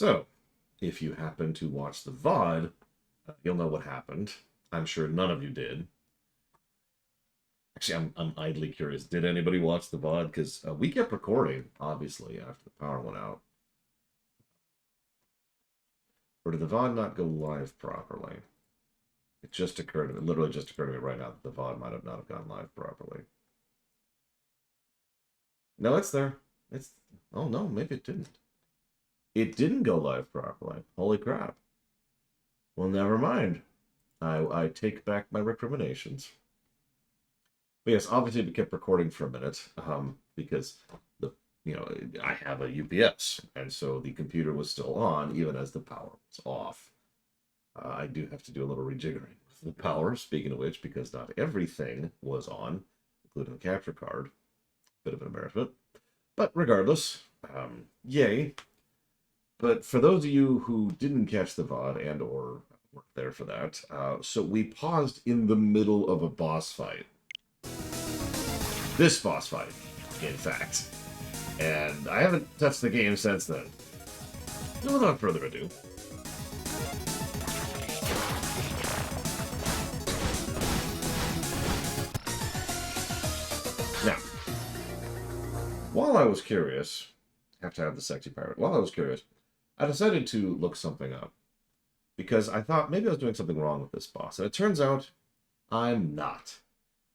So, if you happen to watch the VOD, you'll know what happened. I'm sure none of you did. Actually, I'm idly curious. Did anybody watch the VOD? Because we kept recording, obviously, after the power went out. Or did the VOD not go live properly? It just occurred to me, literally just occurred to me right now that the VOD might have not have gone live properly. No, it's there. Oh no, maybe it didn't. It didn't go live properly. Holy crap. Well, never mind. I take back my recriminations. But yes, obviously we kept recording for a minute, because I have a UPS, and so the computer was still on even as the power was off. I do have to do a little rejiggering with the power, speaking of which, because not everything was on, including the capture card. Bit of an embarrassment. But regardless, yay. But for those of you who didn't catch the VOD and or weren't there for that, so we paused in the middle of a boss fight. This boss fight, in fact. And I haven't touched the game since then. So without further ado, now, while I was curious, have to have the sexy pirate. While I was curious, I decided to look something up. Because I thought maybe I was doing something wrong with this boss. And it turns out I'm not.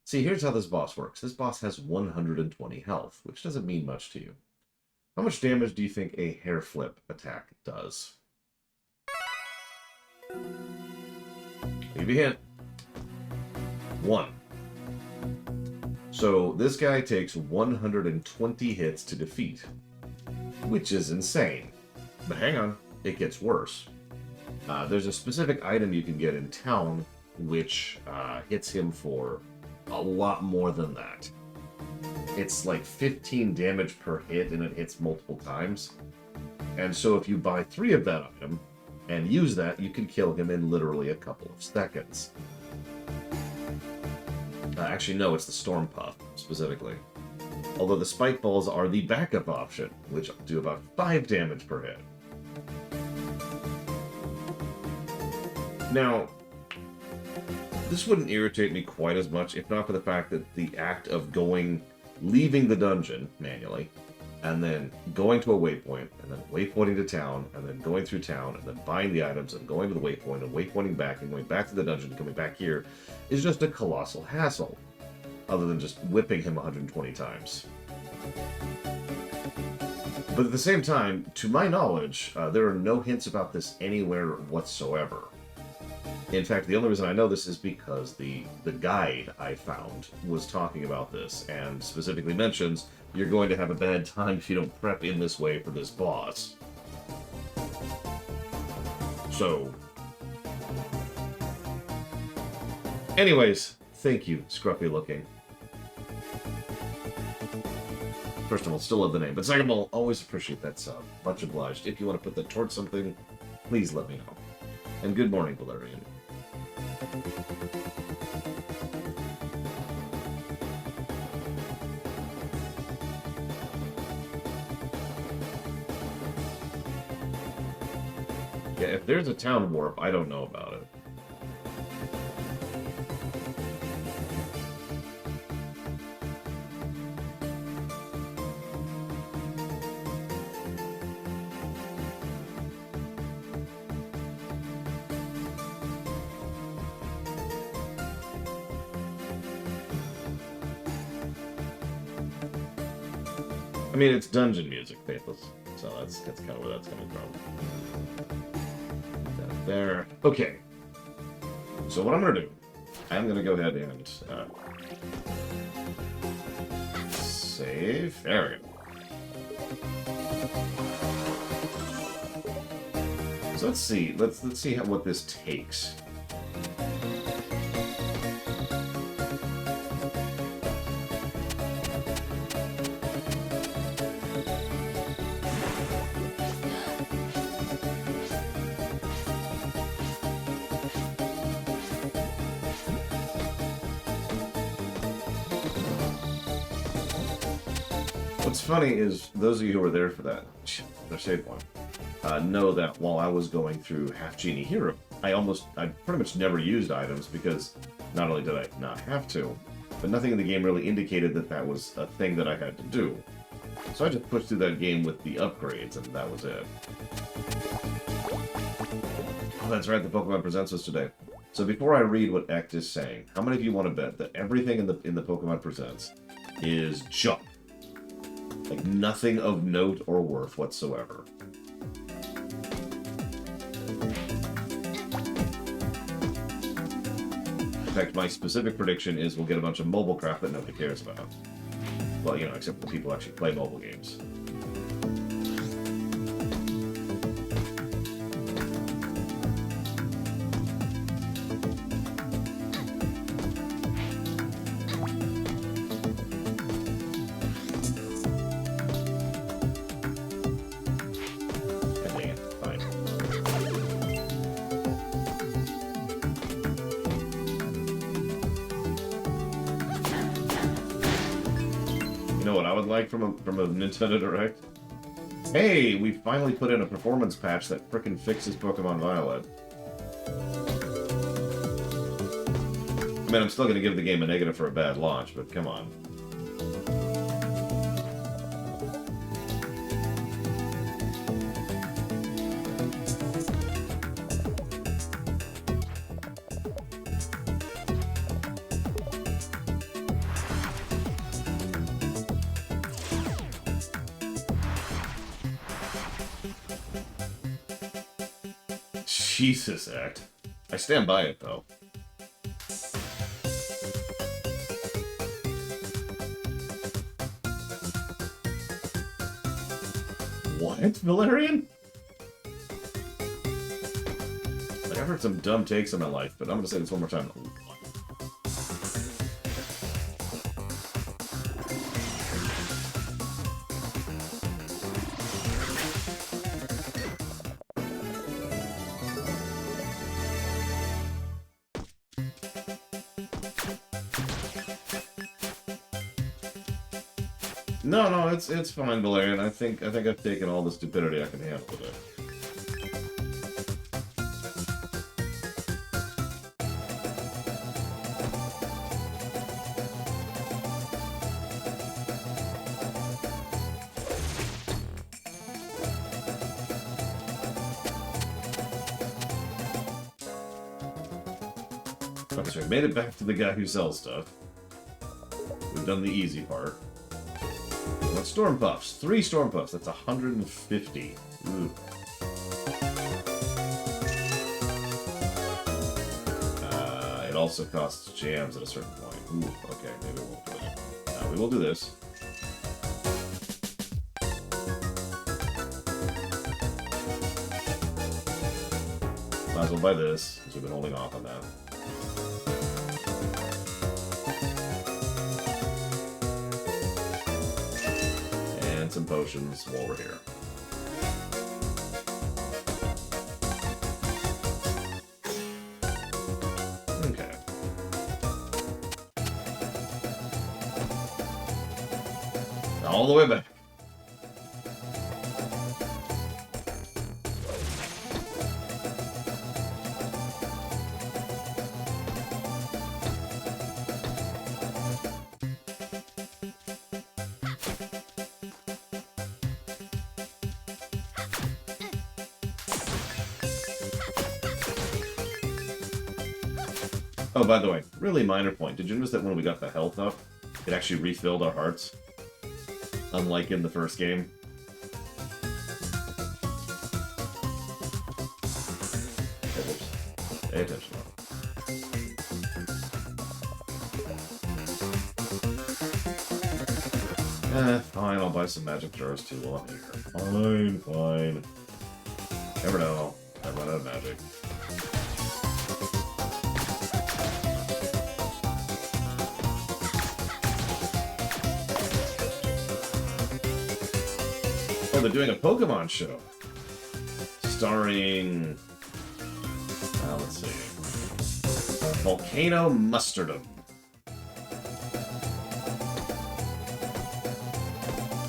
See, here's how this boss works. This boss has 120 health, which doesn't mean much to you. How much damage do you think a hair flip attack does? Give you a hint. 1. So this guy takes 120 hits to defeat, which is insane. But hang on, it gets worse. There's a specific item you can get in town which hits him for a lot more than that. It's like 15 damage per hit, and it hits multiple times. And so if you buy 3 of that item and use that, you can kill him in literally a couple of seconds. Actually, no, it's the Storm Puff, specifically. Although the Spike Balls are the backup option, which do about 5 damage per hit. Now, this wouldn't irritate me quite as much if not for the fact that the act of leaving the dungeon manually, and then going to a waypoint, and then waypointing to town, and then going through town, and then buying the items, and going to the waypoint, and waypointing back, and going back to the dungeon, and coming back here, is just a colossal hassle, other than just whipping him 120 times. But at the same time, to my knowledge, there are no hints about this anywhere whatsoever. In fact, the only reason I know this is because the guide I found was talking about this, and specifically mentions you're going to have a bad time if you don't prep in this way for this boss. So, anyways, thank you, scruffy looking. First of all, still love the name, but second of all, always appreciate that sub. Much obliged. If you want to put that towards something, please let me know. And good morning, Valerian. Yeah, if there's a town warp, I don't know about it. I mean, it's dungeon music, Faithless, so that's kind of where that's coming from. Put that there. Okay. So what I'm going to do, I'm going to go ahead and save. There we go. So let's see. Let's see what this takes. What's funny is, those of you who were there for that, their save point. know that while I was going through Half Genie Hero, I pretty much never used items because not only did I not have to, but nothing in the game really indicated that that was a thing that I had to do. So I just pushed through that game with the upgrades, and that was it. Oh, that's right, the Pokemon Presents was today. So before I read what Ect is saying, how many of you want to bet that everything in the Pokemon Presents is junk? Like nothing of note or worth whatsoever. In fact, my specific prediction is we'll get a bunch of mobile crap that nobody cares about. Well, you know, except for the people who actually play mobile games. From a Nintendo Direct. Hey, we finally put in a performance patch that frickin' fixes Pokemon Violet. I mean, I'm still gonna give the game a negative for a bad launch, but come on. Jesus, Act. I stand by it, though. What, Valerian? Like, I've heard some dumb takes in my life, but I'm gonna say this one more time. No, it's fine, Valerian. I think I've taken all the stupidity I can handle with it. Okay, so we made it back to the guy who sells stuff. We've done the easy part. What Storm Puffs? 3 Storm Puffs. That's 150. Ooh. It also costs jams at a certain point. Ooh, okay, maybe we won't do it. We will do this. Might as well buy this, because we've been holding off on that. Some potions while we're here. Okay. All the way back. Oh, by the way, really minor point. Did you notice that when we got the health up, it actually refilled our hearts? Unlike in the first game. Oh, whoops. Pay attention. Fine, I'll buy some magic jars too while I'm here. Fine. Never know. I run out of magic. Oh, they're doing a Pokemon show. Starring... let's see. Volcano Mustardom.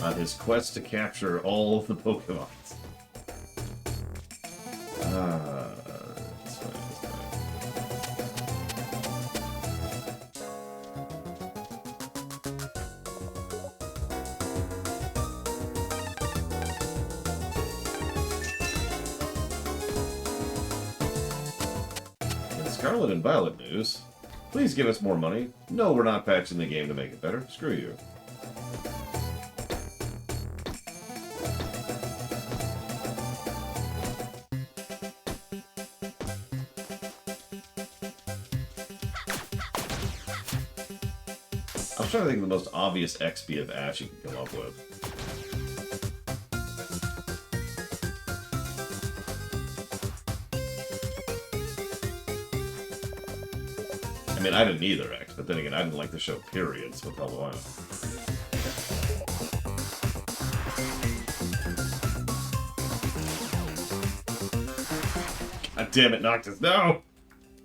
On his quest to capture all of the Pokemons. That's fine, that's fine. In Scarlet and Violet news, please give us more money. No, we're not patching the game to make it better. Screw you. I was trying to think of the most obvious XP of Ash you can come up with. I mean, I didn't either, X, but then again, I didn't like the show, period, so what the hell do I know? God damn it, Noctis, no!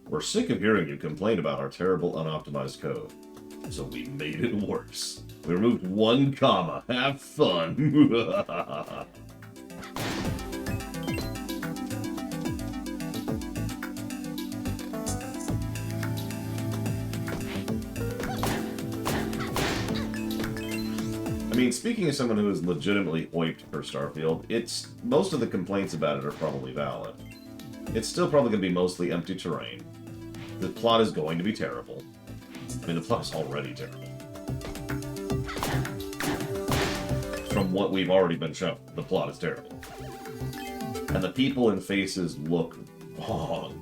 We're sick of hearing you complain about our terrible, unoptimized code. So we made it worse. We removed one comma. Have fun. I mean, speaking as someone who is legitimately hyped for Starfield, most of the complaints about it are probably valid. It's still probably going to be mostly empty terrain. The plot is going to be terrible. I mean, the plot is already terrible. From what we've already been shown, the plot is terrible. And the people and faces look wrong.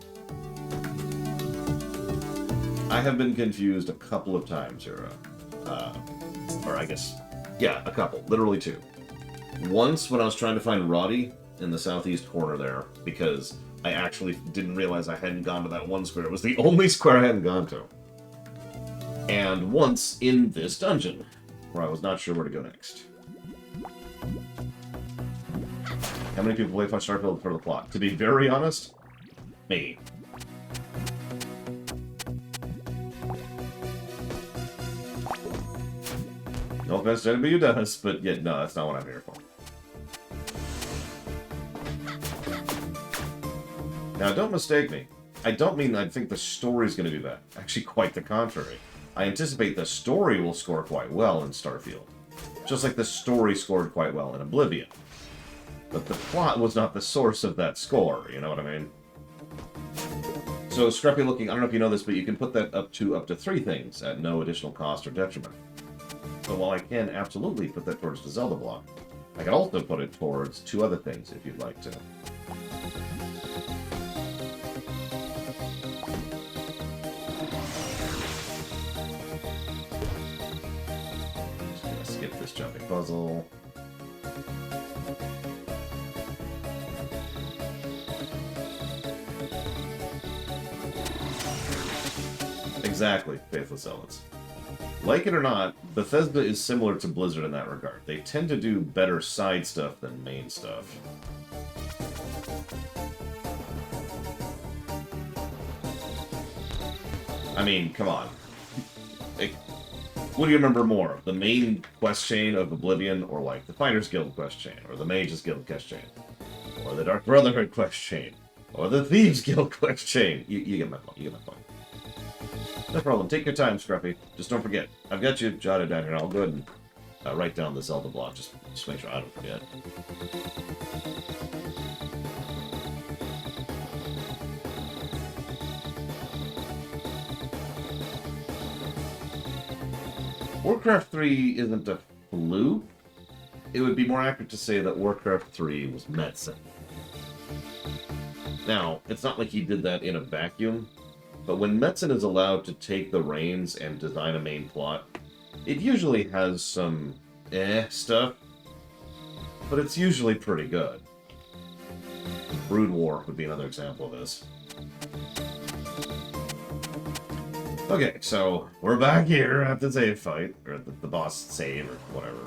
I have been confused a couple of times here. Or I guess, yeah, a couple. Literally two. Once when I was trying to find Roddy in the southeast corner there, because I actually didn't realize I hadn't gone to that one square. It was the only square I hadn't gone to. And once in this dungeon, where I was not sure where to go next. How many people play Starfield for the plot? To be very honest, me. No offense to anybody who does, but yeah, no, that's not what I'm here for. Now, don't mistake me. I don't mean I think the story's going to do that. Actually, quite the contrary. I anticipate the story will score quite well in Starfield. Just like the story scored quite well in Oblivion. But the plot was not the source of that score, you know what I mean? So, scruffy looking, I don't know if you know this, but you can put that up to 3 things at no additional cost or detriment. So while I can absolutely put that towards the Zelda block, I can also put it towards 2 other things if you'd like to. Just gonna skip this jumping puzzle. Exactly, Faithless Zealots. Like it or not, Bethesda is similar to Blizzard in that regard. They tend to do better side stuff than main stuff. I mean, come on. Like, what do you remember more? The main quest chain of Oblivion, or like the Fighters Guild quest chain, or the Mages Guild quest chain, or the Dark Brotherhood quest chain, or the Thieves Guild quest chain? You get my point. You get my point. No problem. Take your time, Scruffy. Just don't forget. I've got you jotted down here. I'll go ahead and write down the Zelda block. Just make sure I don't forget. Warcraft 3 isn't a fluke. It would be more accurate to say that Warcraft 3 was medicine. Now, it's not like he did that in a vacuum. But when Metzen is allowed to take the reins and design a main plot, it usually has some stuff, but it's usually pretty good. Brood War would be another example of this. Okay, so we're back here at the save fight, or the boss save, or whatever.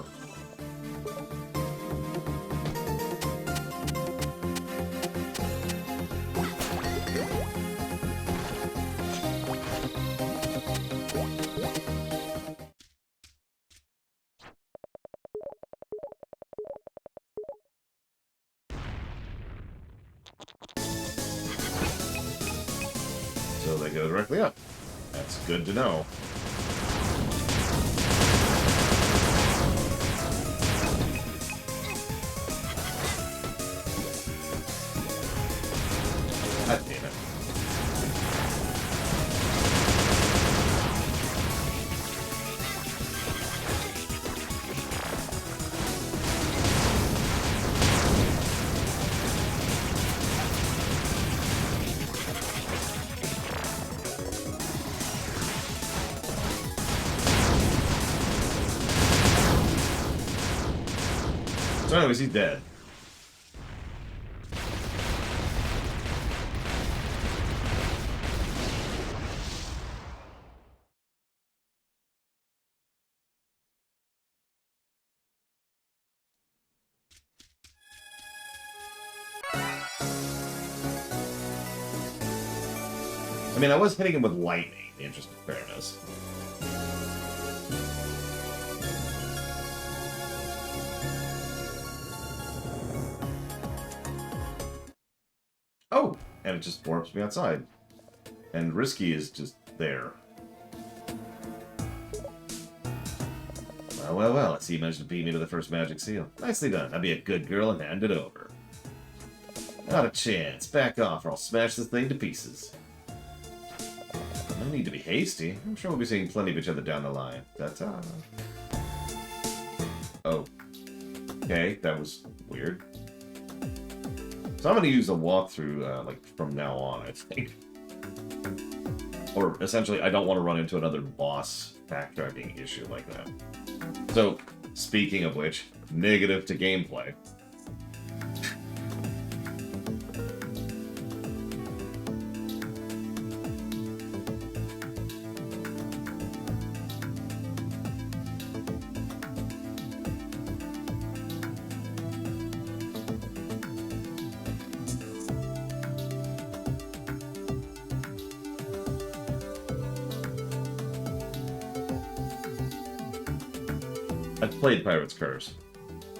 they go directly up. That's good to know. God damn it. So anyways, he's dead. I mean, I was hitting him with lightning, in the interest of fairness. Oh! And it just warps me outside. And Risky is just there. Well, well, well. I see you managed to beat me to the first magic seal. Nicely done. I'll be a good girl and hand it over. Not a chance. Back off or I'll smash this thing to pieces. No need to be hasty. I'm sure we'll be seeing plenty of each other down the line. Ta-ta. Oh. Okay, that was weird. So I'm going to use the walkthrough, like, from now on, I think. Or, essentially, I don't want to run into another boss backtracking issue like that. So, speaking of which, negative to gameplay. I've played Pirate's Curse.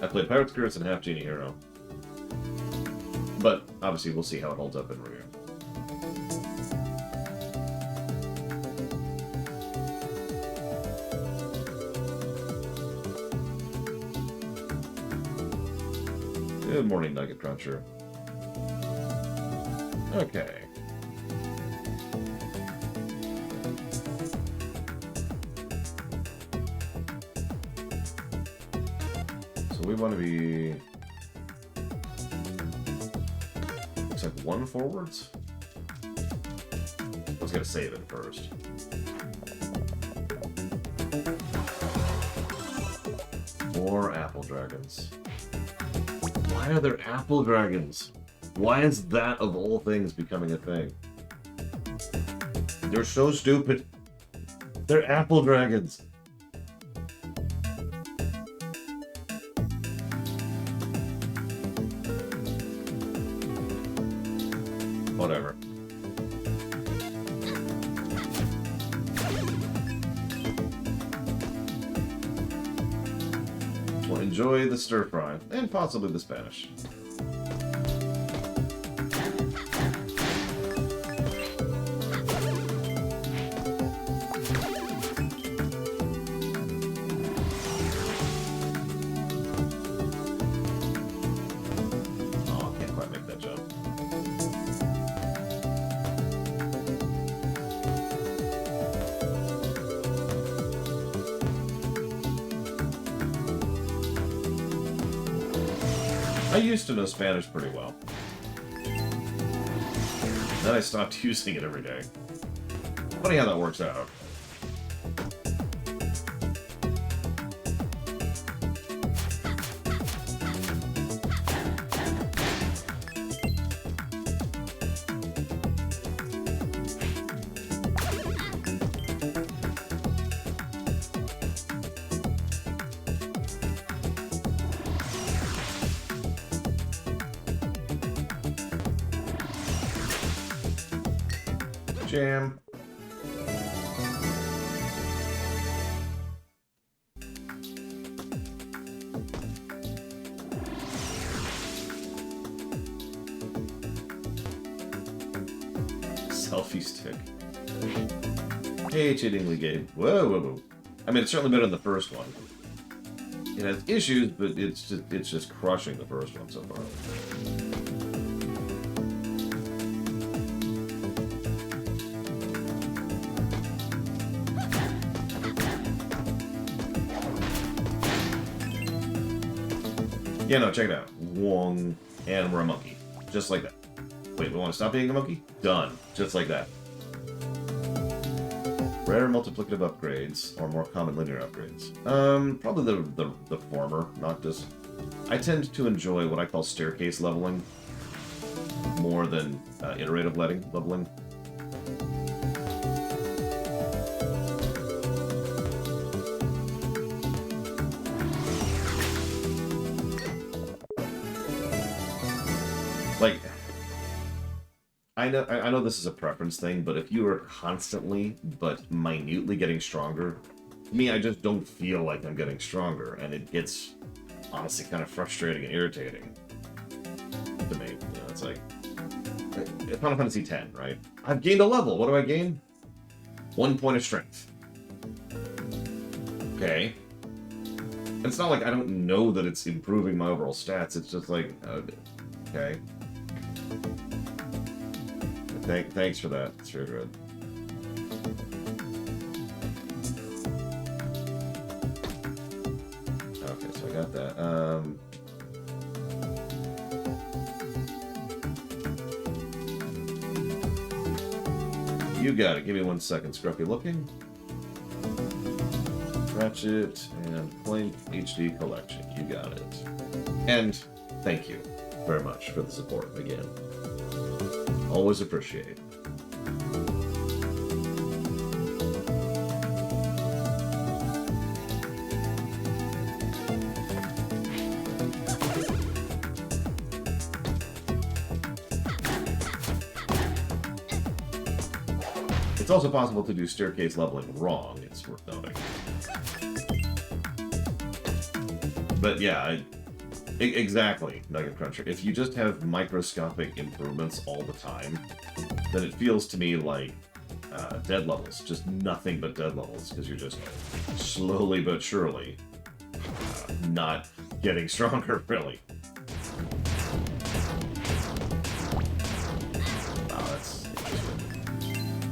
I played Pirate's Curse and Half Genie Hero. But, obviously, we'll see how it holds up in review. Good morning, Nugget Cruncher. Okay. We want to be... Looks like one forwards? I was going to save it first. More apple dragons. Why are there apple dragons? Why is that, of all things, becoming a thing? They're so stupid. They're apple dragons. Whatever. Well, enjoy the stir fry, and possibly the Spanish. Oh, I can't quite make that jump. I used to know Spanish pretty well. Then I stopped using it every day. Funny how that works out. Jam. Selfie stick. Hey, cheatingly game. Whoa, whoa, whoa. I mean, it's certainly better than the first one. It has issues, but it's just crushing the first one so far. Yeah, no, check it out. Wong, and we're a monkey. Just like that. Wait, we want to stop being a monkey? Done. Just like that. Rare multiplicative upgrades, or more common linear upgrades. Probably the former, not just... I tend to enjoy what I call staircase leveling more than iterative leveling. Like, I know this is a preference thing, but if you are constantly but minutely getting stronger, to me, I just don't feel like I'm getting stronger, and it gets honestly kind of frustrating and irritating to me. You know, it's like Final Fantasy X, right? I've gained a level. What do I gain? 1 point of strength. Okay. It's not like I don't know that it's improving my overall stats. It's just like, okay. Thanks for that. It's very good. Okay, so I got that. You got it. Give me 1 second. Scruffy looking. Ratchet and Plank HD Collection. You got it. And thank you very much for the support again. Always appreciate. It's also possible to do staircase leveling wrong, it's worth noting. But yeah, exactly, Nugget Cruncher. If you just have microscopic improvements all the time, then it feels to me like dead levels. Just nothing but dead levels, because you're just slowly but surely not getting stronger, really. Wow, that's interesting.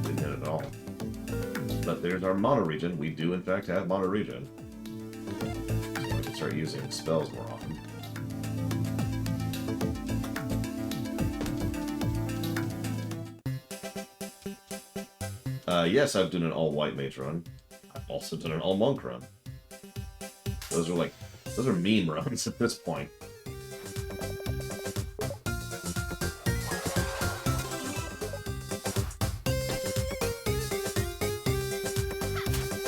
Didn't hit it at all. But there's our mono region. We do, in fact, have mono region. So I can start using spells more often. Yes, I've done an all-white mage run. I've also done an all-monk run. Those are meme runs at this point.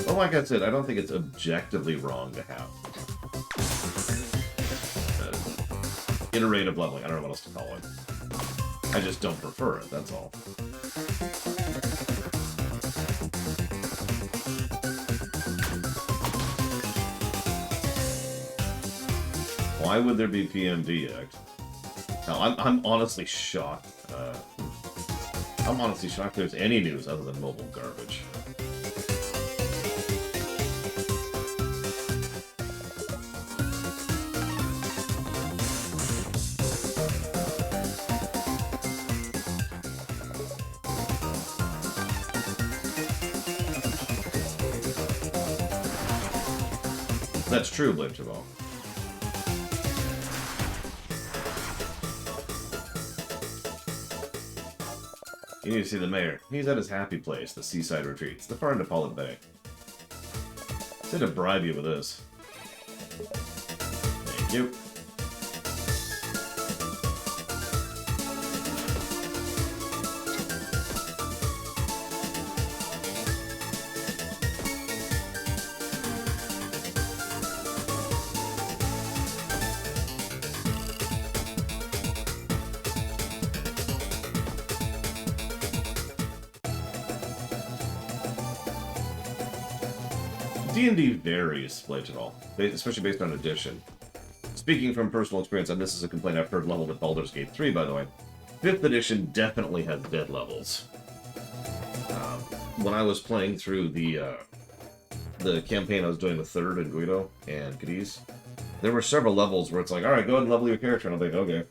Well, like I said, I don't think it's objectively wrong to have iterative leveling. I don't know what else to call it. I just don't prefer it, that's all. Why would there be PMDX? Now, I'm honestly shocked. I'm honestly shocked there's any news other than mobile garbage. That's true, Blade Chabal. You need to see the mayor. He's at his happy place, the seaside retreats, the far end of Pollitt Bay. Said to bribe you with this. Thank you. D&D varies, Blade at all, especially based on edition. Speaking from personal experience, and this is a complaint I've heard leveled at Baldur's Gate 3, by the way, 5th edition definitely has dead levels. when I was playing through the campaign I was doing with Third and Guido and Cadiz, there were several levels where it's like, alright, go ahead and level your character. And I'm like, okay.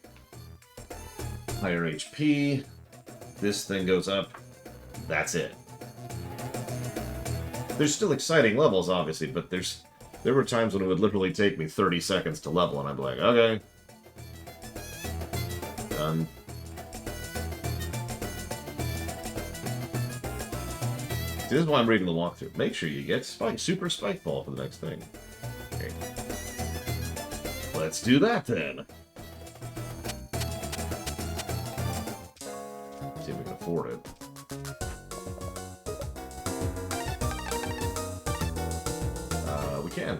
Higher HP. This thing goes up. That's it. There's still exciting levels, obviously, but there were times when it would literally take me 30 seconds to level, and I'd be like, okay. Done. See, this is why I'm reading the walkthrough. Make sure you get Super Spike Ball for the next thing. Okay. Let's do that, then. See if we can afford it. We can.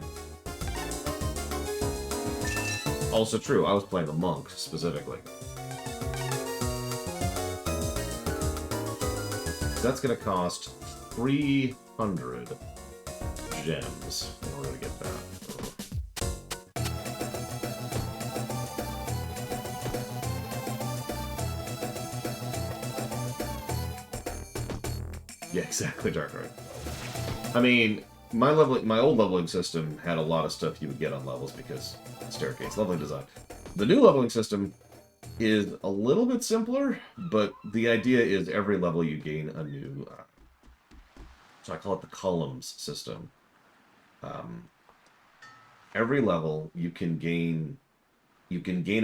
Also true, I was playing the monk, specifically. That's gonna cost 300 gems in order to get that. Yeah, exactly, Darkrai. I mean, my old leveling system had a lot of stuff you would get on levels because staircase leveling design. The new leveling system is a little bit simpler, but the idea is every level you gain a new. So I call it the columns system. Every level you can gain a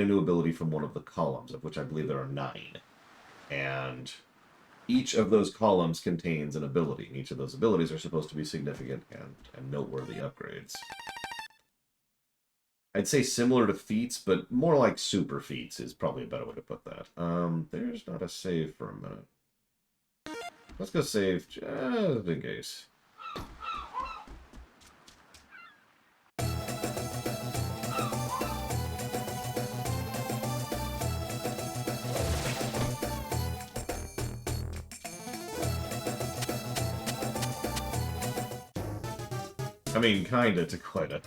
new ability from one of the columns, of which I believe there are 9, and each of those columns contains an ability, and each of those abilities are supposed to be significant and noteworthy upgrades. I'd say similar to feats, but more like super feats is probably a better way to put that. There's not a save for a minute. Let's go save just in case. I mean, kinda to quite a.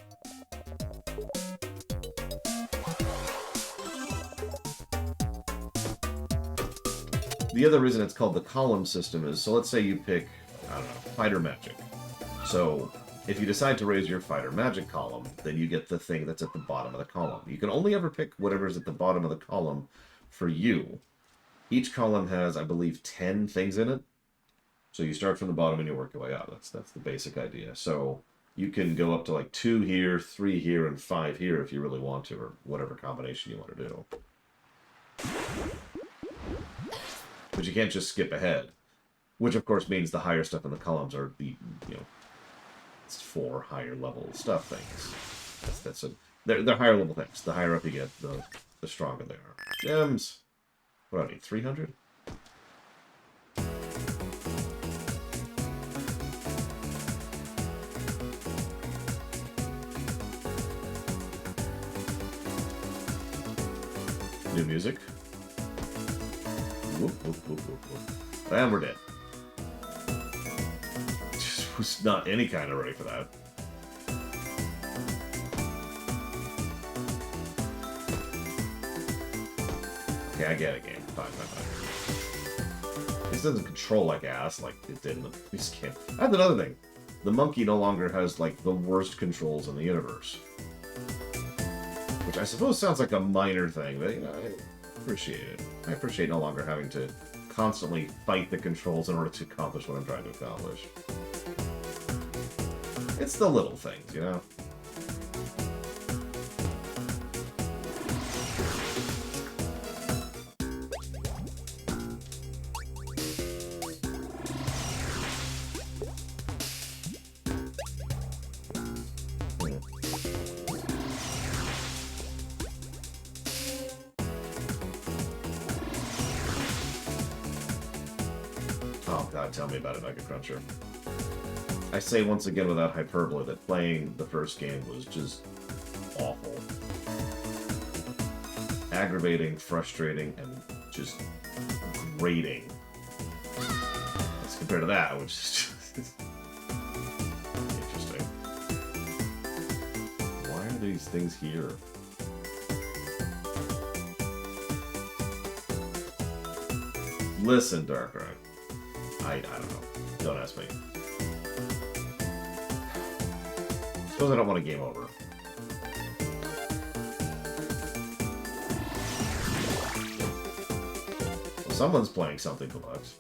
The other reason it's called the column system is, so let's say you pick, I don't know, Fighter Magic. So, if you decide to raise your Fighter Magic column, then you get the thing that's at the bottom of the column. You can only ever pick whatever's at the bottom of the column for you. Each column has, I believe, 10 things in it. So you start from the bottom and you work your way out. That's the basic idea. So you can go up to like 2 here, 3 here, and 5 here if you really want to, or whatever combination you want to do. But you can't just skip ahead. Which, of course, means the higher stuff in the columns are the, it's 4 higher level stuff things. They're higher level things. The higher up you get, the stronger they are. Gems! What do I need, 300? New music. Whoop, whoop, whoop, whoop, whoop. And we're dead. Just was not any kind of ready for that. Okay, I get it, game. Fine. This doesn't control like ass like it did in the previous game. That's another thing. The monkey no longer has, like, the worst controls in the universe. Which I suppose sounds like a minor thing, but, I appreciate it. I appreciate no longer having to constantly fight the controls in order to accomplish what I'm trying to accomplish. It's the little things, Oh god, tell me about it, Mega Cruncher. I say once again without hyperbole that playing the first game was just awful. Aggravating, frustrating, and just grating. As compared to that, which is just interesting. Why are these things here? Listen, Darkrai. I don't know. Don't ask me. Suppose I don't want a game over. Well, someone's playing something deluxe.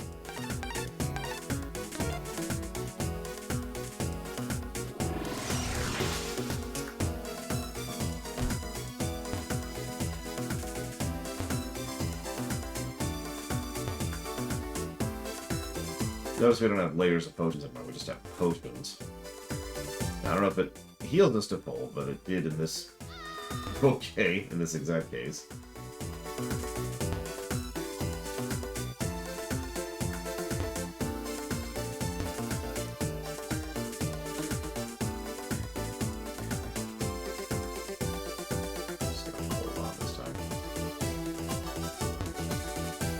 Notice we don't have layers of potions anymore, we just have potions. I don't know if it healed us to full, but it did in this... Okay, in this exact case. Just gonna hold on this time.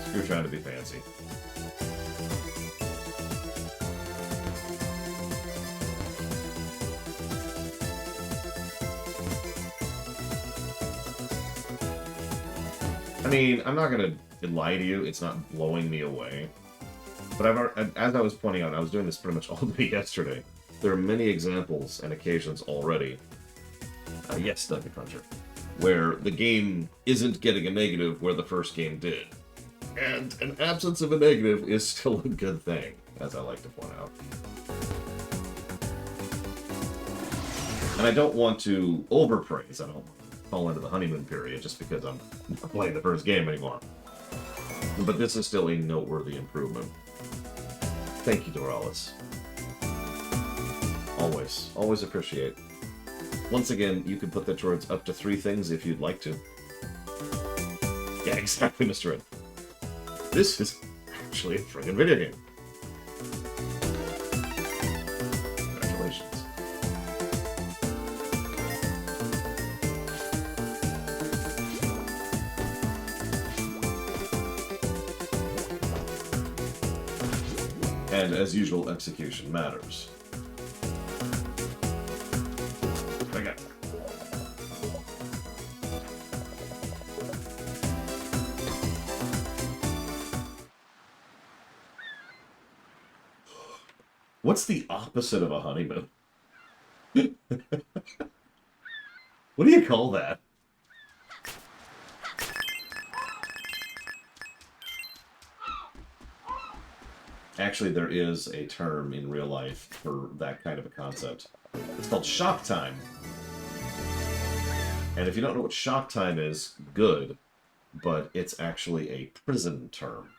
Screw trying to be fancy. I mean, I'm not gonna lie to you, it's not blowing me away. But as I was pointing out, I was doing this pretty much all day yesterday. There are many examples and occasions already, yes, Dungeon Cruncher, where the game isn't getting a negative where the first game did. And an absence of a negative is still a good thing, as I like to point out. And I don't want to overpraise, I don't fall into the honeymoon period just because I'm not playing the first game anymore. But this is still a noteworthy improvement. Thank you, Doralis. Always, always appreciate. Once again, you can put that towards up to 3 things if you'd like to. Yeah, exactly, Mr. Red. This is actually a friggin' video game. Congratulations. And as usual, execution matters. Okay. What's the opposite of a honeymoon? What do you call that? Actually, there is a term in real life for that kind of a concept. It's called shock time. And if you don't know what shock time is, good, but it's actually a prison term.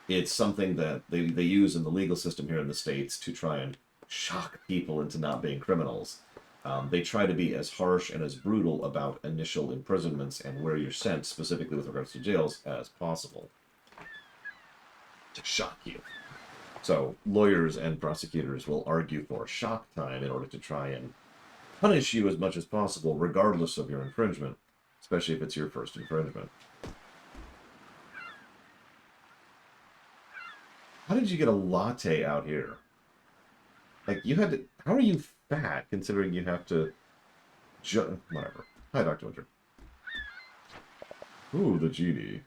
It's something that they use in the legal system here in the States to try and shock people into not being criminals. They try to be as harsh and as brutal about initial imprisonments and where you're sent, specifically with regards to jails, as possible. To shock you. So, lawyers and prosecutors will argue for shock time in order to try and punish you as much as possible, regardless of your infringement, especially if it's your first infringement. How did you get a latte out here? Like, you had to... How are you fat, considering you have to... Whatever. Hi, Dr. Winter. Ooh, the genie.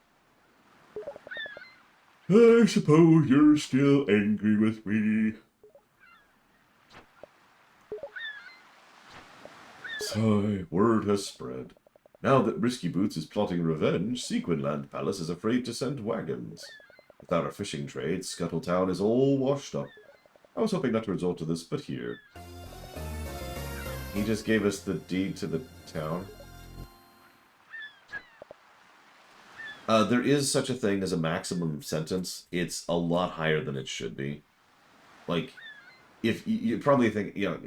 I suppose you're still angry with me. Sigh, word has spread. Now that Risky Boots is plotting revenge, Sequinland Palace is afraid to send wagons. Without our fishing trade, Scuttletown is all washed up. I was hoping not to resort to this, but here. He just gave us the deed to the town. There is such a thing as a maximum sentence. It's a lot higher than it should be. Like, if you probably think, you know,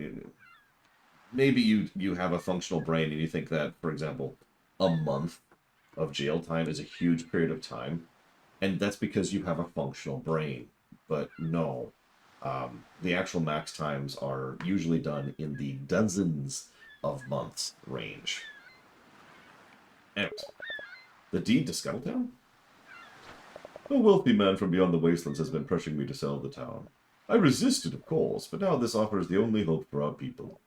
maybe you have a functional brain and you think that, for example, a month of jail time is a huge period of time. And that's because you have a functional brain. But no. The actual max times are usually done in the dozens of months range. Anyways, the deed to Scuttletown? A wealthy man from beyond the wastelands has been pressuring me to sell the town. I resisted, of course, but now this offer is the only hope for our people.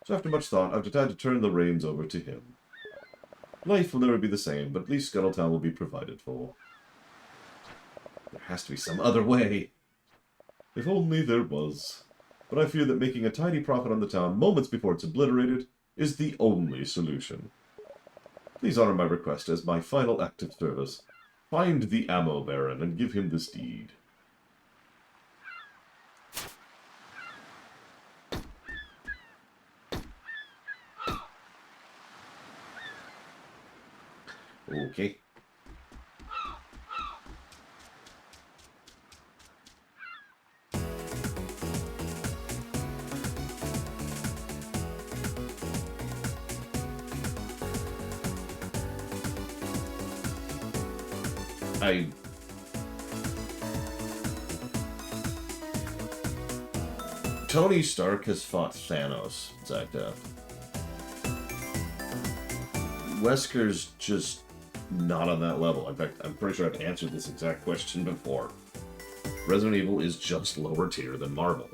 So after much thought, I've decided to turn the reins over to him. Life will never be the same, but at least Scuttletown will be provided for. There has to be some other way. If only there was. But I fear that making a tidy profit on the town moments before it's obliterated is the only solution. Please honor my request as my final act of service. Find the ammo baron and give him this deed. Okay. Tony Stark has fought Thanos, Zagdath. Wesker's just not on that level. In fact, I'm pretty sure I've answered this exact question before. Resident Evil is just lower tier than Marvel.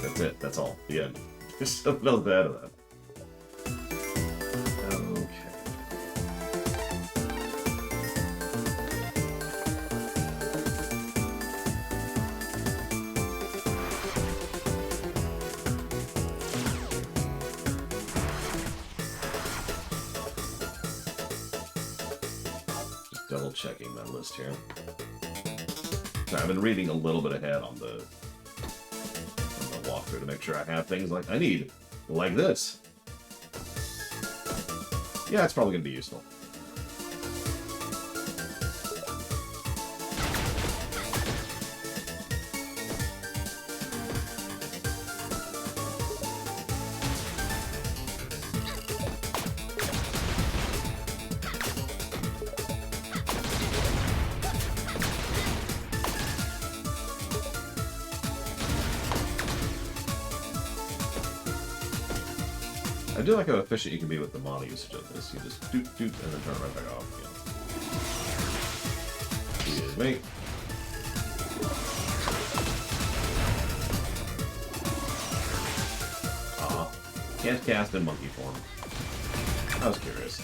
That's it. That's all. The end. Just something else to add to that. Checking my list here. So I've been reading a little bit ahead on the walkthrough to make sure I have things like I need, like this. Yeah, it's probably going to be useful. I do like how efficient you can be with the mono usage of this. You just doot doot and then turn it right back off again. Excuse me. Aw. Can't cast in monkey form. I was curious.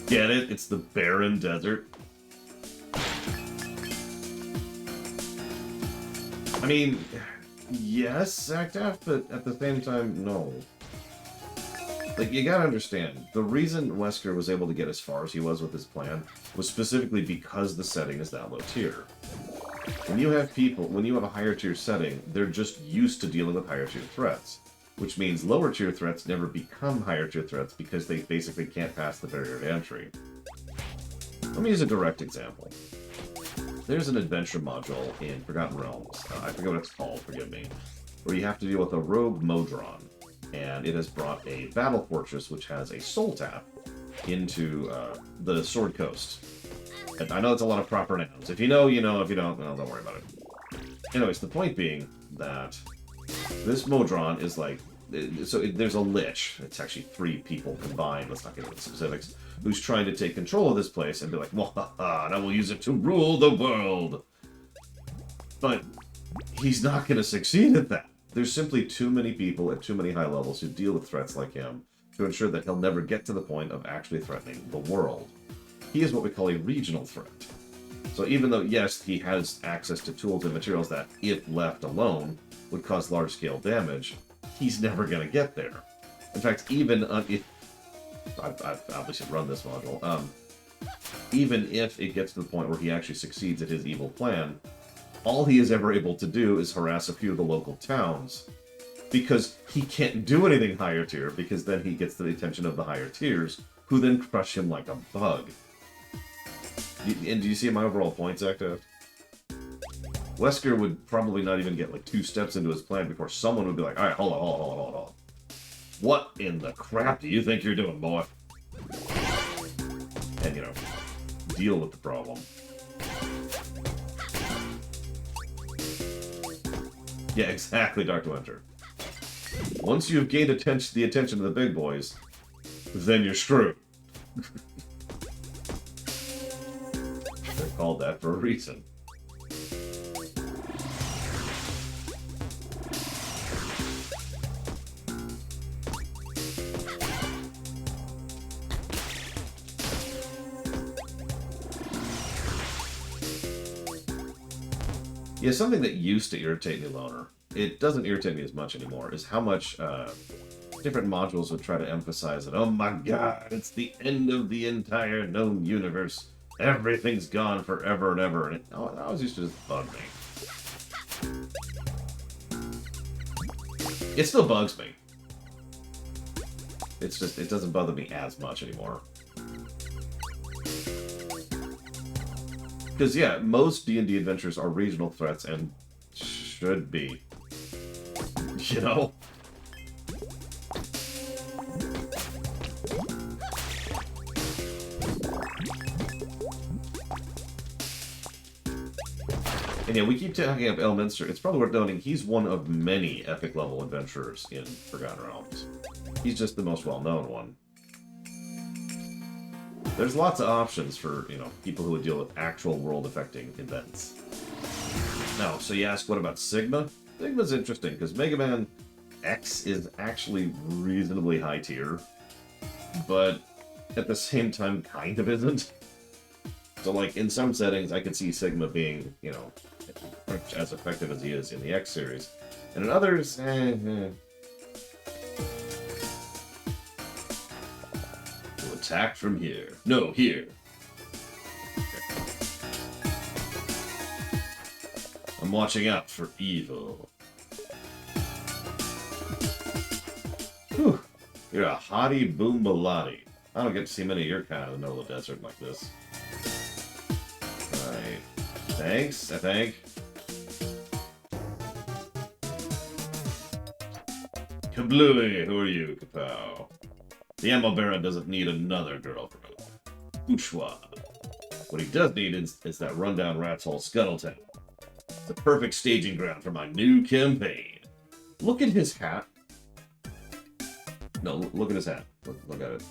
Get it? It's the barren desert. I mean, yes, Zagdath, but at the same time, no. Like, you gotta understand, the reason Wesker was able to get as far as he was with his plan was specifically because the setting is that low tier. When you have people, when you have a higher tier setting, they're just used to dealing with higher tier threats. Which means lower tier threats never become higher tier threats because they basically can't pass the barrier to entry. Let me use a direct example. There's an adventure module in Forgotten Realms, I forget what it's called, forgive me, where you have to deal with a rogue Modron, and it has brought a battle fortress which has a soul tap into the Sword Coast. And I know it's a lot of proper nouns. If you know, you know. If you don't, well, don't worry about it. Anyways, the point being that this Modron is like, there's a lich, it's actually 3 people combined, let's not get into the specifics, who's trying to take control of this place and be like, wahaha, and I will use it to rule the world. But he's not going to succeed at that. There's simply too many people at too many high levels who deal with threats like him to ensure that he'll never get to the point of actually threatening the world. He is what we call a regional threat. So even though, yes, he has access to tools and materials that, if left alone, would cause large-scale damage, he's never going to get there. In fact, even if... I've obviously run this module. Even if it gets to the point where he actually succeeds at his evil plan, all he is ever able to do is harass a few of the local towns. Because he can't do anything higher tier, because then he gets the attention of the higher tiers, who then crush him like a bug. And do you see my overall point, Zagdath? Wesker would probably not even get like 2 steps into his plan before someone would be like, alright, hold on. What in the crap do you think you're doing, boy? And, you know, deal with the problem. Yeah, exactly, Dark Winter. Once you've gained the attention of the big boys, then you're screwed. called that for a reason. Yeah, something that used to irritate me, Loner, it doesn't irritate me as much anymore, is how much different modules would try to emphasize that, oh my god, it's the end of the entire known universe. Everything's gone forever and ever. And it always used to just bug me. It still bugs me. It's just, it doesn't bother me as much anymore. Because, yeah, most D&D adventures are regional threats and should be. You know? And yeah, we keep talking up Elminster. It's probably worth noting he's one of many epic level adventurers in Forgotten Realms. He's just the most well-known one. There's lots of options for, you know, people who would deal with actual world-affecting events. Now, so you ask, what about Sigma? Sigma's interesting, because Mega Man X is actually reasonably high tier, but at the same time kind of isn't. So, like, in some settings, I could see Sigma being, you know, as effective as he is in the X series. And in others, Attack from here. No, here. Okay. I'm watching out for evil. Whew. You're a hottie boombalati. I don't get to see many of your kind in the middle of the desert like this. Alright. Thanks, I think. Kablooey, who are you, Kapow? The Ammo Baron doesn't need another girlfriend. Bourgeois. What he does need is that rundown rat's hole Scuttletown. It's the perfect staging ground for my new campaign. Look at his hat. No, look at his hat. Look at it.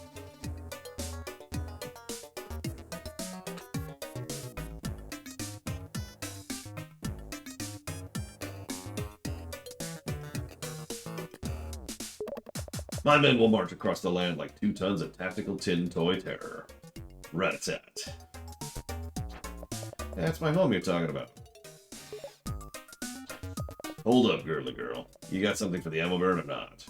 My men will march across the land like 2 tons of tactical tin toy terror. Rat-a-tat. That's my home you're talking about. Hold up, girly girl. You got something for the ammo burn or not?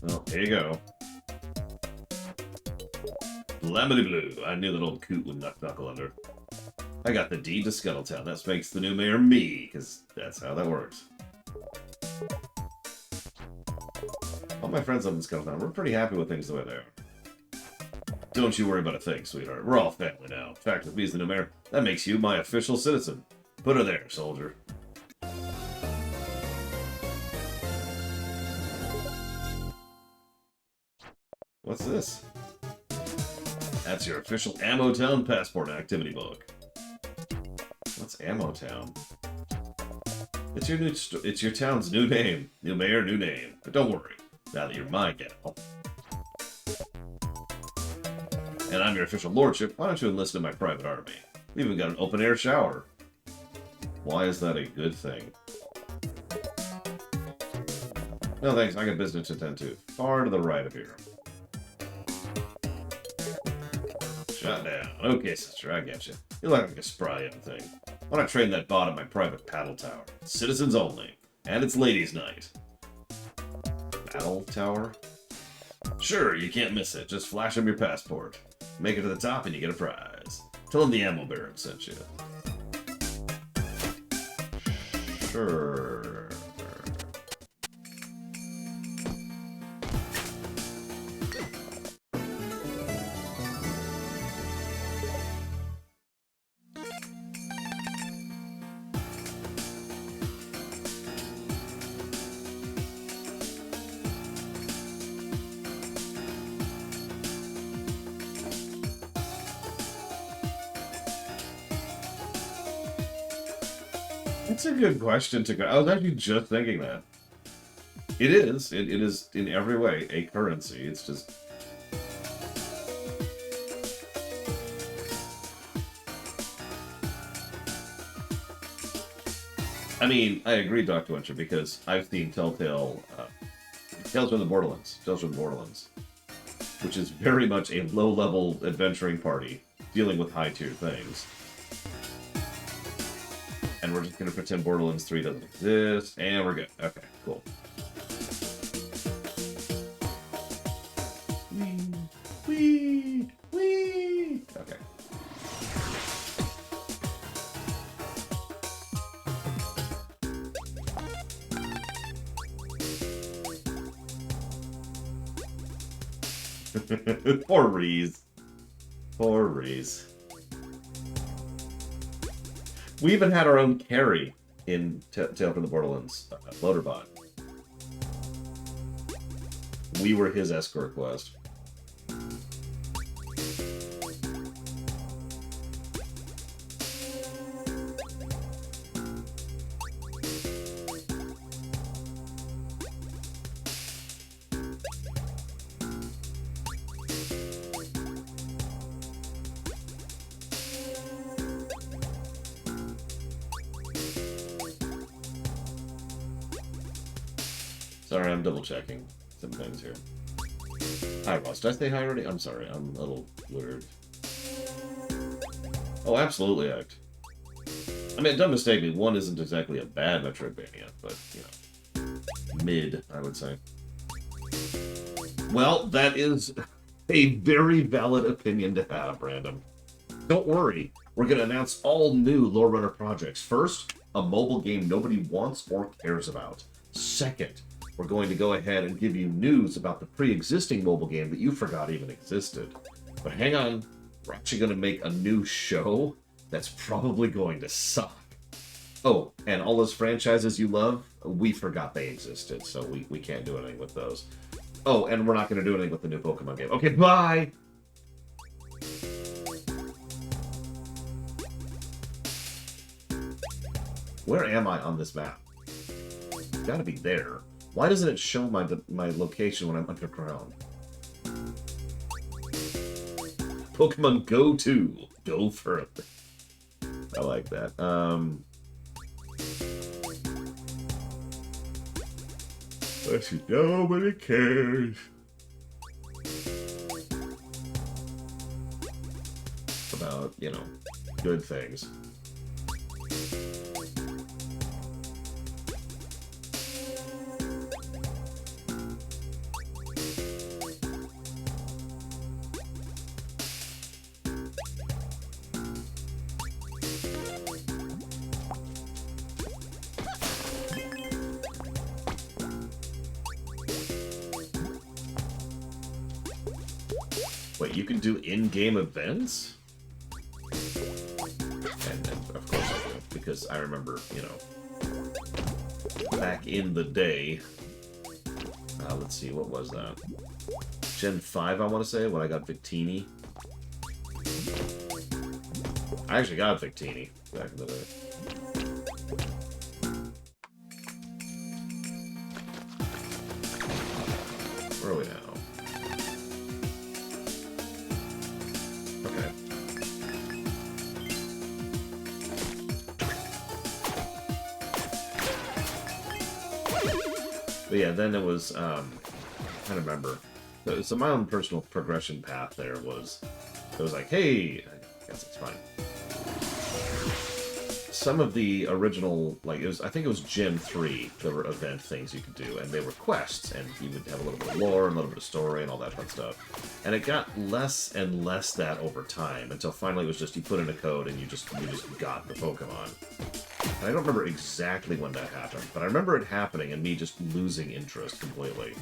Well, here you go. Blamity blue. I knew that old coot would knuckle under. I got the deed to Scuttletown. That makes the new mayor me, because that's how that works. All my friends live in Scuttletown. We're pretty happy with things the way they are. Don't you worry about a thing, sweetheart. We're all family now. In fact, if he's the new mayor, that makes you my official citizen. Put her there, soldier. What's this? That's your official Ammo Town passport activity book. What's Ammo Town? It's your town's new name. New mayor, new name. But don't worry, now that you're my gal. And I'm your official lordship, why don't you enlist in my private army? We even got an open-air shower. Why is that a good thing? No thanks, I got business to attend to. Far to the right of here. Shut down. Okay, sister, I get you. You look like a spry young thing. Why not train that bot at my private paddle tower? Citizens only. And it's ladies' night. Paddle tower? Sure, you can't miss it. Just flash them your passport. Make it to the top and you get a prize. Tell them the Ammo Baron sent you. Sure. That's a good question to go. I was actually just thinking that. It is. It is in every way a currency. It's just. I mean, I agree, Dr. Winter, because I've seen Telltale, Tales from the Borderlands, which is very much a low-level adventuring party dealing with high-tier things. And we're just going to pretend Borderlands 3 doesn't exist, and we're good. Okay, cool. Whee! Okay. Poor Reese. Poor Reese. We even had our own carry in Tale from the Borderlands, Loaderbot. We were his escort quest. Sorry, I'm double checking some things here. Hi, Ross. Did I say hi already? I'm sorry. I'm a little weird. Oh, absolutely, Act. I mean, don't mistake me. 1 isn't exactly a bad Metroidvania, but, you know, mid, I would say. Well, that is a very valid opinion to have, Random. Don't worry. We're going to announce all new Lore Runner projects. First, a mobile game nobody wants or cares about. Second, we're going to go ahead and give you news about the pre-existing mobile game that you forgot even existed. But hang on, we're actually going to make a new show that's probably going to suck. Oh, and all those franchises you love, we forgot they existed, so we can't do anything with those. Oh, and we're not going to do anything with the new Pokemon game. Okay, bye! Where am I on this map? Gotta be there. Why doesn't it show my location when I'm underground? Pokemon Go 2. Go further. I like that. Actually, nobody cares. About, you know, good things. Wait, you can do in-game events? And of course I do, because I remember, you know, back in the day. Let's see, what was that? Gen 5, I want to say, when I got Victini. I actually got Victini back in the day. Where are we now? Okay. But yeah, then it was, I don't remember. So my own personal progression path there was, it was like, hey, I guess it's fine. Some of the original, like, I think it was Gen 3, there were event things you could do, and they were quests, and you would have a little bit of lore, and a little bit of story, and all that fun stuff. And it got less and less that over time, until finally it was just, you put in a code, and you just got the Pokemon. And I don't remember exactly when that happened, but I remember it happening, and me just losing interest completely.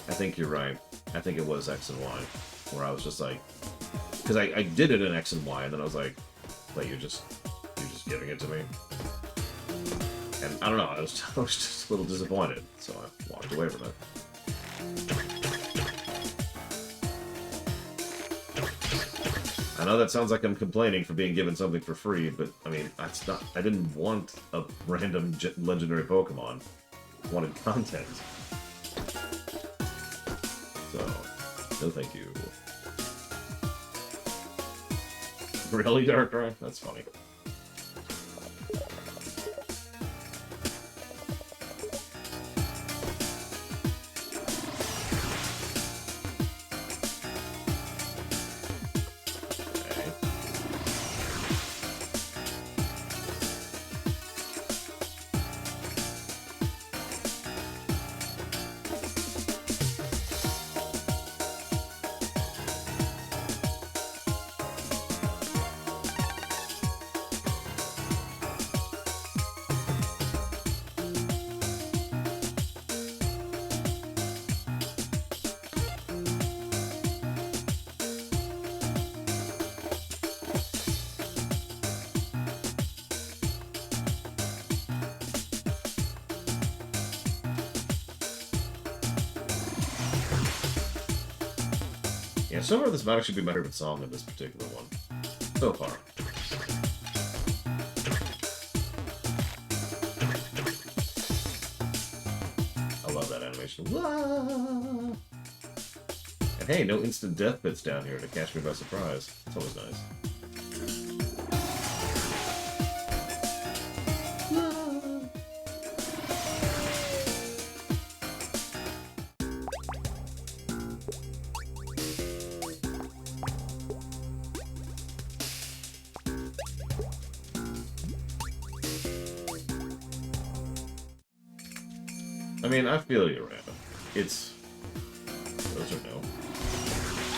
I think you're right. I think it was X and Y. Where I was just like, because I did it in X and Y, and then I was like, you're just giving it to me. And I don't know, I was just a little disappointed, so I walked away from it. I know that sounds like I'm complaining for being given something for free, but I mean, that's not. I didn't want a random legendary Pokemon. I wanted content. So, no thank you. Really, Darkrai? That's funny. Yeah, so far this might actually be better of a song than this particular one. So far. I love that animation. Wah! And hey, no instant death bits down here to catch me by surprise. That's always nice. I mean, I feel you, Random. It's... Those are no.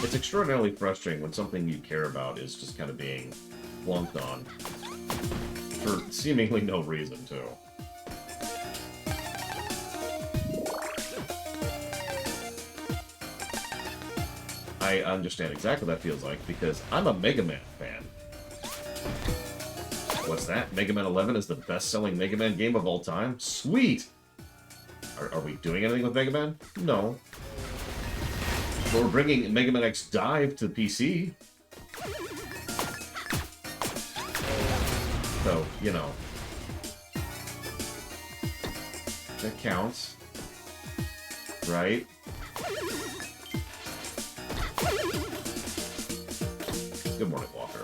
It's extraordinarily frustrating when something you care about is just kind of being flunked on. For seemingly no reason, too. I understand exactly what that feels like, because I'm a Mega Man fan. What's that? Mega Man 11 is the best-selling Mega Man game of all time? Sweet! Are we doing anything with Mega Man? No. But we're bringing Mega Man X Dive to the PC. So, you know. That counts. Right? Good morning, Walker.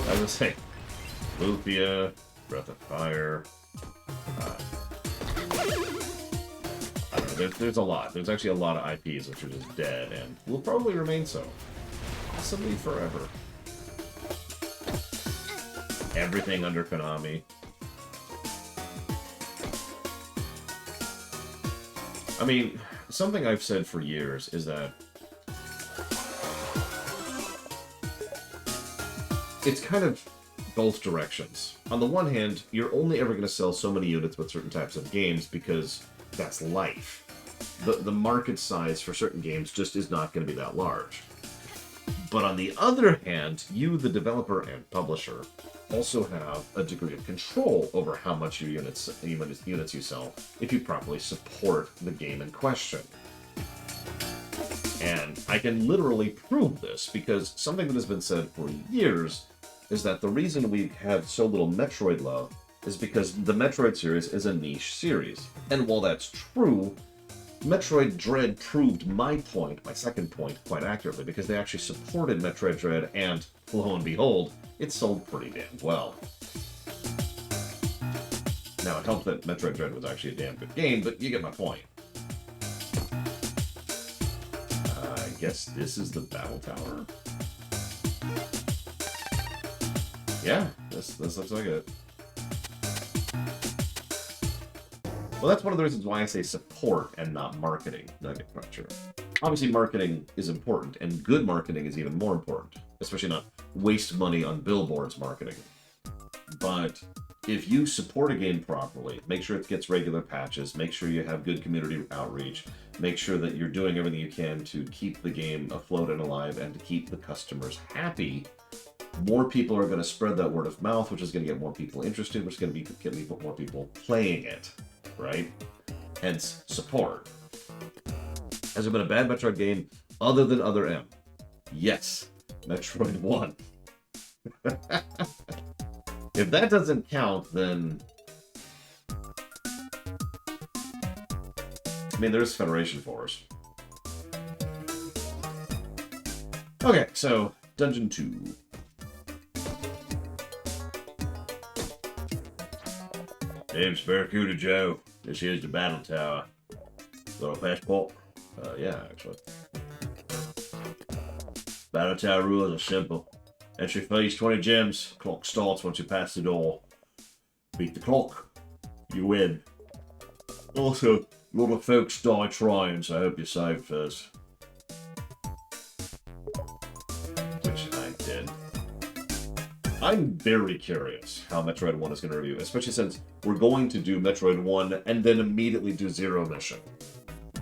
I was gonna say, Lufia, Breath of Fire. I don't know, there's a lot. There's actually a lot of IPs which are just dead, and will probably remain so. Possibly forever. Everything under Konami. I mean, something I've said for years is that it's kind of both directions. On the one hand, you're only ever going to sell so many units with certain types of games because that's life. The market size for certain games just is not going to be that large. But on the other hand, you, the developer and publisher, also have a degree of control over how much your units you sell if you properly support the game in question. And I can literally prove this because something that has been said for years is that the reason we have so little Metroid love is because the Metroid series is a niche series. And while that's true, Metroid Dread proved my second point, quite accurately, because they actually supported Metroid Dread, and lo and behold, it sold pretty damn well. Now, it helped that Metroid Dread was actually a damn good game, but you get my point. I guess this is the Battle Tower. Yeah, this looks like it. Well, that's one of the reasons why I say support and not marketing, Nugget Cruncher. Obviously, marketing is important, and good marketing is even more important, especially not waste money on billboards marketing. But if you support a game properly, make sure it gets regular patches, make sure you have good community outreach, make sure that you're doing everything you can to keep the game afloat and alive and to keep the customers happy, more people are going to spread that word of mouth, which is going to get more people interested, which is going to get more people playing it, right? Hence, support. Has there been a bad Metroid game other than Other M? Yes. Metroid 1. If that doesn't count, then... I mean, there's Federation Force. Okay, so, Dungeon 2. Name's Barracuda Joe. This here's the battle tower. Got a passport? Yeah, actually. Battle tower rules are simple. Entry fees 20 gems. Clock starts once you pass the door. Beat the clock. You win. Also, a lot of folks die trying, so I hope you save first. Which I did. I'm very curious how Metroid 1 is going to review, especially since we're going to do Metroid 1 and then immediately do Zero Mission.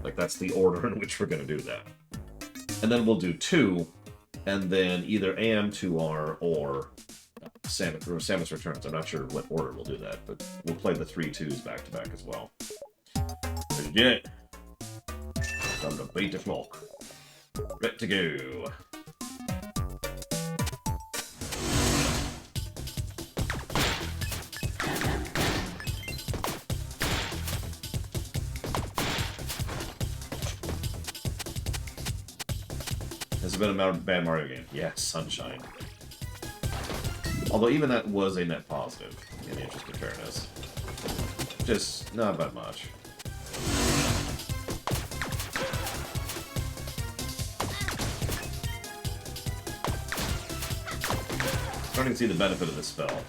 Like, that's the order in which we're going to do that. And then we'll do 2, and then either AM2R or Samus Returns. I'm not sure what order we'll do that, but we'll play the 3 2s back-to-back as well. Let's get it. Time to beat the clock. Ready to go. Has it been a bad Mario game? Yes, Sunshine. Although even that was a net positive, in the interest of fairness. Just not by much. Starting to see the benefit of this spell.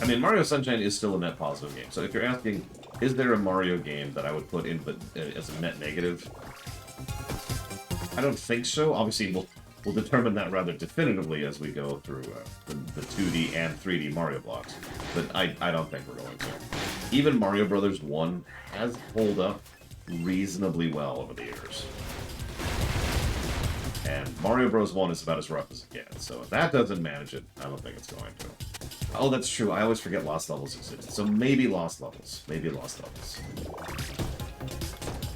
I mean, Mario Sunshine is still a net positive game. So if you're asking, is there a Mario game that I would put in but as a net negative? I don't think so. Obviously, we'll determine that rather definitively as we go through the 2D and 3D Mario blocks. But I don't think we're going to. Even Mario Brothers 1 has held up reasonably well over the years. And Mario Bros. 1 is about as rough as it gets. So if that doesn't manage it, I don't think it's going to. Oh, that's true. I always forget Lost Levels exist. So maybe Lost Levels. Maybe Lost Levels.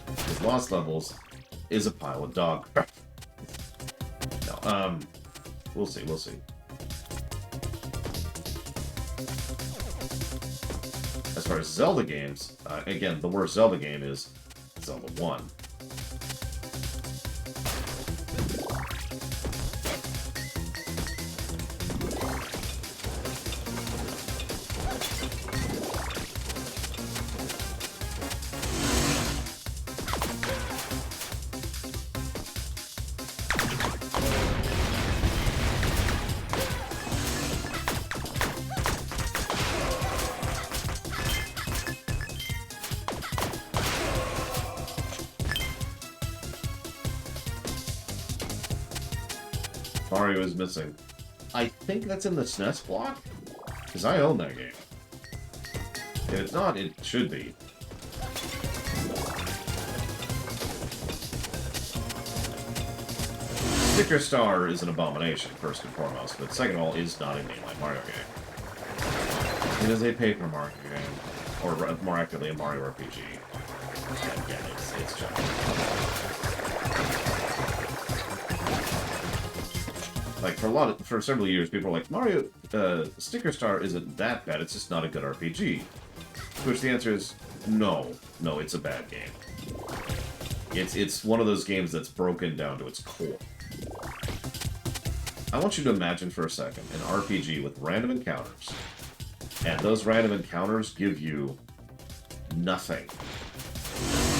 Because Lost Levels is a pile of dog. No, we'll see, we'll see. As far as Zelda games, again, the worst Zelda game is Zelda 1. Mario is missing. I think that's in the SNES block? Because I own that game. If it's not, it should be. Sticker Star is an abomination, first and foremost, but second of all, is not a mainline Mario game. It is a Paper Mario game, or more accurately, a Mario RPG. And again, it's just... Like, for several years, people were like, Mario, Sticker Star isn't that bad, it's just not a good RPG. To which the answer is, no, it's a bad game. It's one of those games that's broken down to its core. I want you to imagine for a second an RPG with random encounters, and those random encounters give you nothing.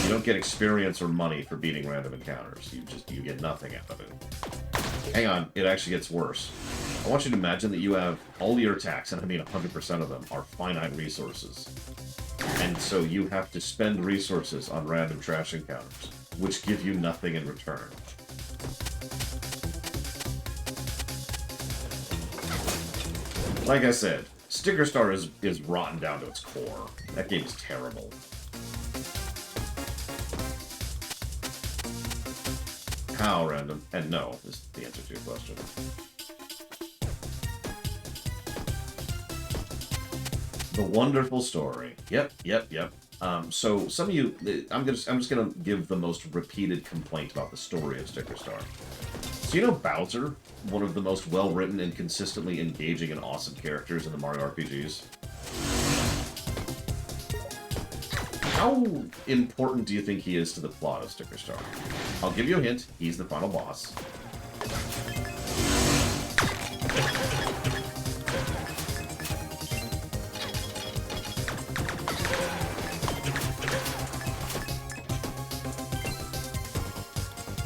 You don't get experience or money for beating random encounters. You get nothing out of it. Hang on, it actually gets worse. I want you to imagine that you have all your attacks, and I mean 100% of them, are finite resources. And so you have to spend resources on random trash encounters, which give you nothing in return. Like I said, Sticker Star is rotten down to its core. That game is terrible. How random? And no is the answer to your question. The wonderful story. Yep. So some of you, I'm just gonna give the most repeated complaint about the story of Sticker Star. So you know Bowser, one of the most well-written and consistently engaging and awesome characters in the Mario RPGs? How important do you think he is to the plot of Sticker Star? I'll give you a hint. He's the final boss.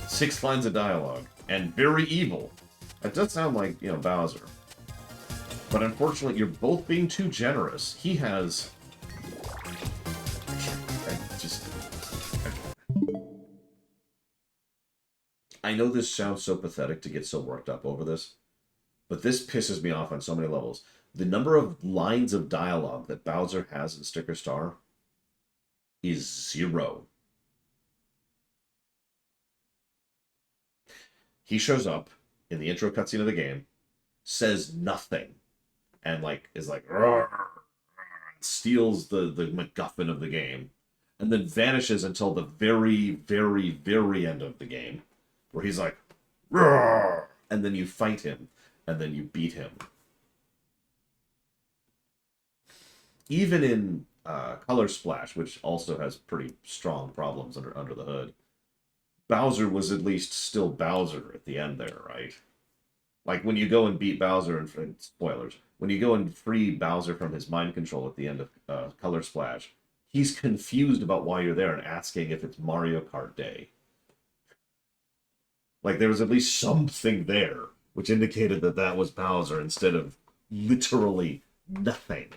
Six lines of dialogue. And very evil. That does sound like, you know, Bowser. But unfortunately, you're both being too generous. He has... I know this sounds so pathetic to get so worked up over this, but this pisses me off on so many levels. The number of lines of dialogue that Bowser has in Sticker Star is 0. He shows up in the intro cutscene of the game, says nothing, and is like, steals the MacGuffin of the game, and then vanishes until the very, very, very end of the game, where he's like, "Roar!" And then you fight him, and then you beat him. Even in Color Splash, which also has pretty strong problems under the hood, Bowser was at least still Bowser at the end there, right? Like, when you go and beat Bowser, and spoilers, when you go and free Bowser from his mind control at the end of Color Splash, he's confused about why you're there and asking if it's Mario Kart Day. Like, there was at least something there, which indicated that that was Bowser instead of literally nothing.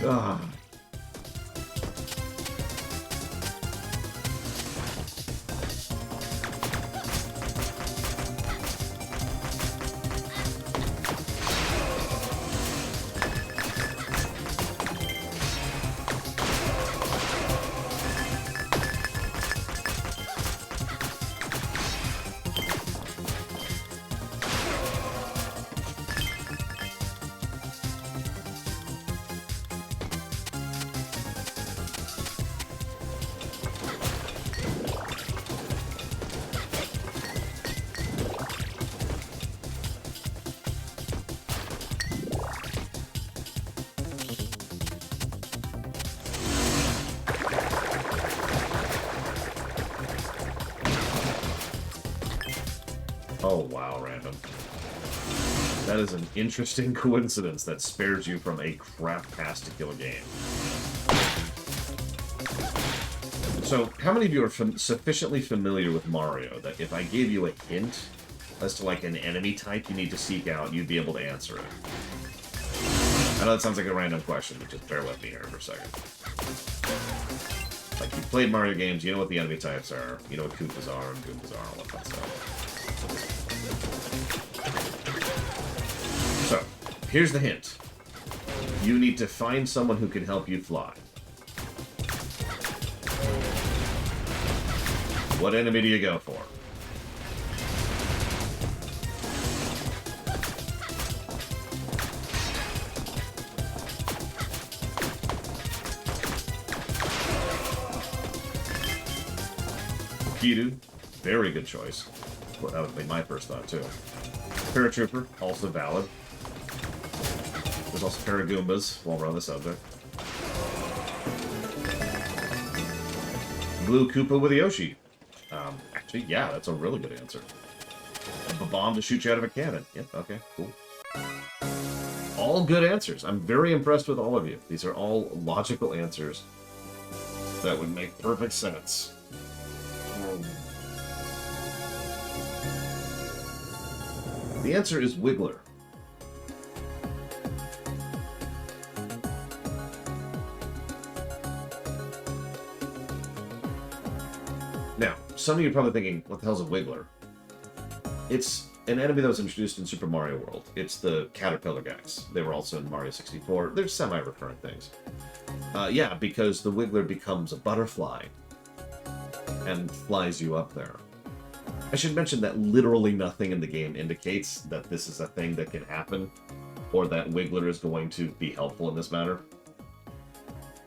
Ah. Oh, wow, random. That is an interesting coincidence that spares you from a crap-tasticular game. So, how many of you are sufficiently familiar with Mario that if I gave you a hint as to, an enemy type you need to seek out, you'd be able to answer it? I know that sounds like a random question, but just bear with me here for a second. Like, you've played Mario games, you know what the enemy types are, you know what Koopas are and Goombas are, all that fun stuff. So, here's the hint. You need to find someone who can help you fly. What enemy do you go for? Kidu, very good choice. Well, that would be my first thought, too. Paratrooper, also valid. There's also Paragoombas, while we're on the subject. Blue Koopa with Yoshi. Actually, yeah, that's a really good answer. A bomb to shoot you out of a cannon. Yep, okay, cool. All good answers. I'm very impressed with all of you. These are all logical answers that would make perfect sense. The answer is Wiggler. Now, some of you are probably thinking, what the hell's a Wiggler? It's an enemy that was introduced in Super Mario World. It's the caterpillar guys. They were also in Mario 64. They're semi-recurrent things. Yeah, because the Wiggler becomes a butterfly. and flies you up there. I should mention that literally nothing in the game indicates that this is a thing that can happen, or that Wiggler is going to be helpful in this matter.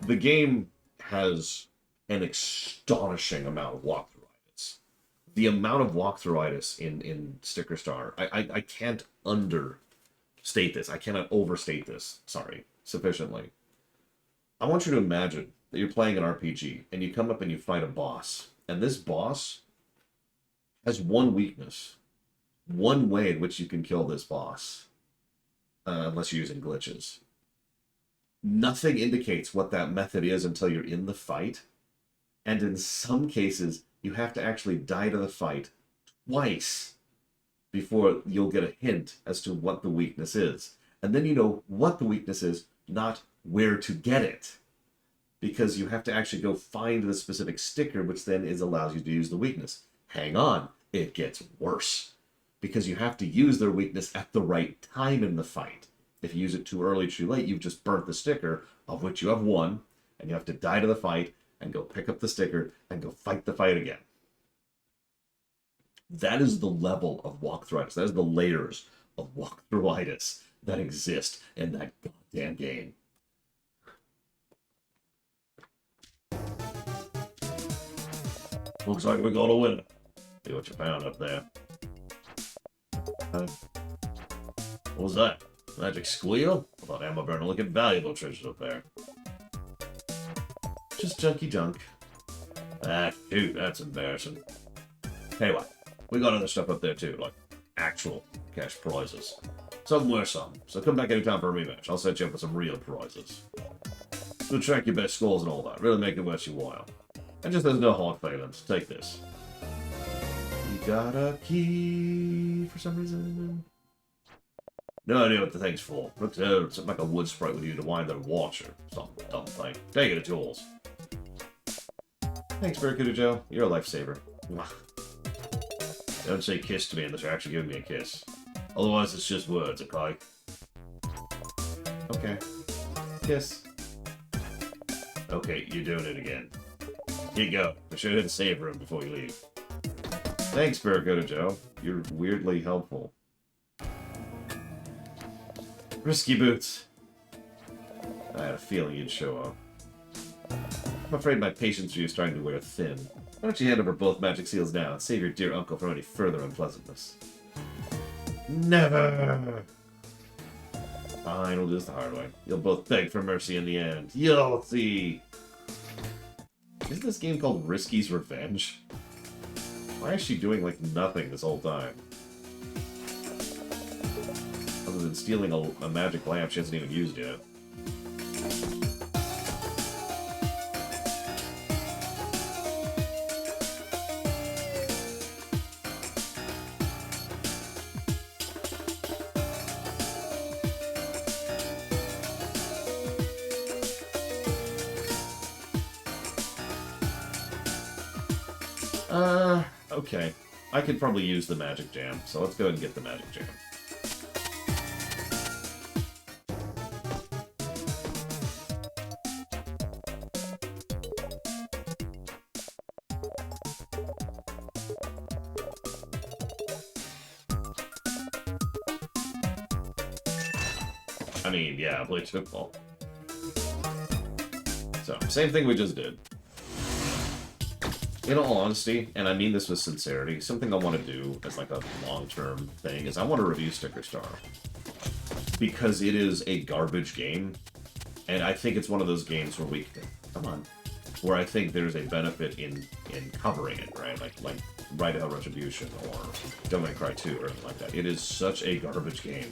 The game has an astonishing amount of walkthrough-itis. The amount of walkthrough-itis in Sticker Star, I can't understate this. I cannot overstate this, sufficiently. I want you to imagine that you're playing an RPG, and you come up and you fight a boss, and this boss has one weakness. One way in which you can kill this boss. Unless you're using glitches. Nothing indicates what that method is until you're in the fight. And in some cases, you have to actually die to the fight twice before you'll get a hint as to what the weakness is. And then you know what the weakness is, not where to get it. Because you have to actually go find the specific sticker, which then allows you to use the weakness. Hang on, it gets worse. Because you have to use their weakness at the right time in the fight. If you use it too early, too late, you've just burnt the sticker, of which you have one, and you have to die to the fight, and go pick up the sticker, and go fight the fight again. That is the level of walkthrough-itis. That is the layers of walkthrough-itis that exist in that goddamn game. Looks like we're gonna win. See what you found up there. What was that? Magic squeal? I thought Emma Burner looked at valuable treasures up there. Just junky junk. Ah, shoot, that's embarrassing. Hey, what? We got other stuff up there too, like actual cash prizes. Some worth some, so come back anytime for a rematch. I'll set you up with some real prizes. We'll track your best scores and all that. Really make it worth your while. And just there's no hard feelings. Take this. You got a key for some reason. No idea what the thing's for. Looks something like a wood sprite with you to wind their watch or some dumb thing. Take it, it's yours. Thanks, Barracuda Joe. You're a lifesaver. Don't say kiss to me unless you're actually giving me a kiss. Otherwise, it's just words, okay? Okay. Kiss. Okay, you're doing it again. Here you go. I should hit the save room before you leave. Thanks, Barracuda Joe. You're weirdly helpful. Risky boots. I had a feeling you'd show up. I'm afraid my patience for you is starting to wear thin. Why don't you hand over both magic seals now and save your dear uncle from any further unpleasantness? Never! Fine, we'll do this the hard way. You'll both beg for mercy in the end. You'll see! Isn't this game called Risky's Revenge? Why is she doing, like, nothing this whole time? Other than stealing a magic lamp she hasn't even used yet. Okay. I could probably use the magic jam, so let's go ahead and get the magic jam. I mean, yeah, Blade Football. So, same thing we just did. In all honesty, and I mean this with sincerity, something I want to do as like a long-term thing is I want to review Sticker Star. Because it is a garbage game, and I think it's one of those games where we can, come on, where I think there's a benefit in covering it, right? Like Right Out Retribution or Devil May Cry 2 or anything like that. It is such a garbage game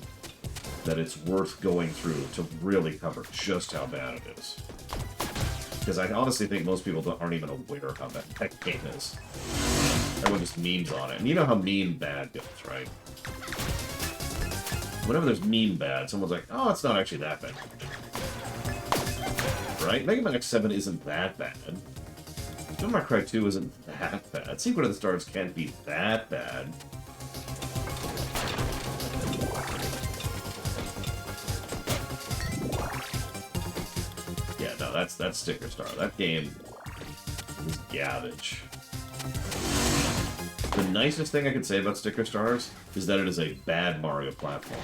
that it's worth going through to really cover just how bad it is. Because I honestly think most people aren't even aware of how bad that game is. Everyone just memes on it. And you know how meme bad goes, right? Whenever there's meme bad, someone's like, oh, it's not actually that bad. Right? Mega Man X7 isn't that bad. Devil May Cry 2 isn't that bad. Secret of the Stars can't be that bad. That's Sticker Star. That game is garbage. The nicest thing I could say about Sticker Stars is that it is a bad Mario platformer.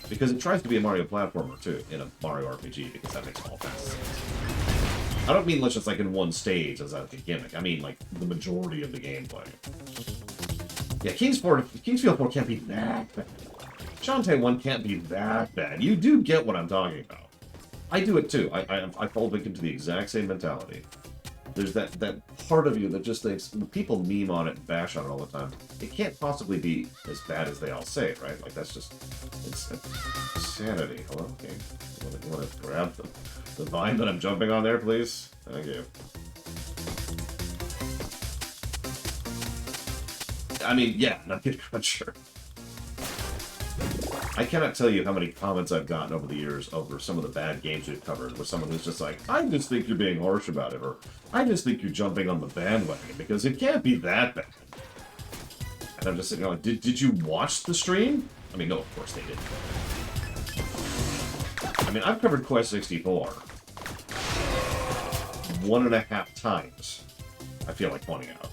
Because it tries to be a Mario platformer, too, in a Mario RPG, because that makes all fast sense. I don't mean just like in one stage as like a gimmick. I mean like the majority of the gameplay. Yeah, Kingsfield 4 can't be that bad. Shantae 1 can't be that bad. You do get what I'm talking about. I do it too. I fall victim to the exact same mentality. There's that part of you that just thinks, people meme on it and bash on it all the time. It can't possibly be as bad as they all say, right? Like, that's just, it's insanity. Hello? Okay. You want to grab the vine that I'm jumping on there, please? Thank you. I mean, yeah, Nugget Cruncher. I cannot tell you how many comments I've gotten over the years over some of the bad games we've covered, with someone who's just like, I just think you're being harsh about it, or I just think you're jumping on the bandwagon, because it can't be that bad. And I'm just sitting there like, did you watch the stream? I mean, no, of course they didn't. I mean, I've covered Quest 64 1.5 times, I feel like pointing out.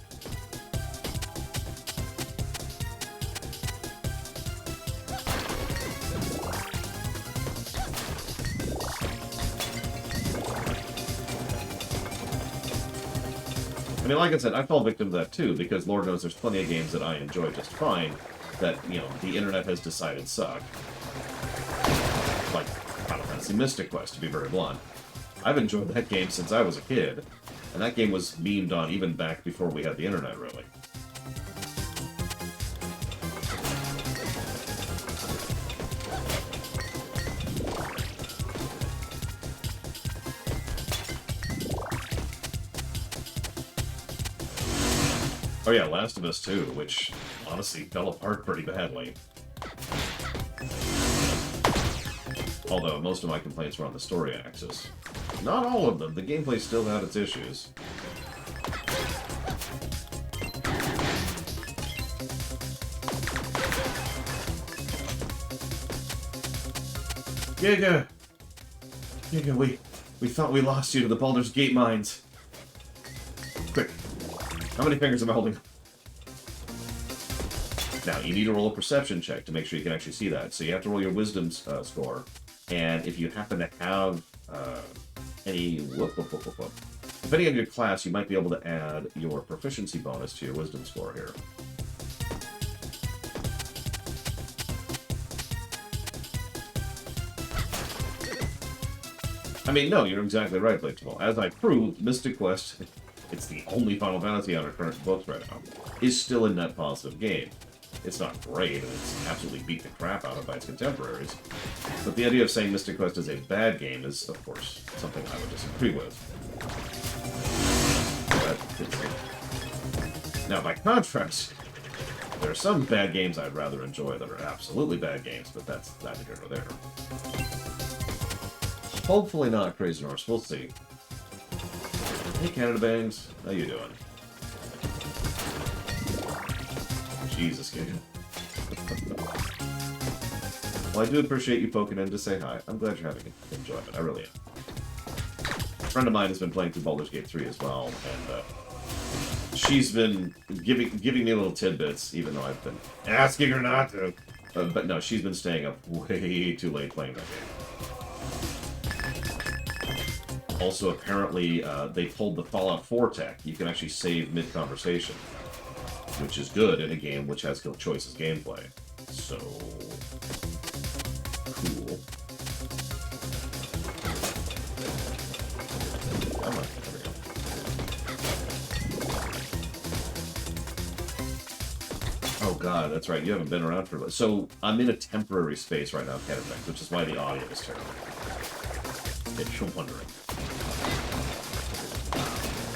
I mean, like I said, I fall victim to that too, because Lord knows there's plenty of games that I enjoy just fine that, you know, the internet has decided suck. Like Final Fantasy Mystic Quest, to be very blunt. I've enjoyed that game since I was a kid, and that game was memed on even back before we had the internet, really. Oh yeah, Last of Us 2, which honestly fell apart pretty badly. Although most of my complaints were on the story axis. Not all of them, the gameplay still had its issues. Giga! Giga, we thought we lost you to the Baldur's Gate mines. Quick. How many fingers am I holding? Now, you need to roll a perception check to make sure you can actually see that. So you have to roll your wisdom score. And if you happen to have any... Depending on your class, you might be able to add your proficiency bonus to your wisdom score here. I mean, no, you're exactly right, Blatable. As I proved, Mystic Quest... It's the only Final Fantasy on our current books right now, is still a net positive game. It's not great, and it's absolutely beat the crap out of by its contemporaries. But the idea of saying Mystic Quest is a bad game is, of course, something I would disagree with. Now, by contrast, there are some bad games I'd rather enjoy that are absolutely bad games, but that's neither here nor there. Hopefully not Crazy Norse, we'll see. Hey, Canada Bangs. How you doing? Jesus, Giga. Well, I do appreciate you poking in to say hi. I'm glad you're having enjoyment. I really am. A friend of mine has been playing through Baldur's Gate 3 as well, and she's been giving me little tidbits, even though I've been asking her not to. But no, she's been staying up way too late playing that game. Also, apparently, they pulled the Fallout 4 tech. You can actually save mid-conversation, which is good in a game which has Guild Choices gameplay. So... cool. Come on, there we go. Oh god, that's right, you haven't been around for... So, I'm in a temporary space right now, Canada, which is why the audio is terrible. If you're wondering.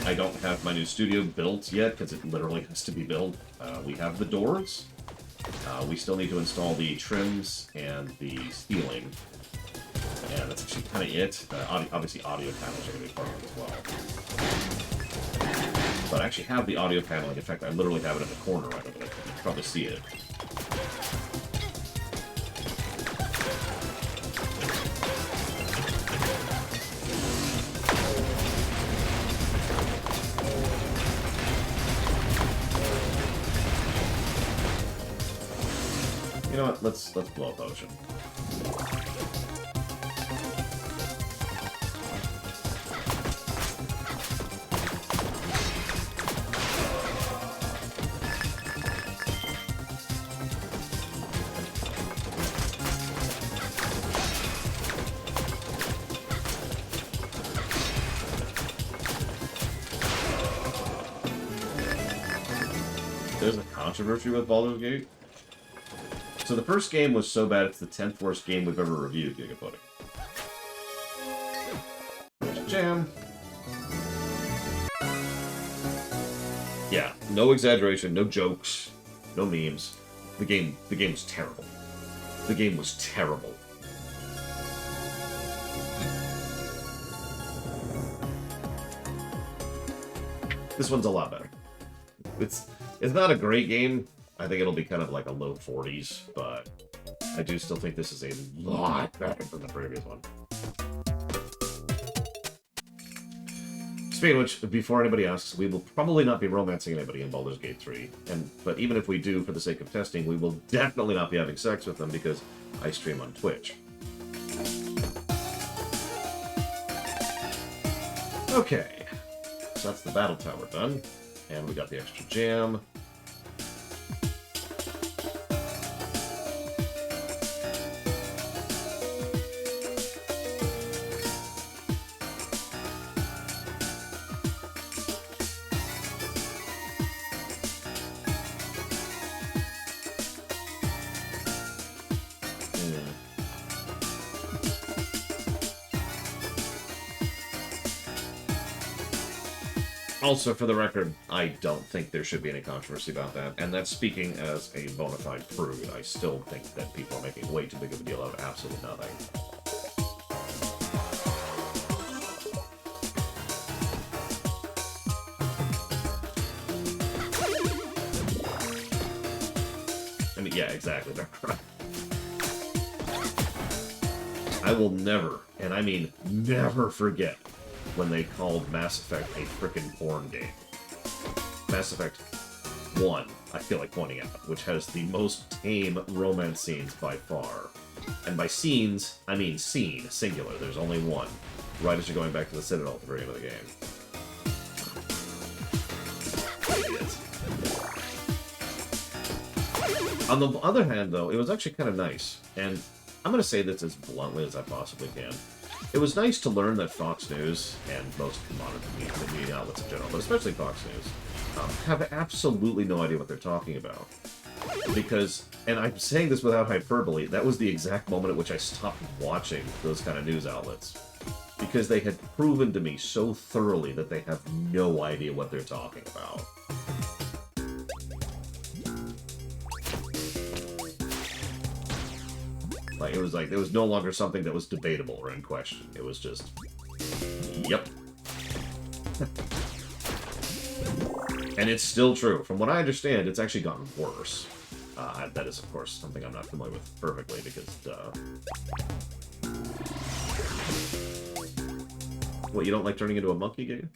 I don't have my new studio built yet, because it literally has to be built. We have the doors. We still need to install the trims and the ceiling. And that's actually kind of it. Obviously, audio panels are going to be part of it as well. But I actually have the audio paneling. In fact, I literally have it in the corner right over there. You can probably see it. You know what? Let's blow a potion. There's a controversy with Baldur's Gate. So the first game was so bad it's the 10th worst game we've ever reviewed, Giga Pudding. Jam. Yeah, no exaggeration, no jokes, no memes. The game was terrible. The game was terrible. This one's a lot better. It's not a great game. I think it'll be kind of like a low 40s, but I do still think this is a lot better than the previous one. Speaking of which, before anybody asks, we will probably not be romancing anybody in Baldur's Gate 3. But even if we do, for the sake of testing, we will definitely not be having sex with them because I stream on Twitch. Okay. So that's the battle tower done. And we got the extra jam. Also, for the record, I don't think there should be any controversy about that, and that's speaking as a bona fide prude. I still think that people are making way too big of a deal out of absolutely nothing. I mean, yeah, exactly. I will never, and I mean never forget when they called Mass Effect a frickin' porn game. Mass Effect 1, I feel like pointing out, which has the most tame romance scenes by far. And by scenes, I mean scene, singular. There's only one. Right as you're going back to the Citadel at the very end of the game. Idiots. On the other hand, though, it was actually kind of nice. And I'm going to say this as bluntly as I possibly can. It was nice to learn that Fox News, and most modern media outlets in general, but especially Fox News, have absolutely no idea what they're talking about. Because, and I'm saying this without hyperbole, that was the exact moment at which I stopped watching those kind of news outlets. Because they had proven to me so thoroughly that they have no idea what they're talking about. Like, it was no longer something that was debatable or in question. It was just, yep. And it's still true. From what I understand, it's actually gotten worse. That is, of course, something I'm not familiar with perfectly, because, What, you don't like turning into a monkey, Giga?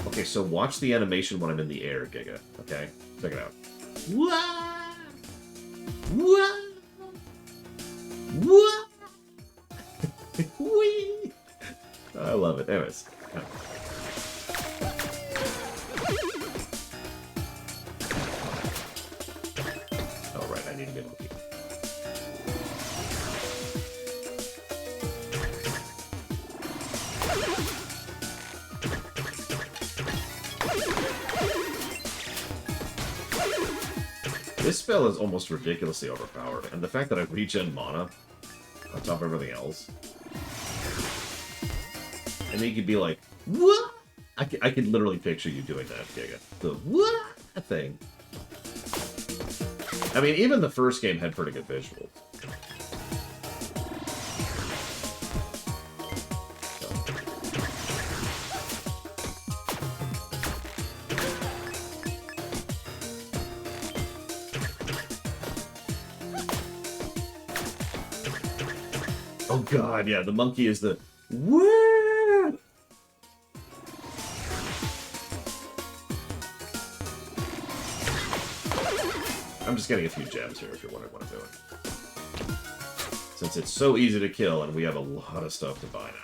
Okay, so watch the animation when I'm in the air, Giga. Okay? Check it out. Whoa! What? What? Whee! I love it. Anyways. Oh, right. I need to be able to keep it. This spell is almost ridiculously overpowered, and the fact that I regen mana on top of everything else, and then you could be like, what? I could literally picture you doing that, Giga. The what thing. I mean, even the first game had pretty good visuals. Oh god, yeah, the monkey is the woo. I'm just getting a few gems here if you're wondering what I'm doing. Since it's so easy to kill and we have a lot of stuff to buy now.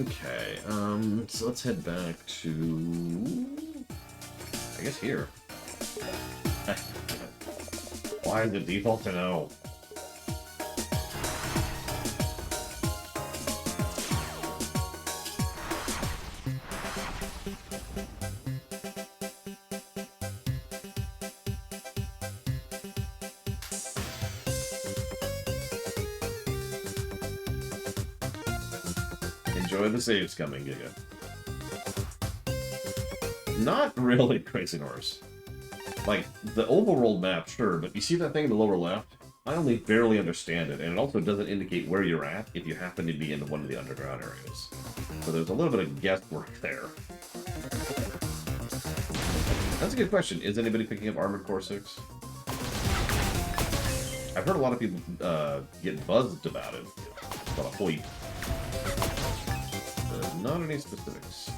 Okay, so let's head back to... I guess here. Why is the default to no? Enjoy the saves coming, Giga. Not really Crazy Norse. Like, the overworld map, sure, but you see that thing in the lower left? I only barely understand it, and it also doesn't indicate where you're at if you happen to be in one of the underground areas. So there's a little bit of guesswork there. That's a good question. Is anybody picking up Armored Core 6? I've heard a lot of people get buzzed about it. About a hoip. Not any specifics.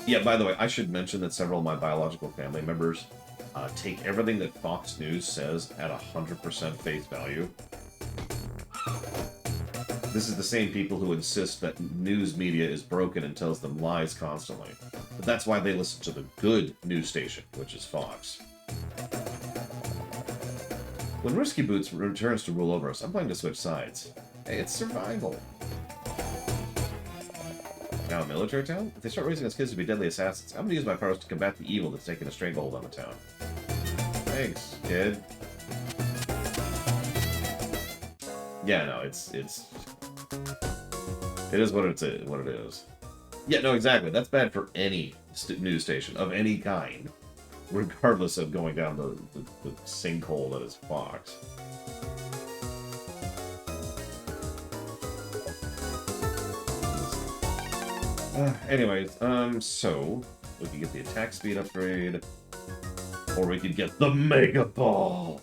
Yeah, by the way, I should mention that several of my biological family members take everything that Fox News says at 100% face value. This is the same people who insist that news media is broken and tells them lies constantly. But that's why they listen to the good news station, which is Fox. When Risky Boots returns to rule over us, I'm planning to switch sides. Hey, it's survival. Now a military town? If they start raising us kids to be deadly assassins, I'm gonna use my powers to combat the evil that's taking a stranglehold on the town. Thanks, kid. Yeah, no, it is what it is. Yeah, no, exactly. That's bad for any news station of any kind, regardless of going down the sinkhole that is Fox. Anyways, so we could get the attack speed upgrade, or we could get the Mega Ball.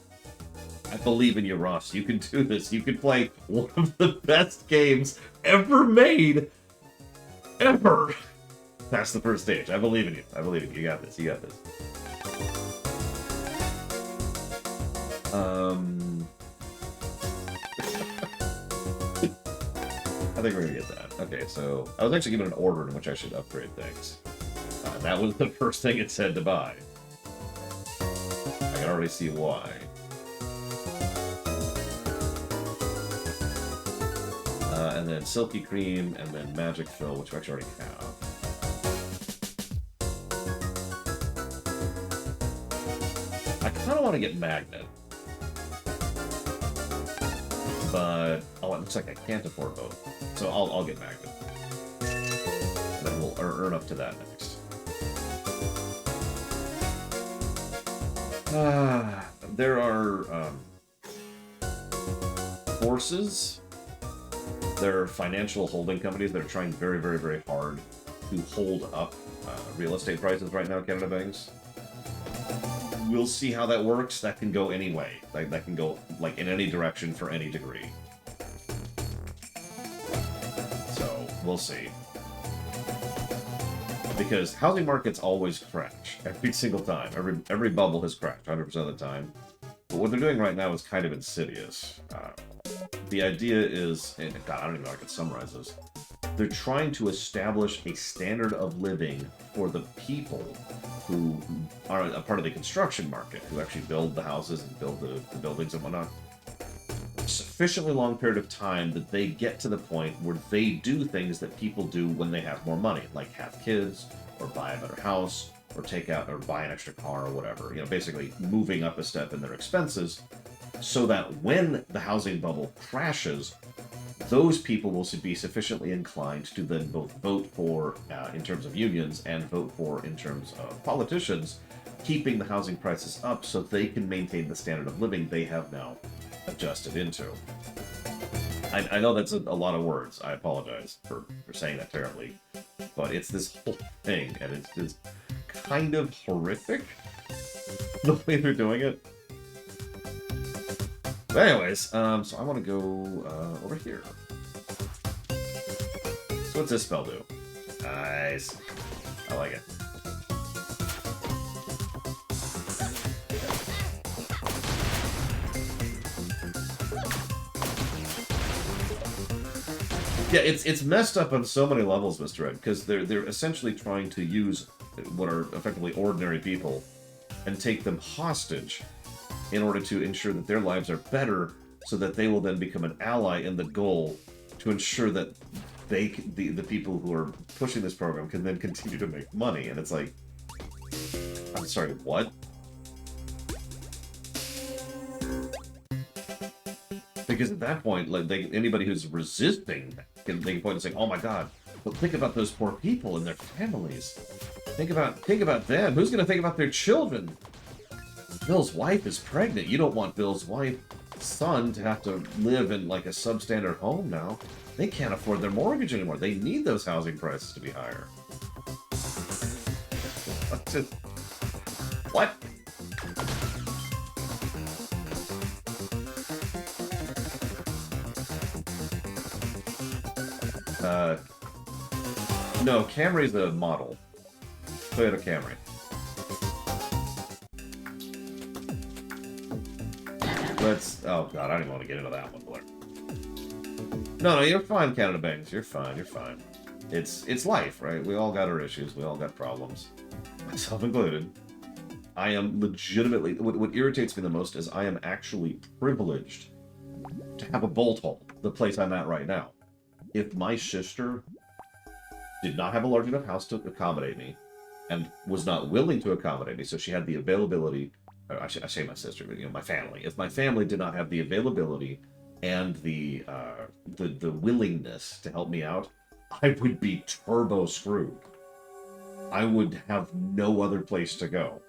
I believe in you, Ross. You can do this. You can play one of the best games ever made. Ever. That's the first stage. I believe in you. I believe in you. You got this. You got this. I think we're gonna get that. Okay, so I was actually given an order in which I should upgrade things. That was the first thing it said to buy. I can already see why. And then Silky Cream, and then Magic Fill, which we actually already have. I kind of want to get Magnet. But, oh, it looks like I can't afford both. So I'll get Magnet. And then we'll earn up to that next. There are forces. There are financial holding companies that are trying very, very, very hard to hold up real estate prices right now, Canada Banks. We'll see how that works. That can go any way. That can go like in any direction for any degree. So we'll see. Because housing markets always crash every single time. Every bubble has crashed 100% of the time. But what they're doing right now is kind of insidious. The idea is, and God, I don't even know how I can summarize this. They're trying to establish a standard of living for the people who are a part of the construction market, who actually build the houses and build the buildings and whatnot. Sufficiently long period of time that they get to the point where they do things that people do when they have more money, like have kids, or buy a better house, or take out, or buy an extra car, or whatever. You know, basically moving up a step in their expenses, so that when the housing bubble crashes, those people will be sufficiently inclined to then both vote for, in terms of unions, and vote for, in terms of politicians, keeping the housing prices up so they can maintain the standard of living they have now adjusted into. I know that's a lot of words. I apologize for saying that terribly. But it's this whole thing, and it's just kind of horrific, the way they're doing it. But anyways, so I want to go over here. So what's this spell do? Nice. I like it. Yeah, it's messed up on so many levels, Mr. Ed, because they're essentially trying to use what are effectively ordinary people and take them hostage in order to ensure that their lives are better, so that they will then become an ally in the goal to ensure that the people who are pushing this program can then continue to make money. And it's like, I'm sorry, what? Because at that point, like anybody who's resisting they can point and say, "Oh my God, but think about those poor people and their families. Think about them. Who's going to think about their children? Bill's wife is pregnant. You don't want Bill's wife's son to have to live in like a substandard home now. They can't afford their mortgage anymore. They need those housing prices to be higher." What? No, Camry's a model. Toyota Camry. Oh God, I don't even want to get into that one, Blair. No, you're fine, Canada Banks. You're fine, you're fine. It's life, right? We all got our issues. We all got problems. Myself included. I am legitimately... What irritates me the most is I am actually privileged to have a bolt hole, the place I'm at right now. If my sister did not have a large enough house to accommodate me, and was not willing to accommodate me, so she had the availability... I say my sister, but my family. If my family did not have the availability and the willingness to help me out, I would be turbo screwed. I would have no other place to go.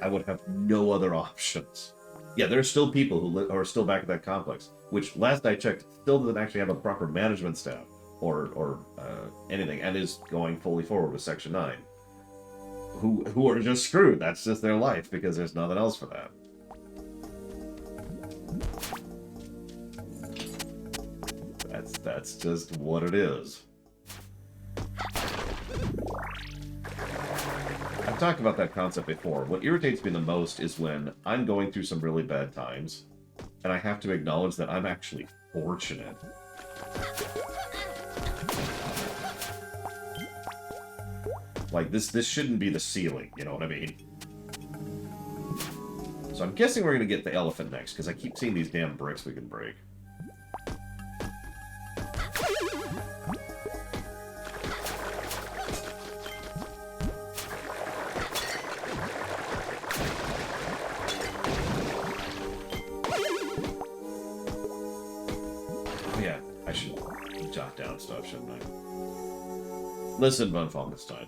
I would have no other options. Yeah, there are still people who are still back at that complex, which last I checked still doesn't actually have a proper management staff or anything, and is going fully forward with Section 9. Who are just screwed. That's just their life, because there's nothing else for that. That's just what it is. I've talked about that concept before. What irritates me the most is when I'm going through some really bad times, and I have to acknowledge that I'm actually fortunate. Like, this shouldn't be the ceiling, you know what I mean? So I'm guessing we're gonna get the elephant next, because I keep seeing these damn bricks we can break. Oh yeah, I should jot down stuff, shouldn't I? Listen, Von Falkenstein,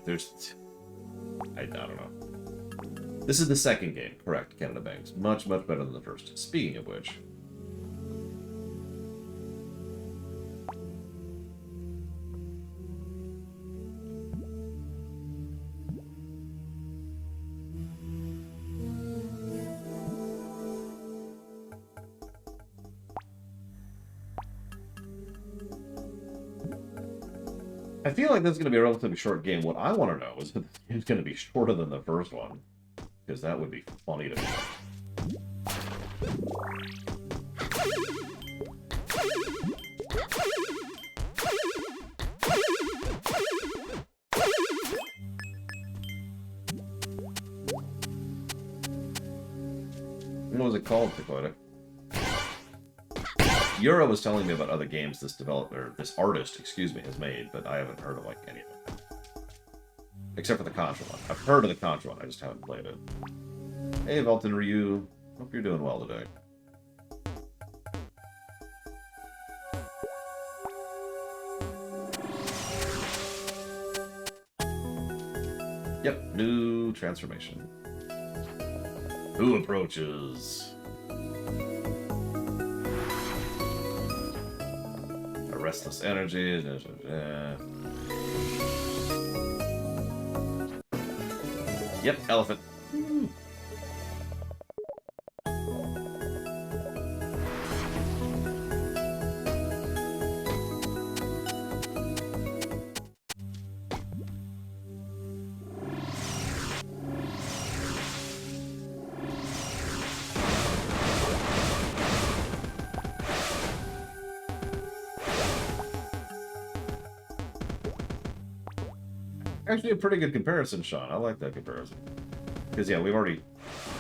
I don't know. This is the second game, correct, Canada Banks. Much, much better than the first. Speaking of which... I feel like this is going to be a relatively short game. What I want to know is if it's going to be shorter than the first one, because that would be funny to me. What was it called, Dakota? Euro was telling me about other games this artist, excuse me, has made, but I haven't heard of like any of them. Except for the Contra one. I've heard of the Contra one, I just haven't played it. Hey, Velton Ryu. Hope you're doing well today. Yep, new transformation. Who approaches? A restless energy. Yep, elephant. Actually, a pretty good comparison, Sean. I like that comparison. Because, yeah, we've already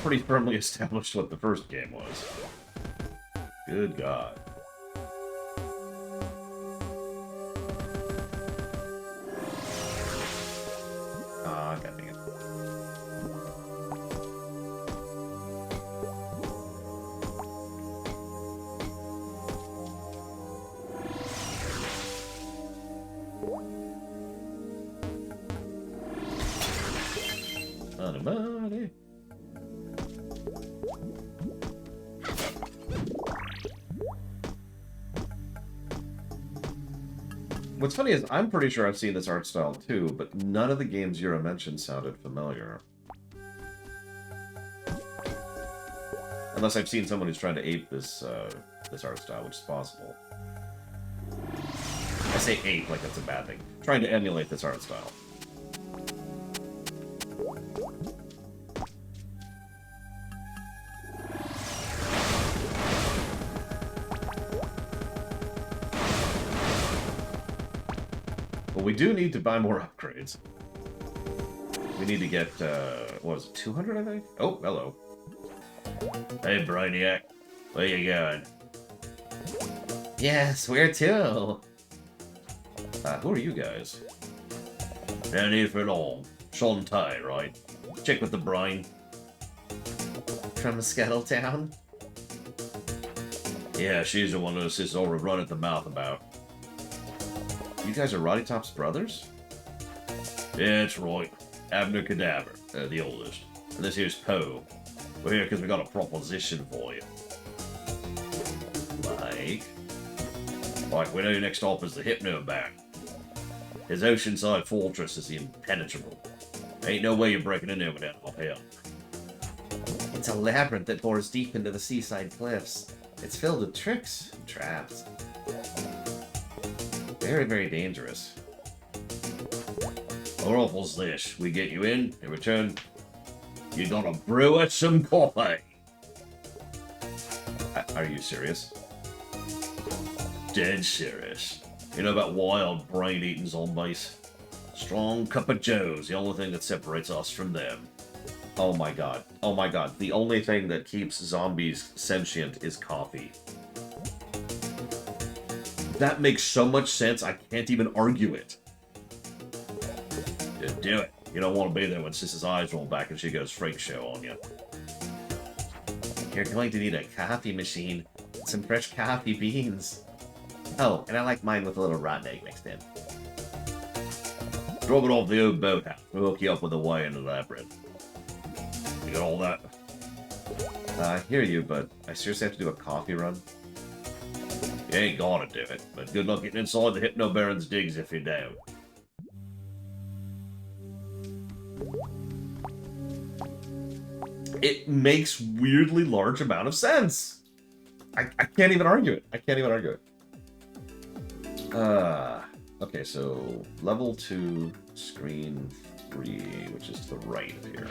pretty firmly established what the first game was. Good God. Ah, God dang it. Money. What's funny is I'm pretty sure I've seen this art style too, but none of the games Yura mentioned sounded familiar. Unless I've seen someone who's trying to ape this this art style, which is possible. I say ape like that's a bad thing. Trying to emulate this art style. But we do need to buy more upgrades. We need to get, what was it, 200, I think? Oh, hello. Hey, Brainiac. Where you going? Yes, where to? Who are you guys? No need for long. Shantae, right? Check with the brain. From Scuttletown? Yeah, she's the one who's just over run at the mouth about. You guys are Roddy Top's brothers? Yeah, that's right. Abner Cadaver, the oldest. And this here's Poe. We're here because we got a proposition for you. Like, we know your next stop is the Hypno-Baron. His oceanside fortress is impenetrable. Ain't no way you're breaking in there without our help. It's a labyrinth that bores deep into the seaside cliffs. It's filled with tricks and traps. Very, very dangerous. Our offer's this. We get you in return, you gotta brew us some coffee. Are you serious? Dead serious. You know about wild, brain-eating zombies? Strong cup of joe's the only thing that separates us from them. Oh my god. Oh my god. The only thing that keeps zombies sentient is coffee. That makes so much sense, I can't even argue it. Just do it. You don't want to be there when Sis's eyes roll back and she goes freak show on you. You're going to need a coffee machine and some fresh coffee beans. Oh, and I like mine with a little rotten egg mixed in. Drop it off the old boathouse. We'll hook you up with a way into the labyrinth. You got all that? I hear you, but I seriously have to do a coffee run? You ain't gonna do it, but good luck getting inside the Hypno-Baron's digs if you don't. It makes weirdly large amount of sense. I can't even argue it. I can't even argue it. Okay, so level 2, screen 3, which is to the right of here.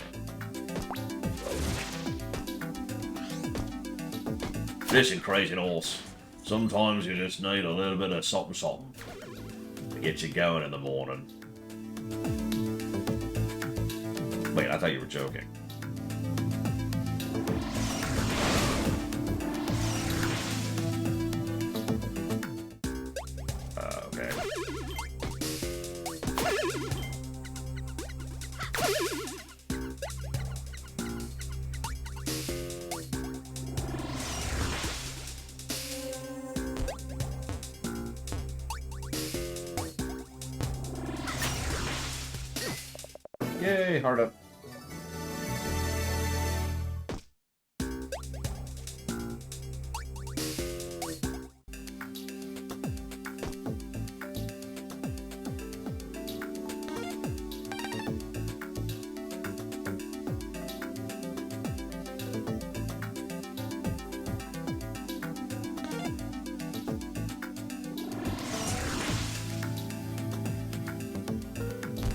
Listen, crazy horse. Sometimes you just need a little bit of something to get you going in the morning. Wait, I thought you were joking. Okay. Yay, hard up.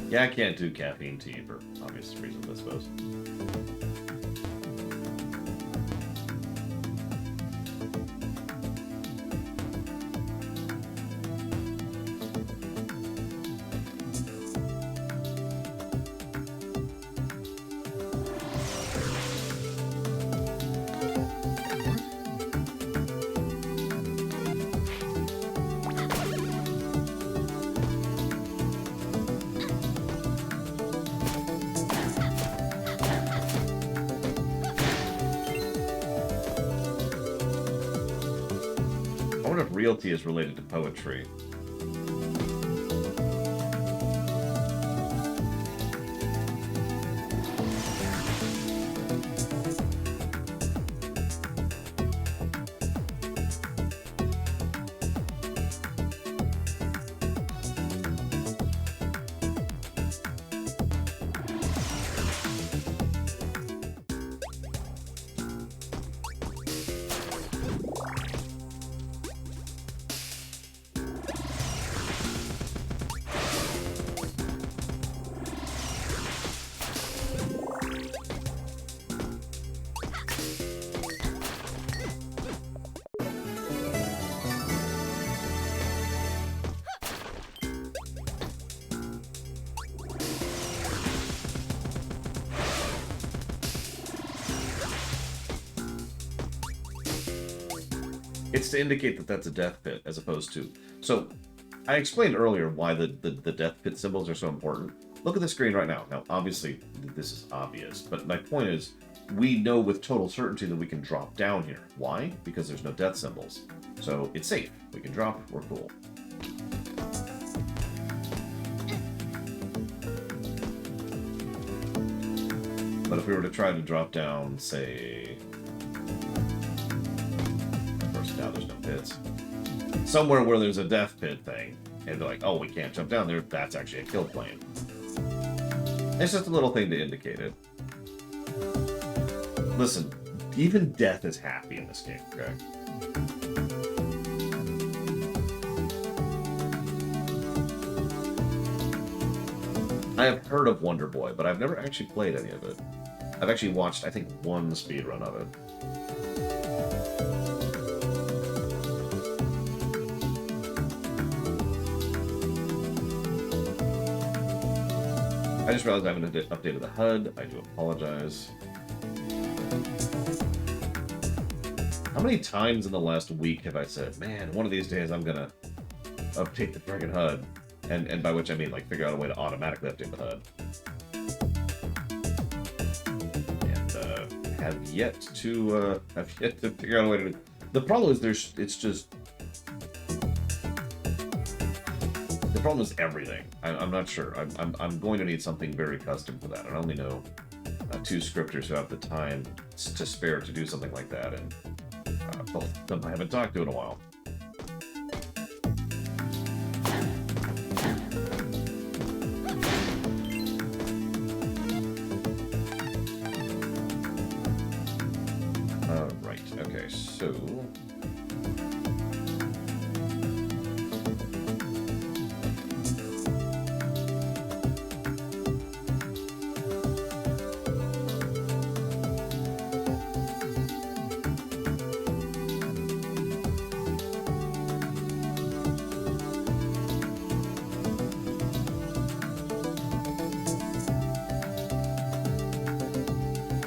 Yeah, I can't do caffeine tea for obvious reasons, I suppose. I wonder if realty is related to poetry. It's to indicate that that's a death pit, as opposed to... So, I explained earlier why the death pit symbols are so important. Look at the screen right now. Now, obviously, this is obvious, but my point is, we know with total certainty that we can drop down here. Why? Because there's no death symbols. So, it's safe. We can drop, we're cool. But if we were to try to drop down, say... Of course, now there's no pits. Somewhere where there's a death pit thing, and they're like, oh, we can't jump down there, that's actually a kill plane. It's just a little thing to indicate it. Listen, even death is happy in this game, okay? I have heard of Wonder Boy, but I've never actually played any of it. I've actually watched, I think, one speedrun of it. I just realized I haven't updated the HUD. I do apologize. How many times in the last week have I said, man, one of these days I'm gonna update the friggin' HUD? And by which I mean, like, figure out a way to automatically update the HUD. And have yet to figure out a way to do it. The problem is the problem is everything. I'm not sure. I'm going to need something very custom for that. I only know 2 scripters who have the time to spare to do something like that, and both of them I haven't talked to in a while. Right. Okay. So.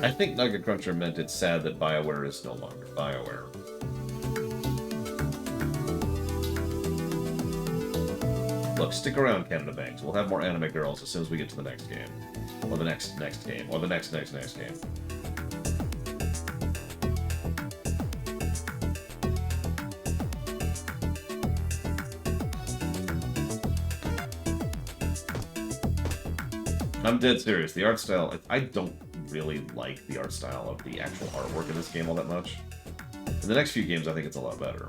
I think Nugget Cruncher meant it's sad that BioWare is no longer BioWare. Look, stick around, Canada Banks. We'll have more anime girls as soon as we get to the next game. Or the next game. Or the next game. I'm dead serious. The art style, I don't really like the art style of the actual artwork in this game all that much. In the next few games, I think it's a lot better.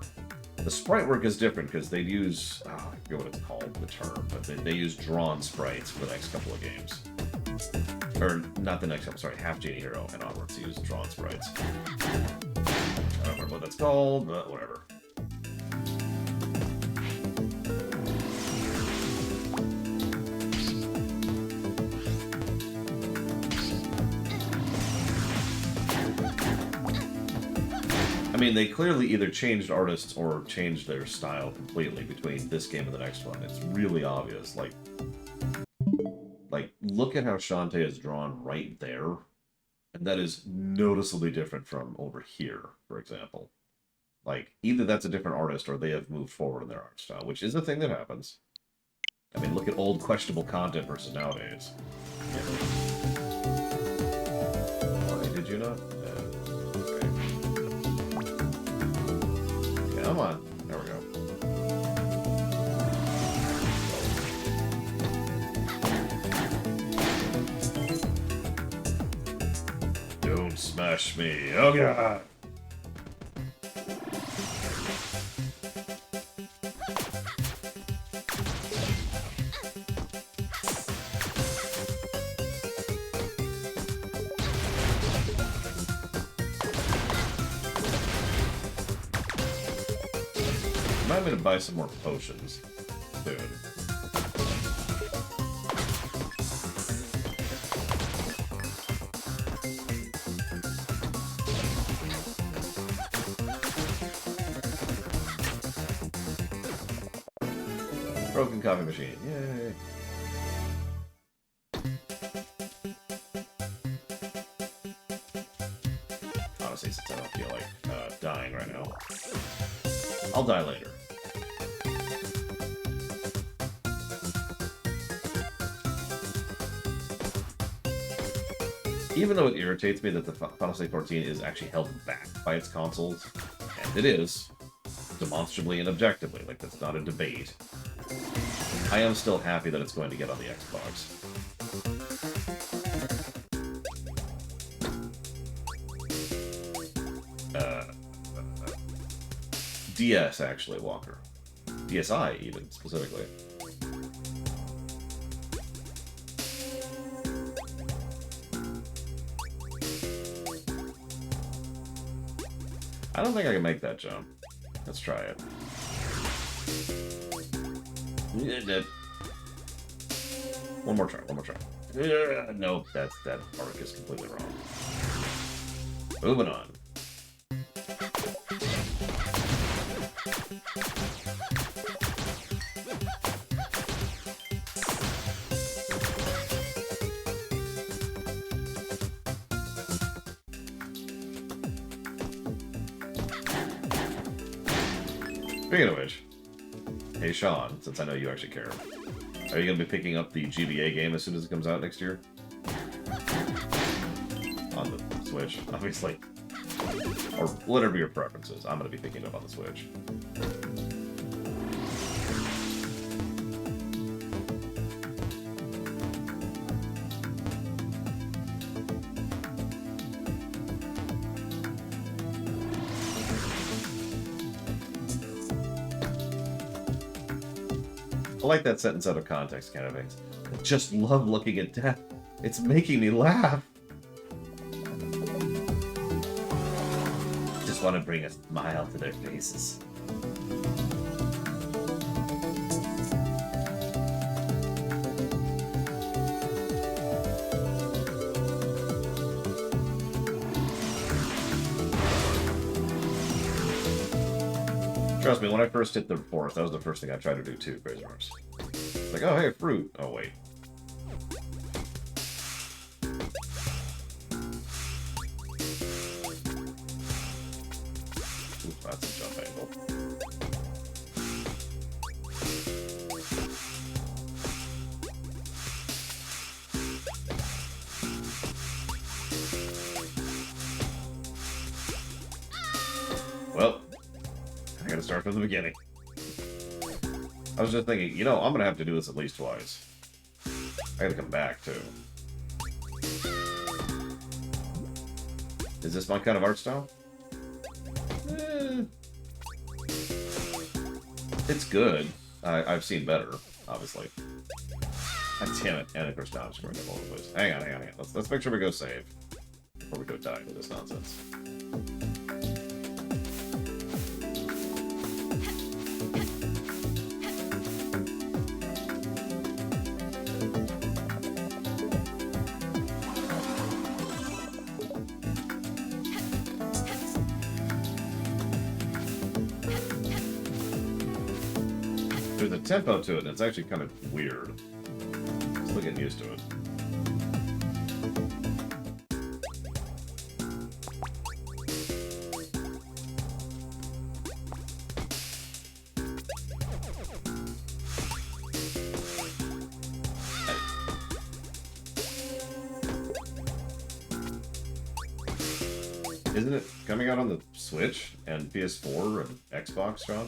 The sprite work is different because they use, I forget what it's called, the term, but they use drawn sprites for the next couple of games. Or, not the next couple, sorry, Half Genie Hero and onwards use drawn sprites. I don't remember what that's called, but whatever. I mean, they clearly either changed artists or changed their style completely between this game and the next one. It's really obvious. Like, look at how Shantae is drawn right there. And that is noticeably different from over here, for example. Like, either that's a different artist or they have moved forward in their art style, which is a thing that happens. I mean, look at old questionable content versus nowadays. Why did you not? Okay. Come on. There we go. Don't smash me. Oh, God. I'm going to buy some more potions soon. Broken coffee machine. Yay. Honestly, since I don't feel like dying right now, I'll die later. Even though it irritates me that the Final Fantasy 14 is actually held back by its consoles, and it is, demonstrably and objectively, like that's not a debate, I am still happy that it's going to get on the Xbox. DS, actually, Walker. DSi, even, specifically. I don't think I can make that jump. Let's try it. One more try, one more try. Nope, that arc is completely wrong. Moving on. Speaking of which, hey Sean, since I know you actually care, are you going to be picking up the GBA game as soon as it comes out next year? On the Switch, obviously. Or whatever your preference is, I'm going to be picking it up on the Switch. I like that sentence out of context kind of things. I just love looking at death. It's making me laugh. Just want to bring a smile to their faces. Trust me, when I first hit the forest, that was the first thing I tried to do too, Crazy Arms. Like, oh hey, fruit. Oh wait. Ooh, that's a jump angle. Well, I gotta start from the beginning. I was just thinking, you know, I'm gonna have to do this at least twice. I gotta come back, too. Is this my kind of art style? It's good. I've seen better, obviously. God damn it. And of course, now I'm screwing up all the place. Hang on. Let's make sure we go save before we go die with this nonsense. There's a tempo to it, and it's actually kind of weird. Still getting used to it. Isn't it coming out on the Switch and PS4 and Xbox, John?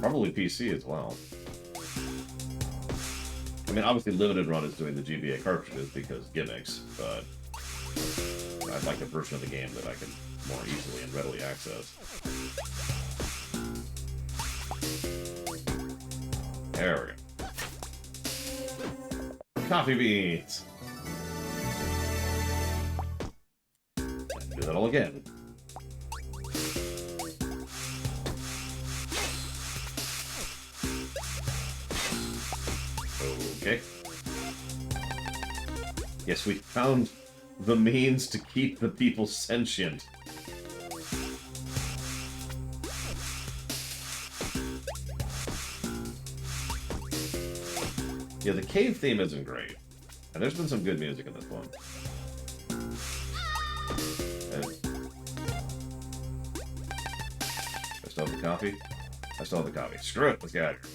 Probably PC as well. I mean, obviously Limited Run is doing the GBA cartridges because gimmicks, but I'd like a version of the game that I can more easily and readily access. There we go. Coffee beans! Do that all again. Okay. Yes, we found the means to keep the people sentient. Yeah, the cave theme isn't great. And there's been some good music in this one. I still have the coffee? I still have the coffee. Screw it, let's get out of here.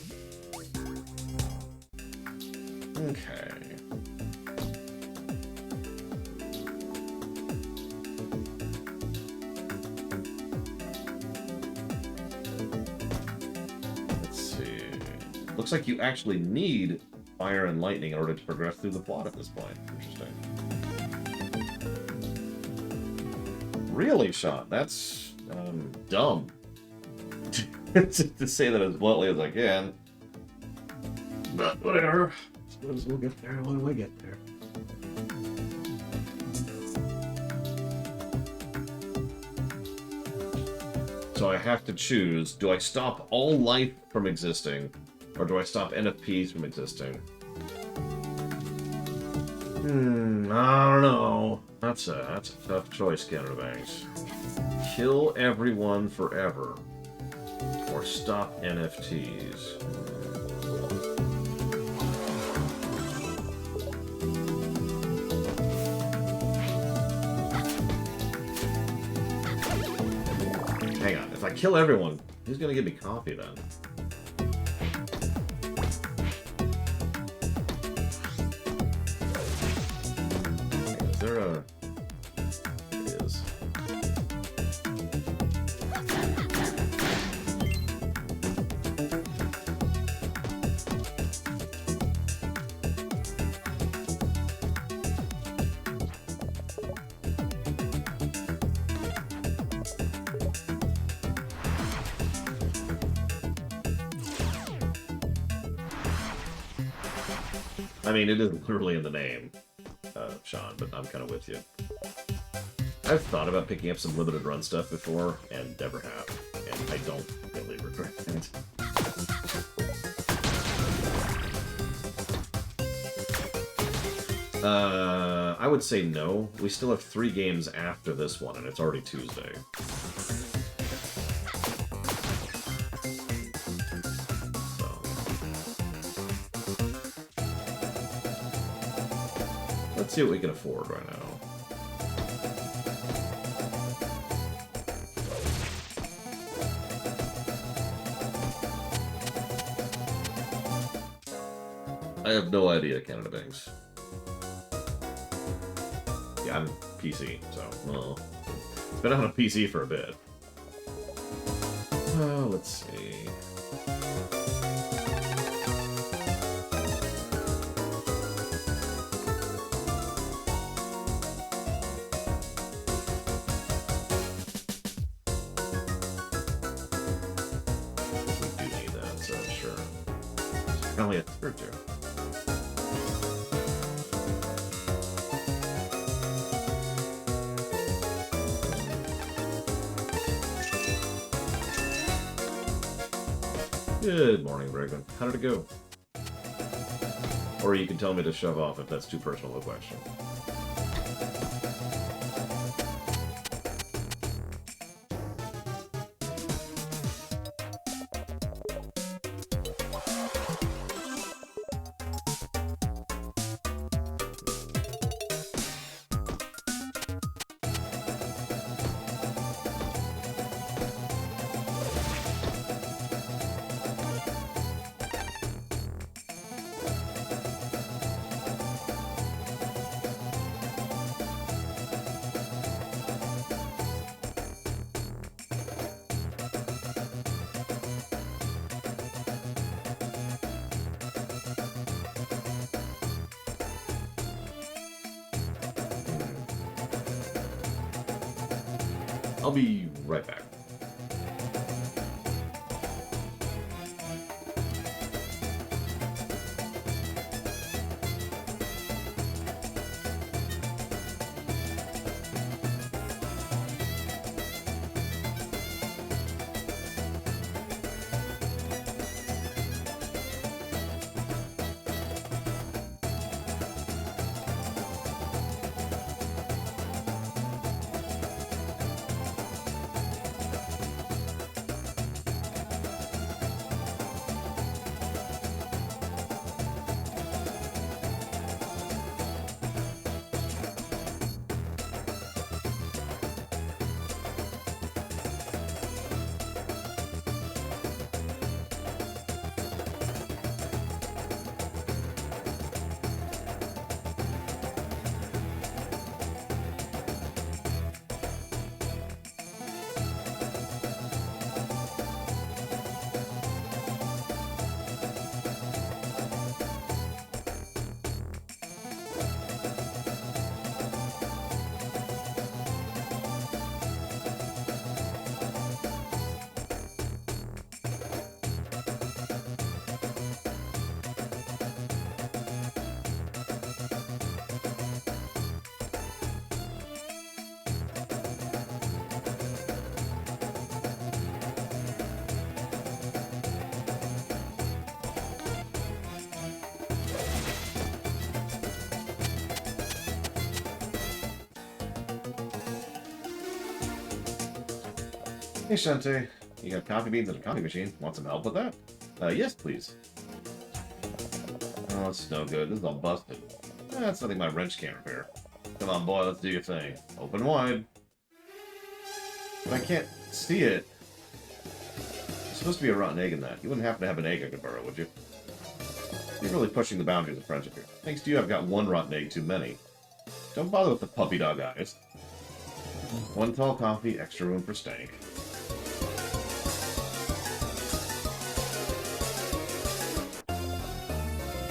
Okay. Let's see. Looks like you actually need fire and lightning in order to progress through the plot at this point. Interesting. Really, Sean? That's dumb. To say that as bluntly as I can. But whatever. Suppose we'll get there when we get there. So I have to choose, do I stop all life from existing, or do I stop NFPs from existing? I don't know. That's a tough choice, Canada Banks. Kill everyone forever, or stop NFTs. Hang on, if I kill everyone, who's gonna give me coffee then? Is there a... It is. I mean, it isn't literally in the name, Sean, but I'm kind of with you. I've thought about picking up some limited run stuff before, and never have, and I don't really regret it. I would say no. We still have 3 games after this one, and it's already Tuesday. Let's see what we can afford right now. I have no idea, Canada Banks. Yeah, I'm PC, so, well, it's been on a PC for a bit. Let's see. only a third two. Good morning, Brigham. How did it go? Or you can tell me to shove off if that's too personal a question. I'll be right back. Hey, Shantae. You got coffee beans in a coffee machine. Want some help with that? Yes, please. Oh, it's no good. This is all busted. That's something my wrench can't repair. Come on, boy, let's do your thing. Open wide. But I can't see it. There's supposed to be a rotten egg in that. You wouldn't happen to have an egg I could borrow, would you? You're really pushing the boundaries of friendship here. Thanks to you, I've got one rotten egg too many. Don't bother with the puppy dog eyes. One tall coffee, extra room for stank.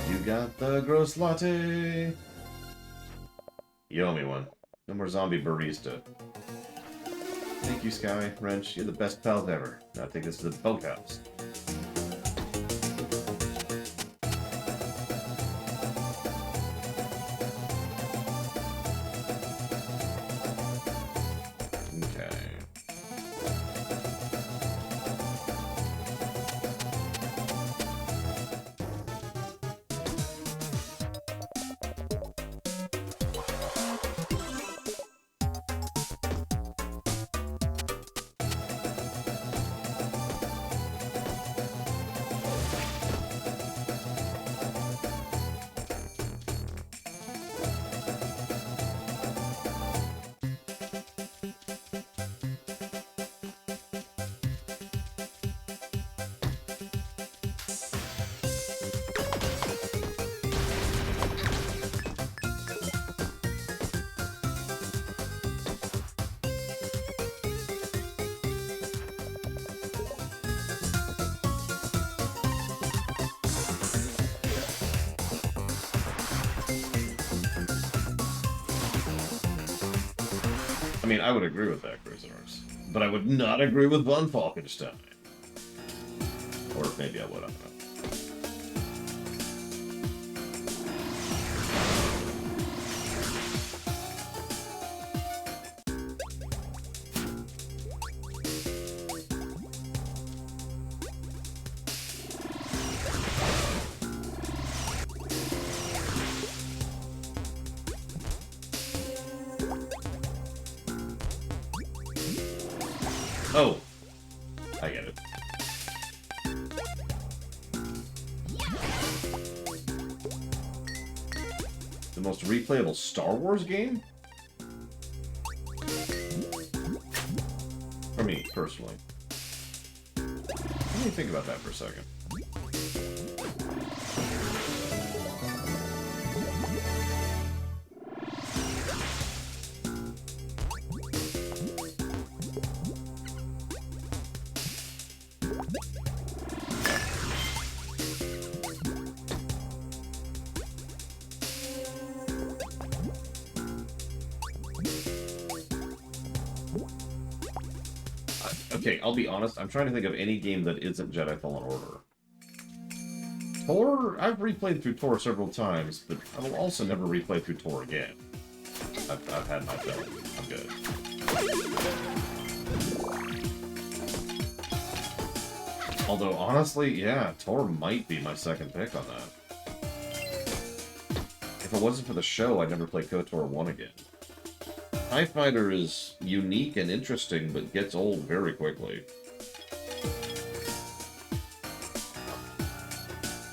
You got the gross latte. You owe me one. No more zombie barista. Thank you, Sky. Wrench, you're the best pals ever. Now I think this is the boathouse. Okay. I mean, I would agree with that, prisoners. But I would not agree with von Falkenstein. Or maybe I would, I don't know. Oh, I get it. The most replayable Star Wars game? For me, personally. Let me think about that for a second. Okay, I'll be honest. I'm trying to think of any game that isn't Jedi Fallen Order. Tor, I've replayed through Tor several times, but I will also never replay through Tor again. I've had my fill. I'm good. Although, honestly, yeah, Tor might be my second pick on that. If it wasn't for the show, I'd never play KOTOR 1 again. TIE Fighter is unique and interesting, but gets old very quickly.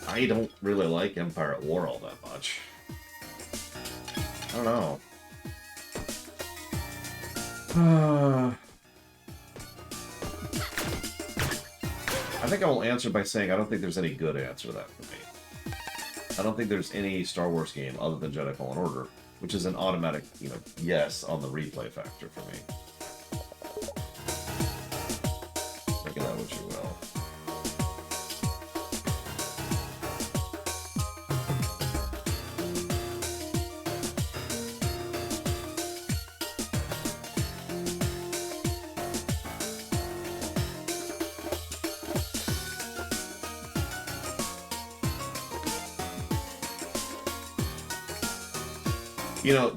I don't really like Empire at War all that much. I don't know. I think I will answer by saying I don't think there's any good answer to that for me. I don't think there's any Star Wars game other than Jedi Fallen Order, which is an automatic, yes on the replay factor for me. Think of that what you will.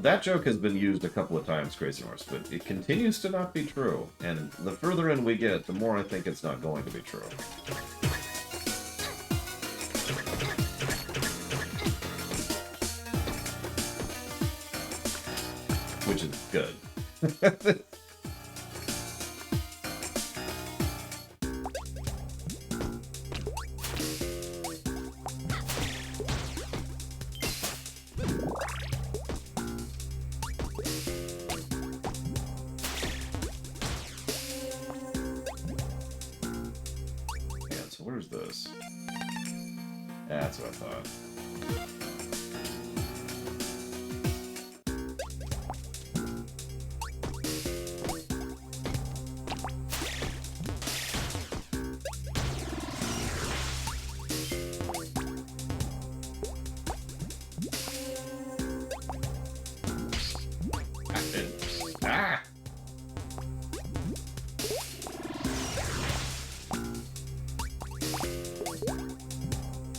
That joke has been used a couple of times, Crazy Horse, but it continues to not be true. And the further in we get, the more I think it's not going to be true. Which is good. Where's this? That's what I thought. Ah!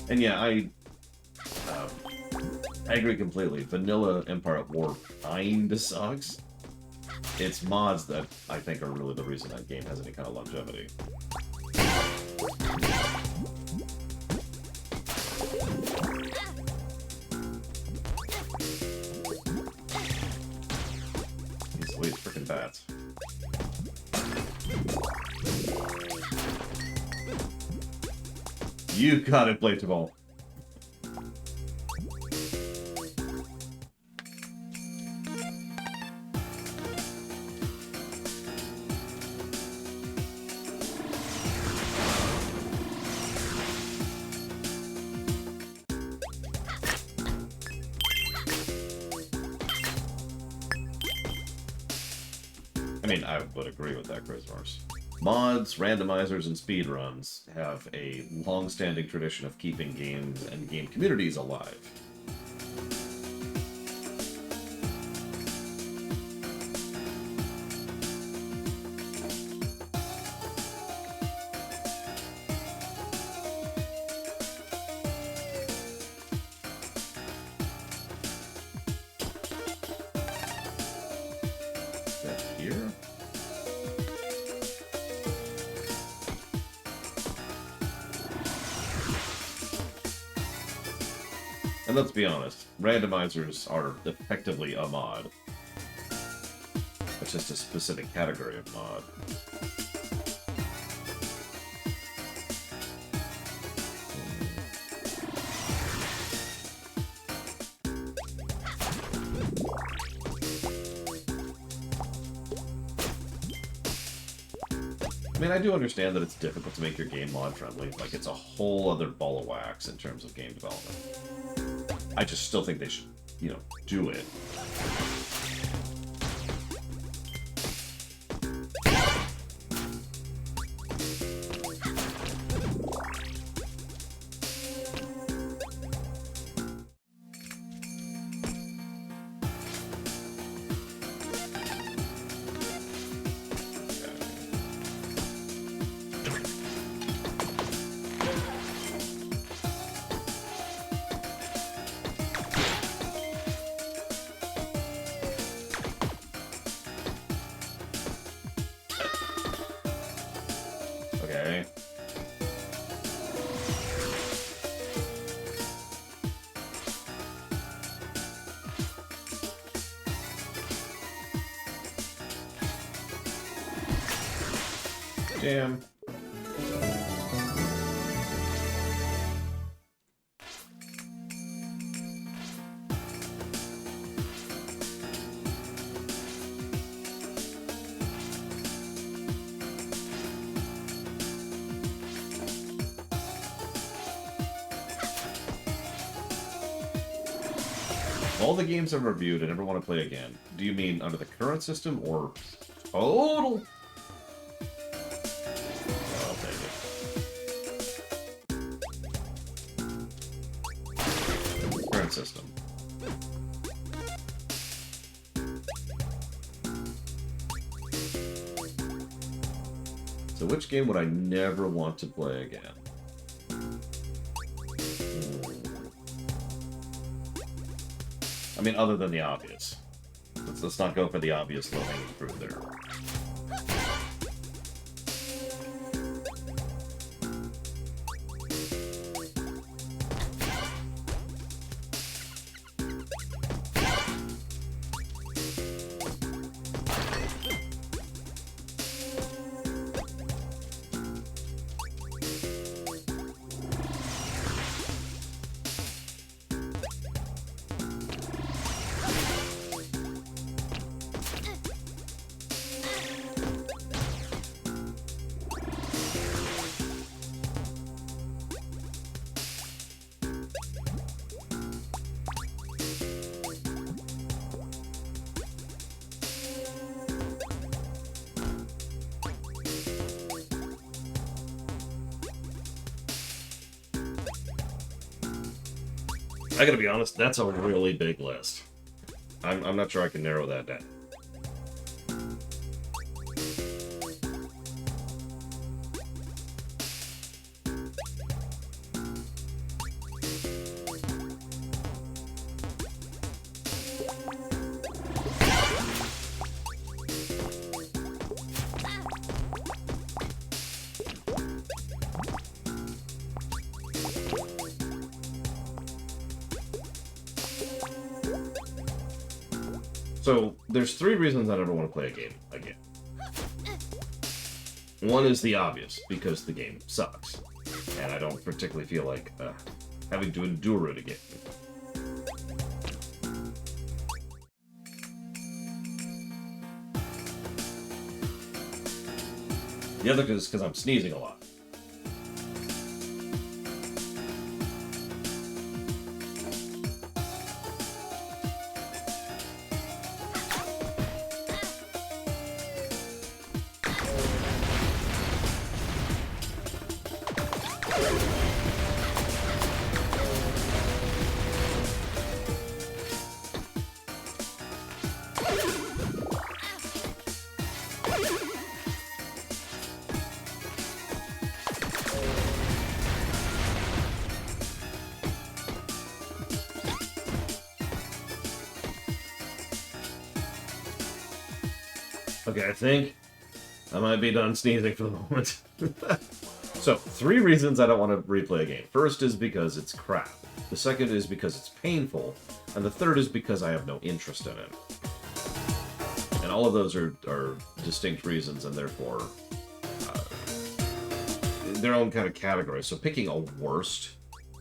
And yeah, I agree completely. Vanilla Empire at War kinda sucks. It's mods that I think are really the reason that game has any kind of longevity. These sweet freaking bats. You got it, Blade to Ball. I mean, I would agree with that, Chrismars. Mods, randomizers, and speedruns have a long-standing tradition of keeping games and game communities alive. Is that here? And let's be honest, randomizers are effectively a mod. It's just a specific category of mod. I mean, I do understand that it's difficult to make your game mod-friendly. Like, it's a whole other ball of wax in terms of game development. I just still think they should, you know, do it. Okay. Damn. All the games I've reviewed and ever want to play again, do you mean under the current system or total? I'll take it. Current system. So which game would I never want to play again? I mean, other than the obvious. Let's not go for the obvious low-hanging fruit there. I gotta be honest, that's a really big list. I'm not sure I can narrow that down. So, there's 3 reasons I never want to play a game again. One is the obvious, because the game sucks. And I don't particularly feel like having to endure it again. The other is because I'm sneezing a lot. Okay, I think I might be done sneezing for the moment. So, 3 reasons I don't want to replay a game. First is because it's crap. The second is because it's painful. And the third is because I have no interest in it. And all of those are distinct reasons and therefore their own kind of category. So picking a worst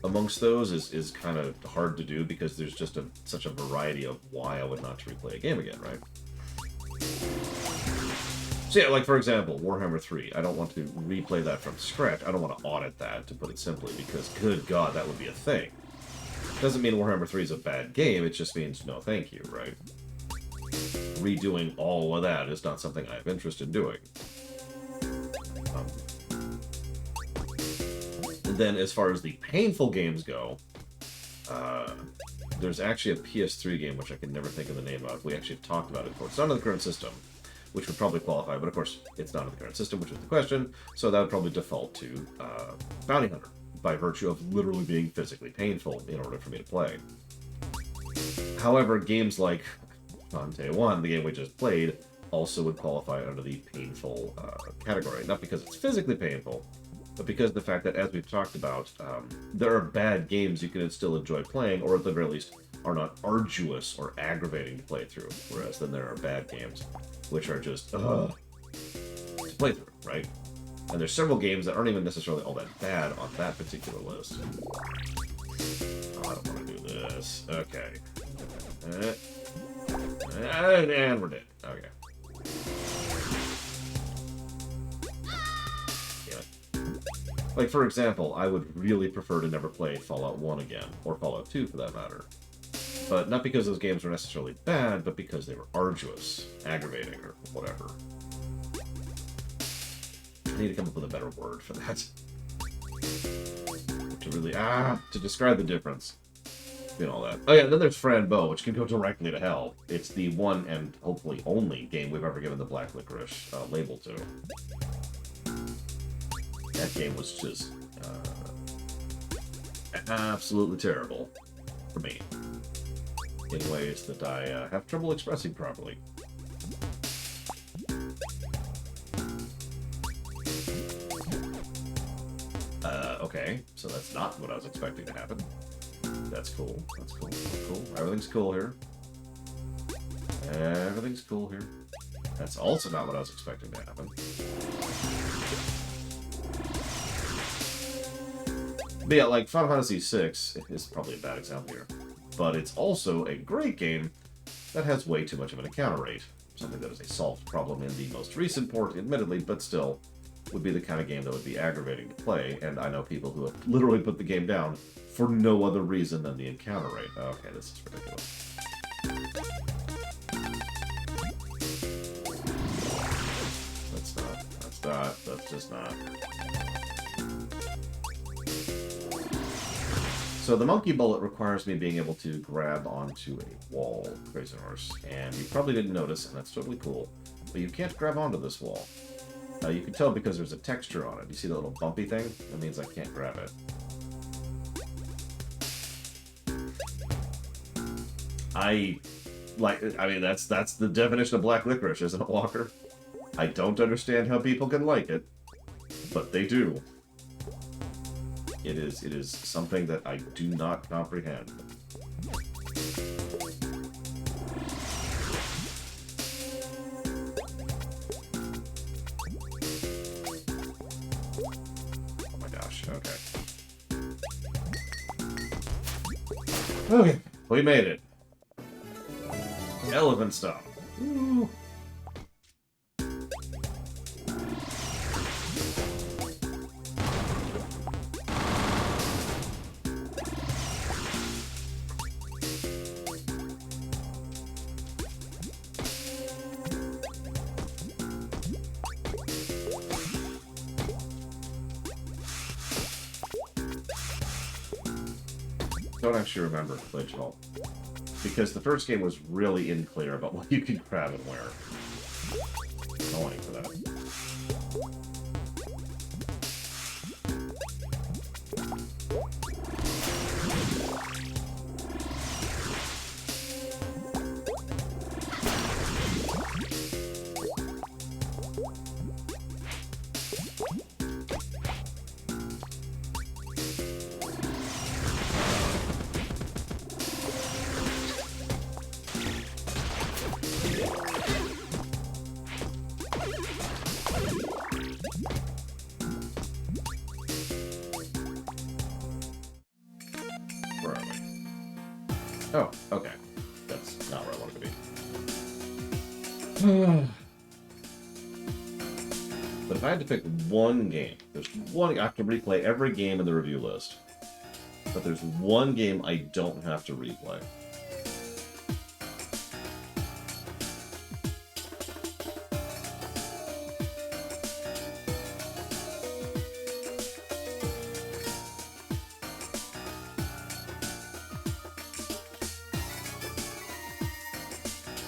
amongst those is kind of hard to do because there's just such a variety of why I would not replay a game again, right? So yeah, like for example, Warhammer 3. I don't want to replay that from scratch. I don't want to audit that, to put it simply, because good God, that would be a thing. Doesn't mean Warhammer 3 is a bad game, it just means no thank you, right? Redoing all of that is not something I have interest in doing. And then as far as the painful games go, there's actually a PS3 game which I can never think of the name of. We actually have talked about it before. It's not in the current system, which would probably qualify, but of course it's not in the current system, which is the question, so that would probably default to Bounty Hunter, by virtue of literally being physically painful in order for me to play. However, games like Shantae 1, the game we just played, also would qualify under the painful category. Not because it's physically painful, but because of the fact that, as we've talked about, there are bad games you can still enjoy playing, or at the very least are not arduous or aggravating to play through, whereas then there are bad games which are just to play through, right? And there's several games that aren't even necessarily all that bad on that particular list. Oh, I don't want to do this. Okay. And we're dead. Okay. Damn it. Like, for example, I would really prefer to never play Fallout 1 again, or Fallout 2 for that matter. But not because those games were necessarily bad, but because they were arduous, aggravating, or whatever. I need to come up with a better word for that. To really, to describe the difference. And all that. Oh yeah, then there's Frambeau, which can go directly to hell. It's the one and hopefully only game we've ever given the Black Licorice label to. That game was just absolutely terrible for me, in ways that I have trouble expressing properly. Okay, so that's not what I was expecting to happen. That's cool. That's cool. That's cool. Everything's cool here. Everything's cool here. That's also not what I was expecting to happen. But yeah, like Final Fantasy VI is probably a bad example here. But it's also a great game that has way too much of an encounter rate. Something that is a solved problem in the most recent port, admittedly, but still would be the kind of game that would be aggravating to play, and I know people who have literally put the game down for no other reason than the encounter rate. Okay, this is ridiculous. That's just not. So the monkey bullet requires me being able to grab onto a wall, Crazy Horse, and you probably didn't notice, and that's totally cool, but you can't grab onto this wall. You can tell because there's a texture on it. You see the little bumpy thing? That means I can't grab it. I mean, that's the definition of black licorice, isn't it, Walker? I don't understand how people can like it, but they do. It is something that I do not comprehend. Okay, we made it. Elephant stuff. Ooh. Don't actually remember glitch at all, because the first game was really unclear about what you could grab and where. Annoying for that. Oh, okay. That's not where I wanted to be. But if I had to pick one game, there's one, I have to replay every game in the review list. But there's one game I don't have to replay.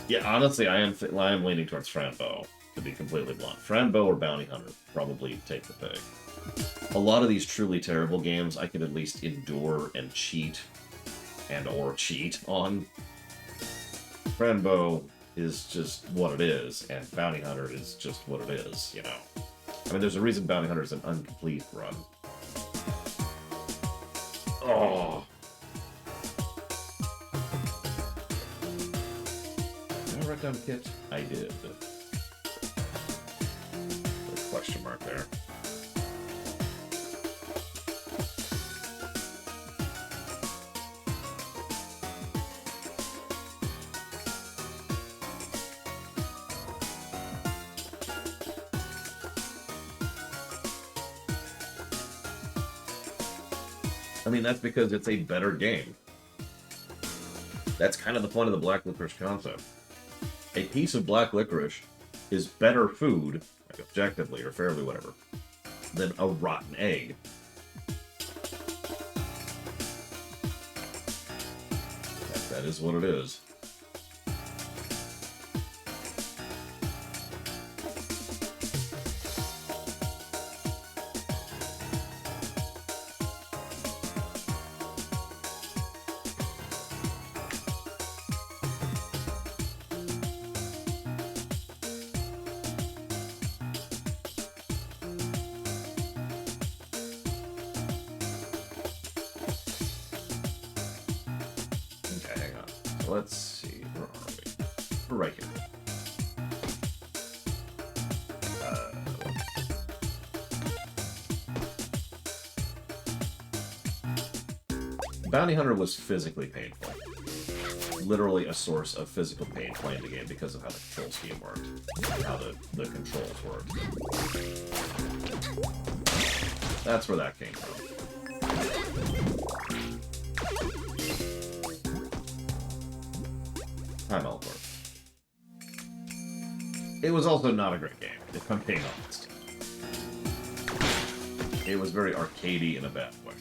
Yeah, honestly, I am leaning towards Frambo, to be completely blunt. Frambo or Bounty Hunter, probably take the pick. A lot of these truly terrible games, I can at least endure and cheat, or cheat on. Frambo is just what it is, and Bounty Hunter is just what it is, you know. I mean, there's a reason Bounty Hunter is an incomplete run. Oh! Did I write down Kit? I did. There's a question mark there. I mean, that's because it's a better game. That's kind of the point of the black licorice concept. A piece of black licorice is better food, like objectively or fairly, whatever, than a rotten egg. That is what it is. Let's see, where are we? We're right here. Bounty Hunter was physically painful. Literally a source of physical pain playing the game because of how the control scheme worked. How the controls worked. That's where that came from. Time Elcor. It was also not a great game, if I'm being honest. It was very arcadey in a bad way.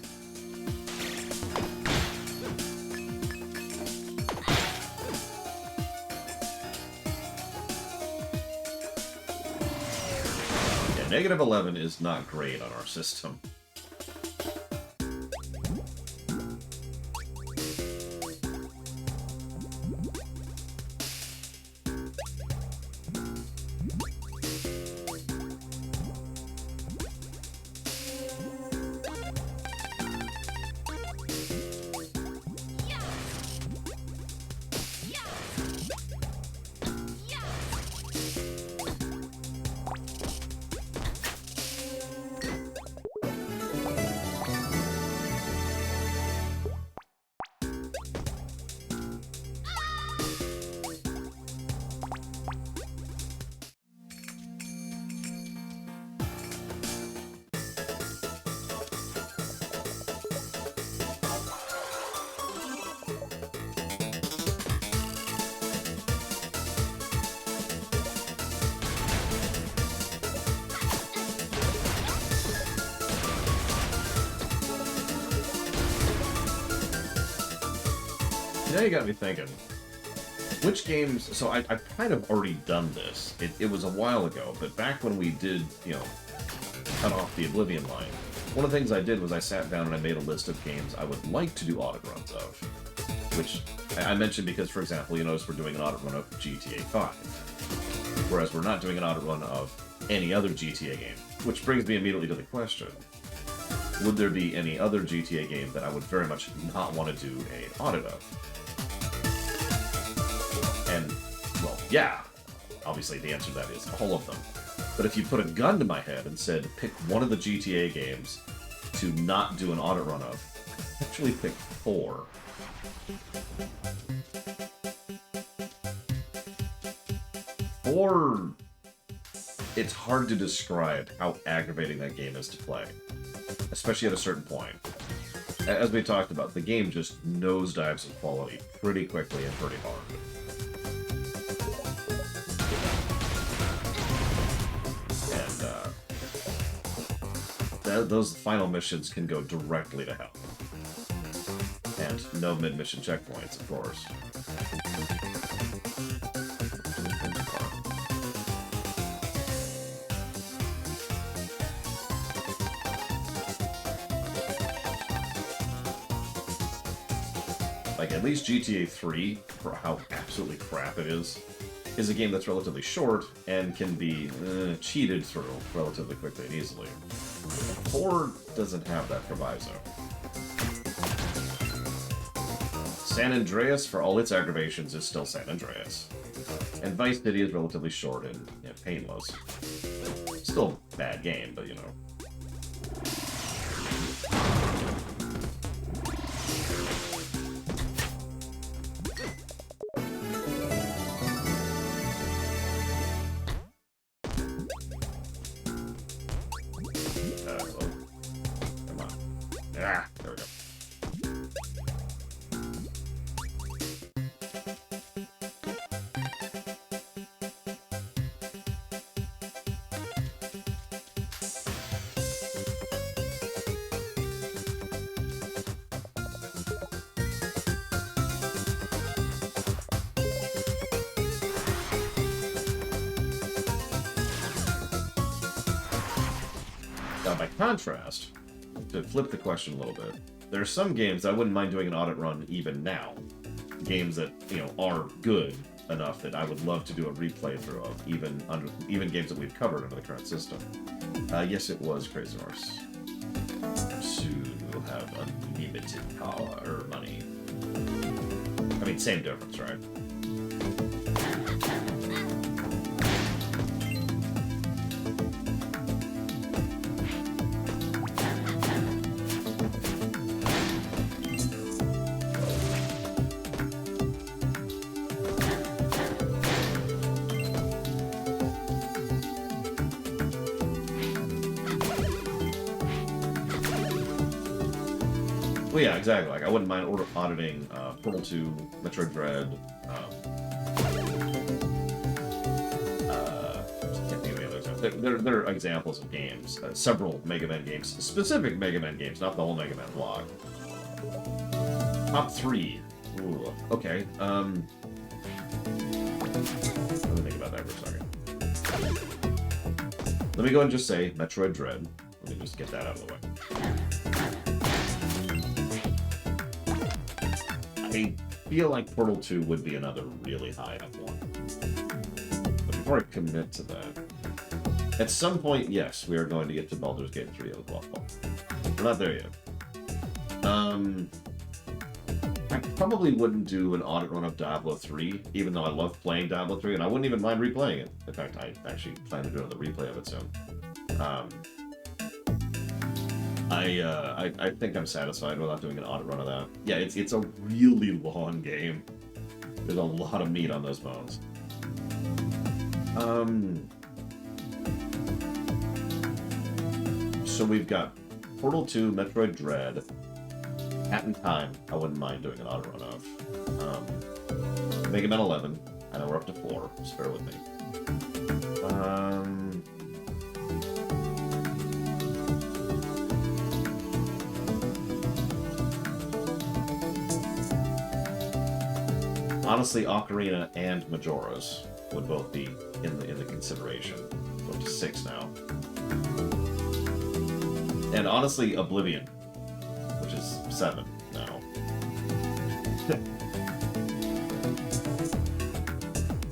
Yeah, -11 is not great on our system. Now you got me thinking. Which games... So I've kind of already done this. It was a while ago, but back when we did, you know, cut off the Oblivion line, one of the things I did was I sat down and I made a list of games I would like to do audit runs of. Which I mentioned because, for example, you notice we're doing an audit run of GTA 5. Whereas we're not doing an audit run of any other GTA game. Which brings me immediately to the question. Would there be any other GTA game that I would very much not want to do an audit of? And, well, yeah. Obviously, the answer to that is all of them. But if you put a gun to my head and said, pick one of the GTA games to not do an audit run of, I'd actually pick 4. it's hard to describe how aggravating that game is to play, especially at a certain point. As we talked about, the game just nosedives in quality pretty quickly and pretty hard. And those final missions can go directly to hell. And no mid-mission checkpoints, of course. Like, at least GTA 3, for how absolutely crap it is a game that's relatively short and can be cheated through relatively quickly and easily. 4 doesn't have that proviso. San Andreas, for all its aggravations, is still San Andreas. And Vice City is relatively short and painless. Still a bad game, but you know. By contrast, to flip the question a little bit, there are some games I wouldn't mind doing an audit run even now. Games that, are good enough that I would love to do a replay through of, even games that we've covered under the current system. Yes, it was Crazy Horse. To have unlimited power or money. I mean, same difference, right? Well, yeah, exactly. Like, I wouldn't mind auditing Portal 2, Metroid Dread. Can't think of any other examples. There are examples of games, several Mega Man games, specific Mega Man games, not the whole Mega Man block. Top 3. Ooh, okay. Let me think about that for a second. Let me go and just say Metroid Dread. Let me just get that out of the way. I feel like Portal 2 would be another really high up one. But before I commit to that, at some point, yes, we are going to get to Baldur's Gate 3 as well. We're not there yet. I probably wouldn't do an audit run of Diablo 3, even though I love playing Diablo 3, and I wouldn't even mind replaying it. In fact, I actually plan to do another replay of it soon. I think I'm satisfied without doing an audit run of that. Yeah, it's a really long game. There's a lot of meat on those bones. So we've got Portal 2, Metroid Dread, Hat in Time. I wouldn't mind doing an audit run of. Mega Man 11. I know we're up to 4. Just bear with me. Honestly, Ocarina and Majora's would both be in the consideration. We're up to 6 now. And honestly, Oblivion, which is 7 now.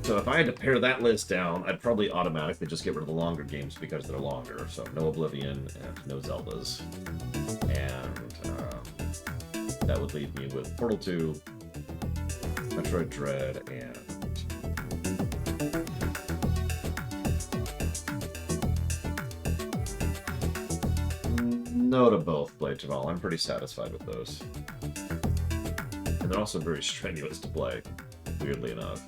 So if I had to pare that list down, I'd probably automatically just get rid of the longer games because they're longer. So no Oblivion and no Zeldas. And that would leave me with Portal 2, Metroid Dread, and no to both, Blades of All. I'm pretty satisfied with those. And they're also very strenuous to play, weirdly enough.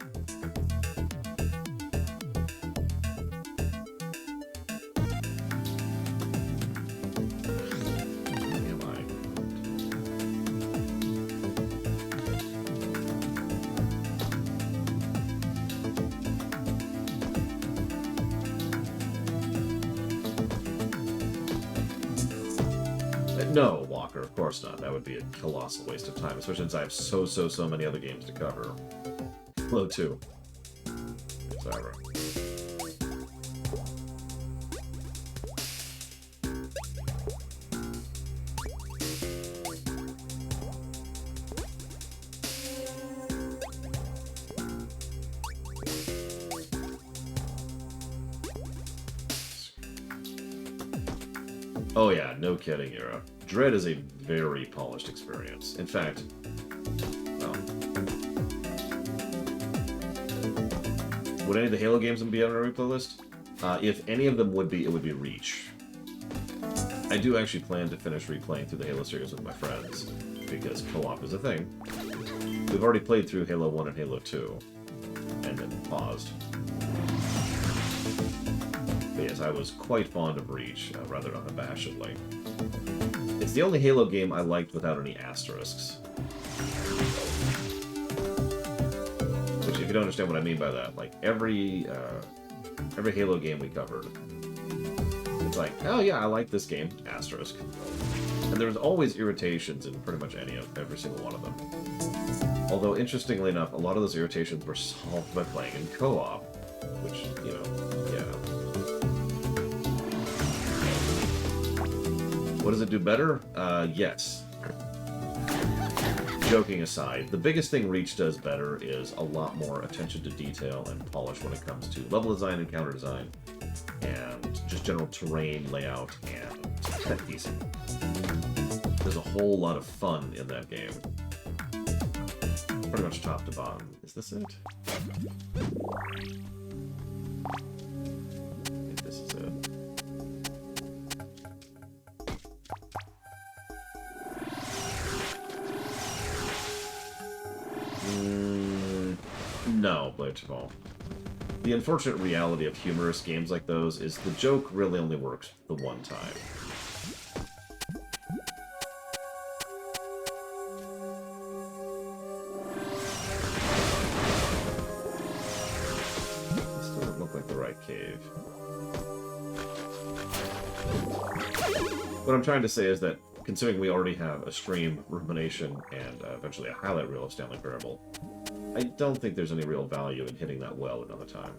No, Walker, of course not. That would be a colossal waste of time, especially since I have so many other games to cover. Halo 2. Sorry. Oh yeah, no kidding, Era. Dread is a very polished experience. In fact, well, would any of the Halo games be on our replay list? If any of them would be, it would be Reach. I do actually plan to finish replaying through the Halo series with my friends, because co-op is a thing. We've already played through Halo 1 and Halo 2, and then paused. But yes, I was quite fond of Reach, rather unabashedly. It's the only Halo game I liked without any asterisks. Which, if you don't understand what I mean by that, like, every Halo game we covered, it's like, oh yeah, I like this game, asterisk. And there was always irritations in pretty much every single one of them. Although, interestingly enough, a lot of those irritations were solved by playing in co-op, which, you know, yeah. What does it do better? Yes. Joking aside, the biggest thing Reach does better is a lot more attention to detail and polish when it comes to level design and counter design, and just general terrain layout and set piecing. There's a whole lot of fun in that game. Pretty much top to bottom. Is this it? I think this is it. No, Blade of All. The unfortunate reality of humorous games like those is the joke really only works the one time. This doesn't look like the right cave. What I'm trying to say is that, considering we already have a stream, rumination, and eventually a highlight reel of Stanley Parable, I don't think there's any real value in hitting that well another time.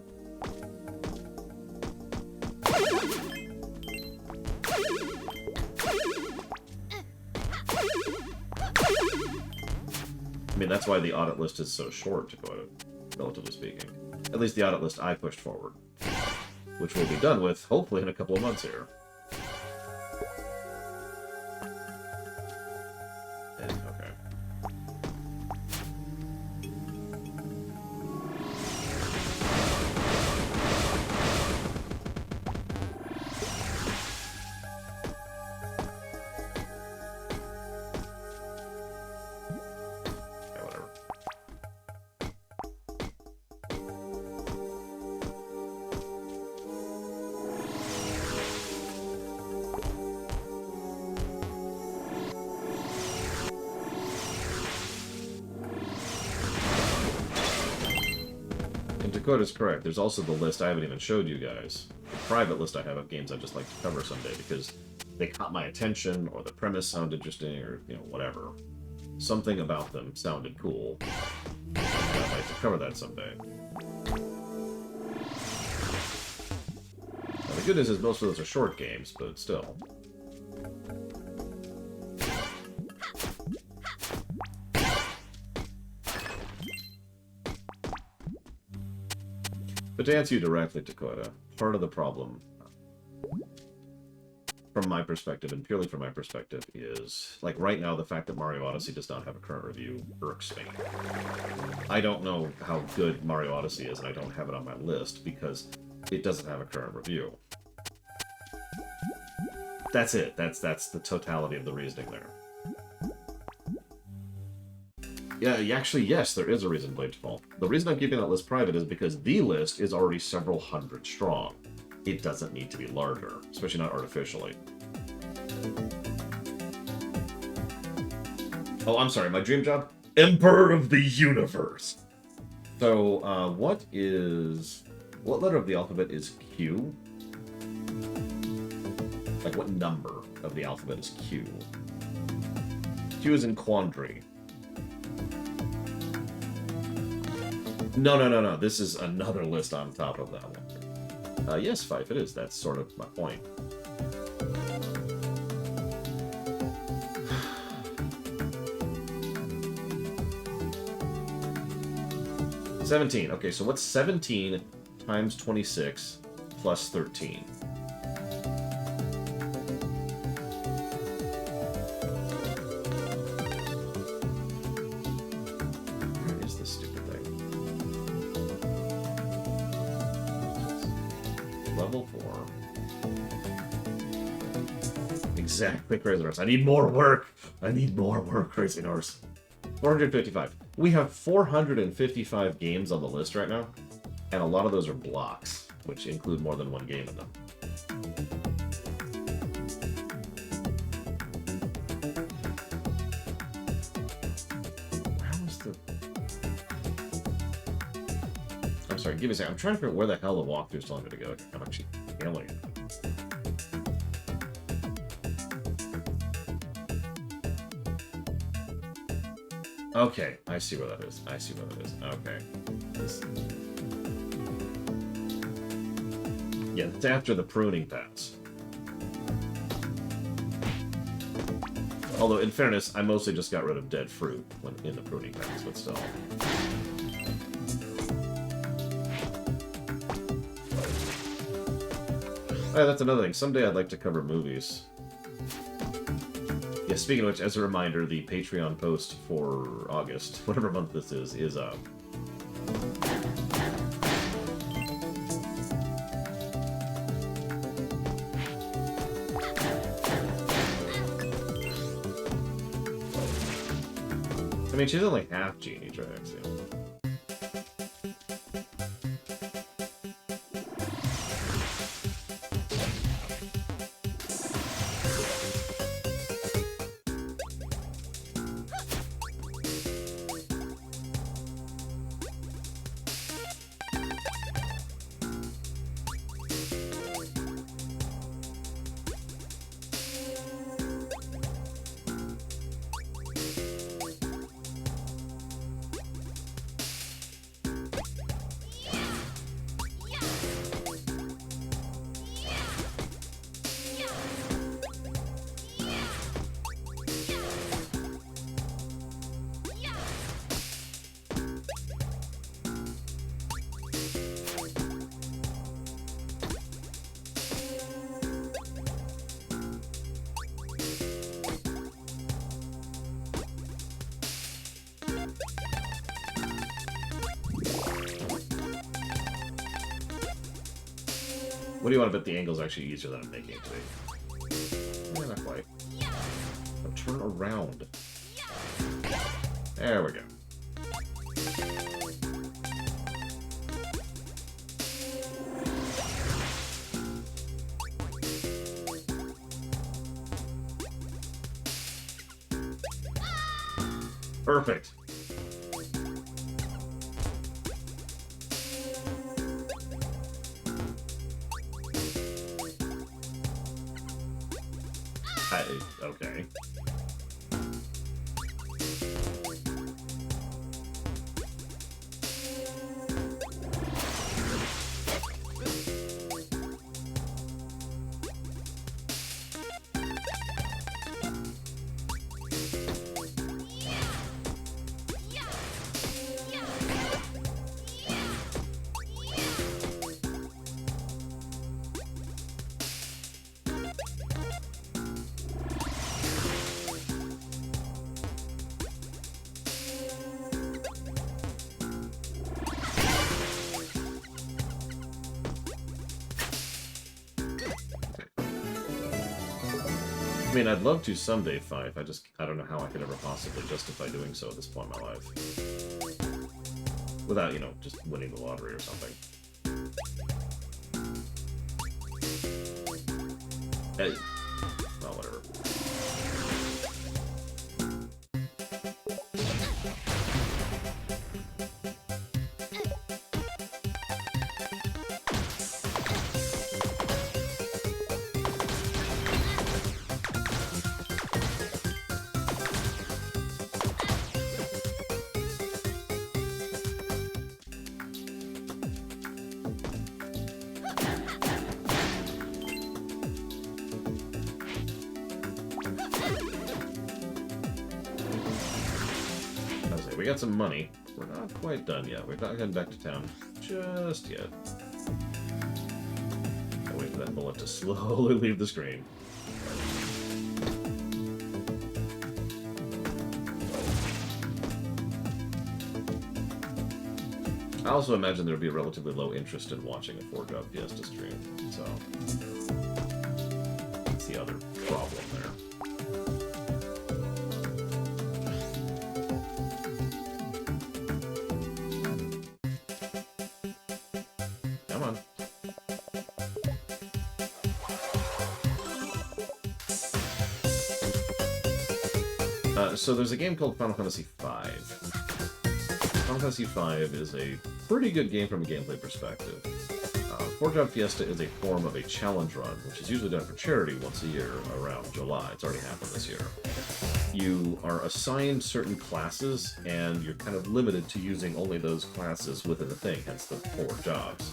I mean, that's why the audit list is so short, to go relatively speaking. At least the audit list I pushed forward. Which we'll be done with, hopefully, in a couple of months here. Dakota's correct. There's also the list I haven't even showed you guys. The private list I have of games I'd just like to cover someday because they caught my attention, or the premise sounded interesting, or, you know, whatever. Something about them sounded cool. I'd like to cover that someday. Now, the good news is most of those are short games, but still. But to answer you directly, Dakota, part of the problem, from my perspective, and purely from my perspective, is, like, right now, the fact that Mario Odyssey does not have a current review irks me. I don't know how good Mario Odyssey is, and I don't have it on my list, because it doesn't have a current review. That's it. That's the totality of the reasoning there. Yeah, actually, yes, there is a reason, Blade Default. The reason I'm keeping that list private is because the list is already several hundred strong. It doesn't need to be larger, especially not artificially. Oh, I'm sorry, my dream job? Emperor of the Universe! So, what letter of the alphabet is Q? Like, what number of the alphabet is Q? Q is in quandary. No. This is another list on top of that one. Yes, Fife, it is. That's sort of my point. $17. Okay, so what's 17 times 26 plus 13? Where is this stupid thing? Level 4. Exactly, Crazy Horse. I need more work! I need more work, Crazy Horse. 455. We have 455 games on the list right now, and a lot of those are blocks, which include more than one game in them. Where was the... I'm sorry, give me a second. I'm trying to figure out where the hell the walkthrough's telling me to go. I'm actually failing it. Okay, I see where that is. I see where that is. Okay. Yeah, it's after the pruning pass. Although, in fairness, I mostly just got rid of dead fruit when in the pruning pass, but still. Oh, that's another thing. Someday I'd like to cover movies. Yeah, speaking of which, as a reminder, the Patreon post for August, whatever month this is up. I mean, she's only half Genie Tracks, yeah. What do you want to bet the angle's actually easier than I'm making it to be? Yeah, not quite. Oh, turn around. There we go. Perfect. Okay. I mean, I'd love to someday, Fife. I don't know how I could ever possibly justify doing so at this point in my life. Without, you know, just winning the lottery or something. Hey. Well, whatever. we got some money. We're not quite done yet. We're not heading back to town just yet. I'll wait for that bullet to slowly leave the screen. I also imagine there would be a relatively low interest in watching a 4-job Fiesta stream, so that's the other problem there. Come on. So there's a game called Final Fantasy V. Final Fantasy V is a pretty good game from a gameplay perspective. 4-Job Fiesta is a form of a challenge run, which is usually done for charity once a year around July. It's already happened this year. You are assigned certain classes, and you're kind of limited to using only those classes within the thing, hence the 4 jobs.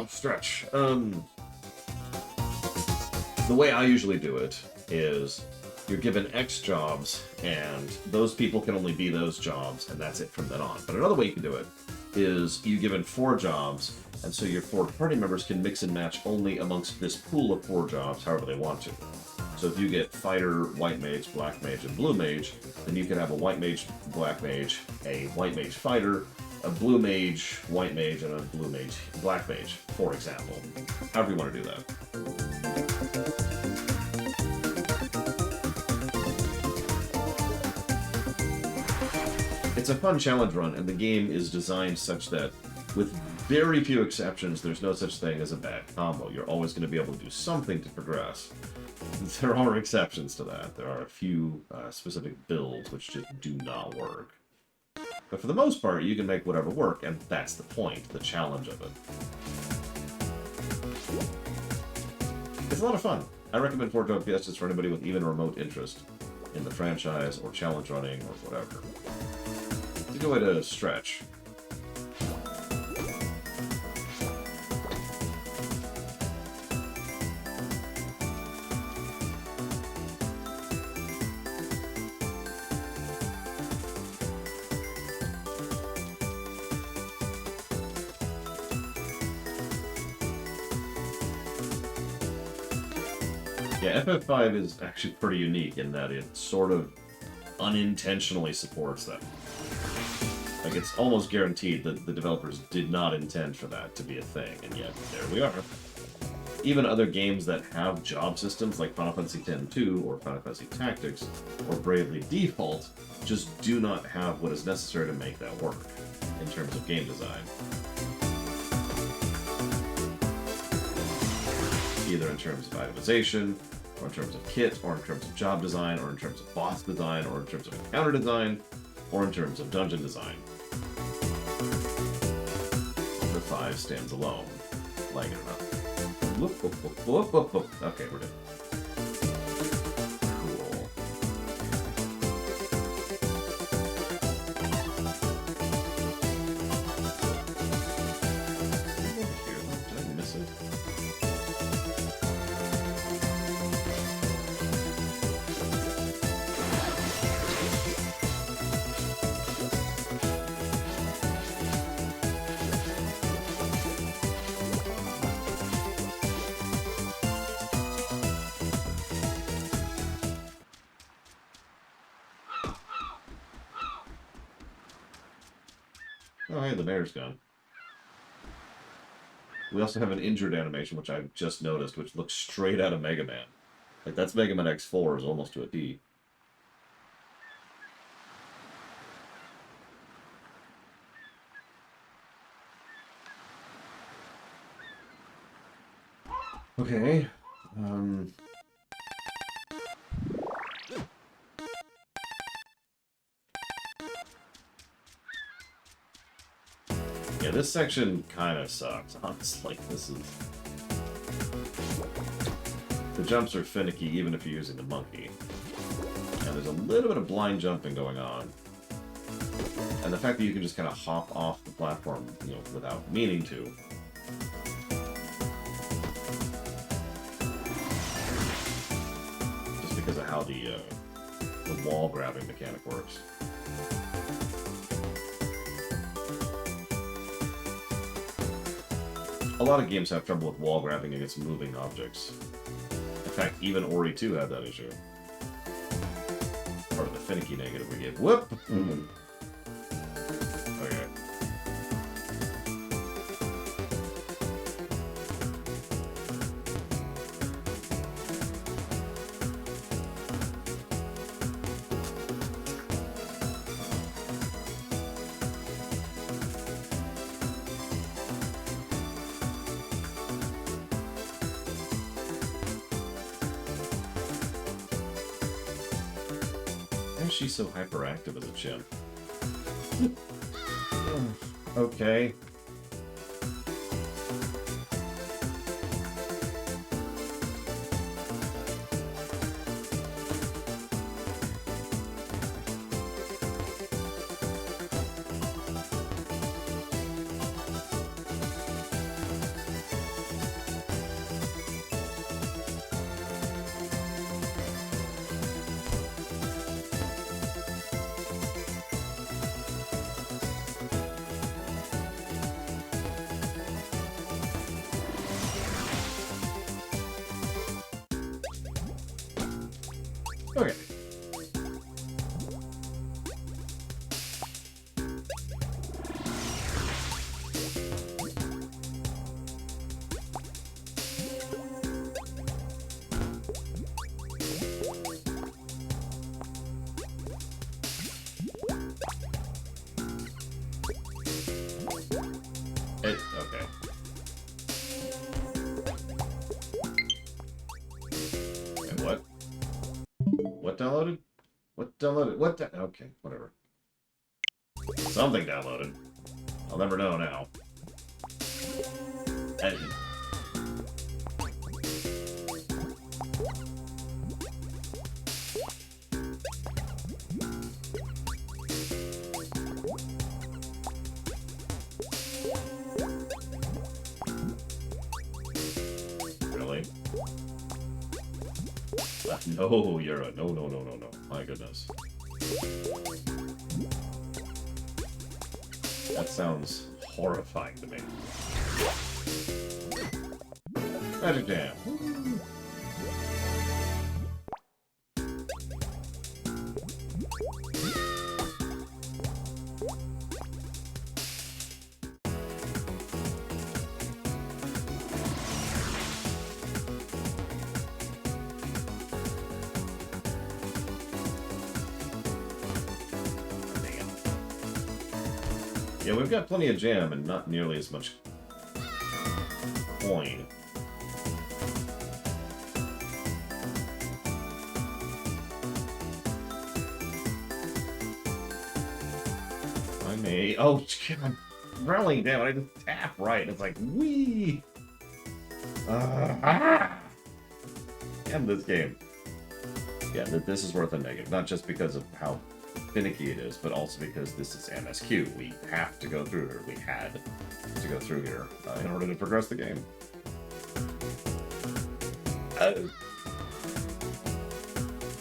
Stretch. The way I usually do it is you're given X jobs, and those people can only be those jobs, and that's it from then on. But another way you can do it is you're given 4 jobs, and so your 4 party members can mix and match only amongst this pool of 4 jobs however they want to. So if you get fighter, white mage, black mage, and blue mage, then you can have a white mage, black mage, a white mage fighter, a blue mage, white mage, and a blue mage, black mage, for example. However you want to do that. It's a fun challenge run, and the game is designed such that, with very few exceptions, there's no such thing as a bad combo. You're always going to be able to do something to progress. There are exceptions to that. There are a few specific builds which just do not work. But for the most part, you can make whatever work, and that's the point, the challenge of it. It's a lot of fun. I recommend 4-Job Fiestas for anybody with even a remote interest in the franchise, or challenge running, or whatever. It's a good way to stretch. Yeah, FF5 is actually pretty unique in that it sort of unintentionally supports them. Like, it's almost guaranteed that the developers did not intend for that to be a thing, and yet there we are. Even other games that have job systems, like Final Fantasy X-2 or Final Fantasy Tactics or Bravely Default, just do not have what is necessary to make that work in terms of game design. Either in terms of itemization, or in terms of kit, or in terms of job design, or in terms of boss design, or in terms of encounter design, or in terms of dungeon design. The 5 stands alone. Like it or not. Whoop, whoop, whoop, whoop, whoop, whoop. Okay, we're done. Cool. Here, did I miss it? Oh, hey, the mayor's gone. We also have an injured animation, which I've just noticed, which looks straight out of Mega Man. Like, that's Mega Man X4 is almost to a D. Okay. Yeah, this section kind of sucks, honestly. This is... The jumps are finicky even if you're using the monkey. And there's a little bit of blind jumping going on. And the fact that you can just kind of hop off the platform, you know, without meaning to, because of how the wall grabbing mechanic works. A lot of games have trouble with wall grabbing against moving objects. In fact, even Ori 2 had that issue. Part of the finicky negative we gave. Whoop! Okay. She's so hyperactive as a chimp. Okay. Okay. Okay. And what? What downloaded? What downloaded? Okay, whatever. Something downloaded. I'll never know now. And really? No, you're a no. My goodness. That sounds horrifying to me. Magic Jam. Yeah, we've got plenty of jam and not nearly as much coin. I may... Oh, I'm rallying down. I just tap right. It's like, wee! End this game. Yeah, this is worth a negative. Not just because of how finicky it is, but also because this is MSQ. We have to go through here. We had to go through here in order to progress the game.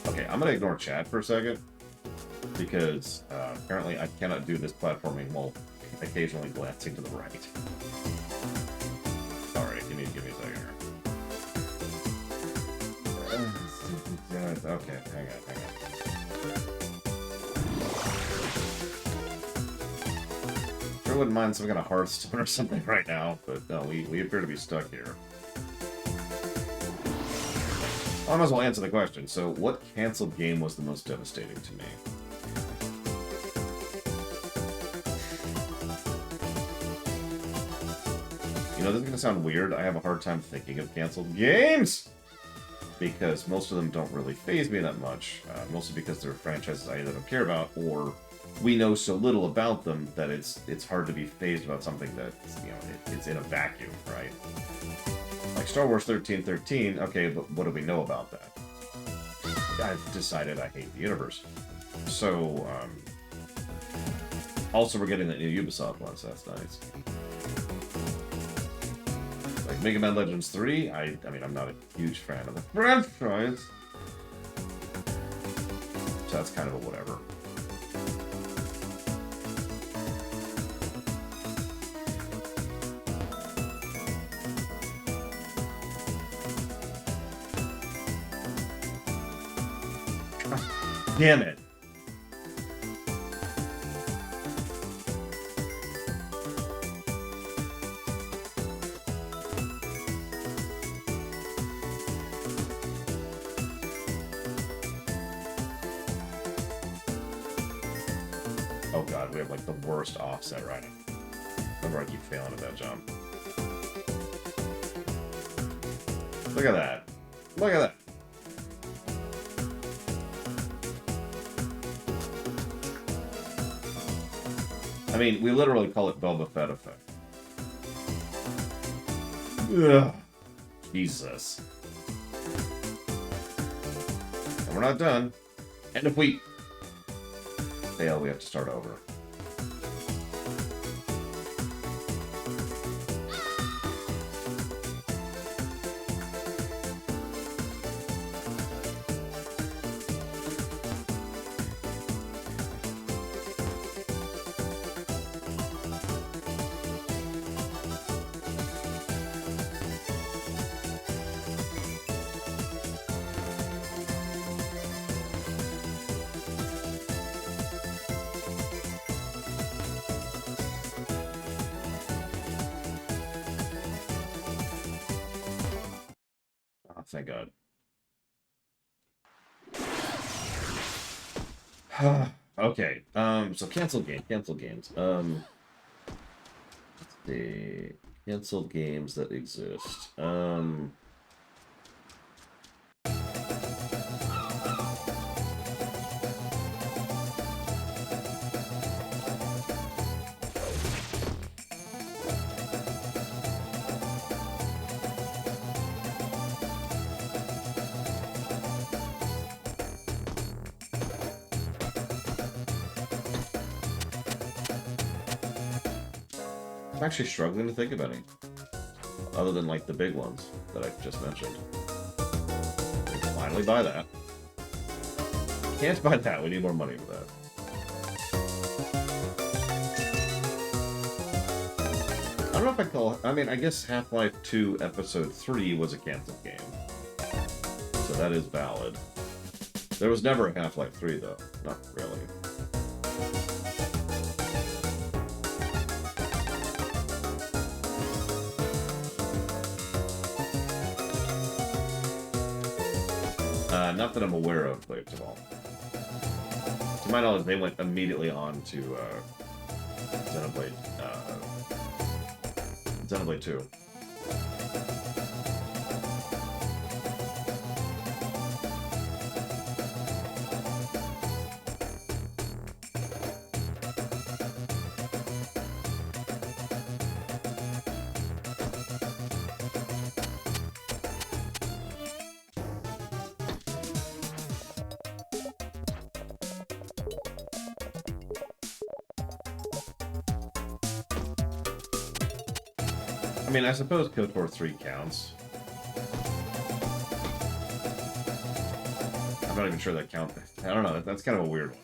Okay, I'm gonna ignore chat for a second because apparently I cannot do this platforming while occasionally glancing to the right. Sorry, give me a second here. Okay, hang on. I wouldn't mind some kind of Hearthstone or something right now, but no, we appear to be stuck here. I might as well answer the question. So, what canceled game was the most devastating to me? You know, this is going to sound weird. I have a hard time thinking of canceled games! Because most of them don't really faze me that much. Mostly because they're franchises I either don't care about, or we know so little about them that it's hard to be fazed about something that, you know, it's in a vacuum, right? Like Star Wars 1313, okay, but what do we know about that? I've decided I hate the universe. So, also we're getting that new Ubisoft one, so that's nice. Like Mega Man Legends 3, I mean, I'm not a huge fan of the franchise. that's kind of a whatever. Damn it. Oh god, we have like the worst offset right now. Remember, I keep failing at that jump. Look at that. Look at that. I mean, we literally call it Boba Fett effect. Ugh. Jesus. And we're not done. And if we fail, we have to start over. Thank God. Okay. So cancel games. Let's see. Canceled games that exist. I'm actually struggling to think of any. Other than, like, the big ones that I just mentioned. We can finally buy that. Can't buy that. We need more money for that. I don't know if I call... I mean, I guess Half-Life 2 Episode 3 was a canceled game. So that is valid. There was never a Half-Life 3, though. Not really. Not that I'm aware of, but at all. To my knowledge, they went immediately on to Xenoblade 2. I mean, I suppose KOTOR 3 counts. I'm not even sure that counts. I don't know. That's kind of a weird one.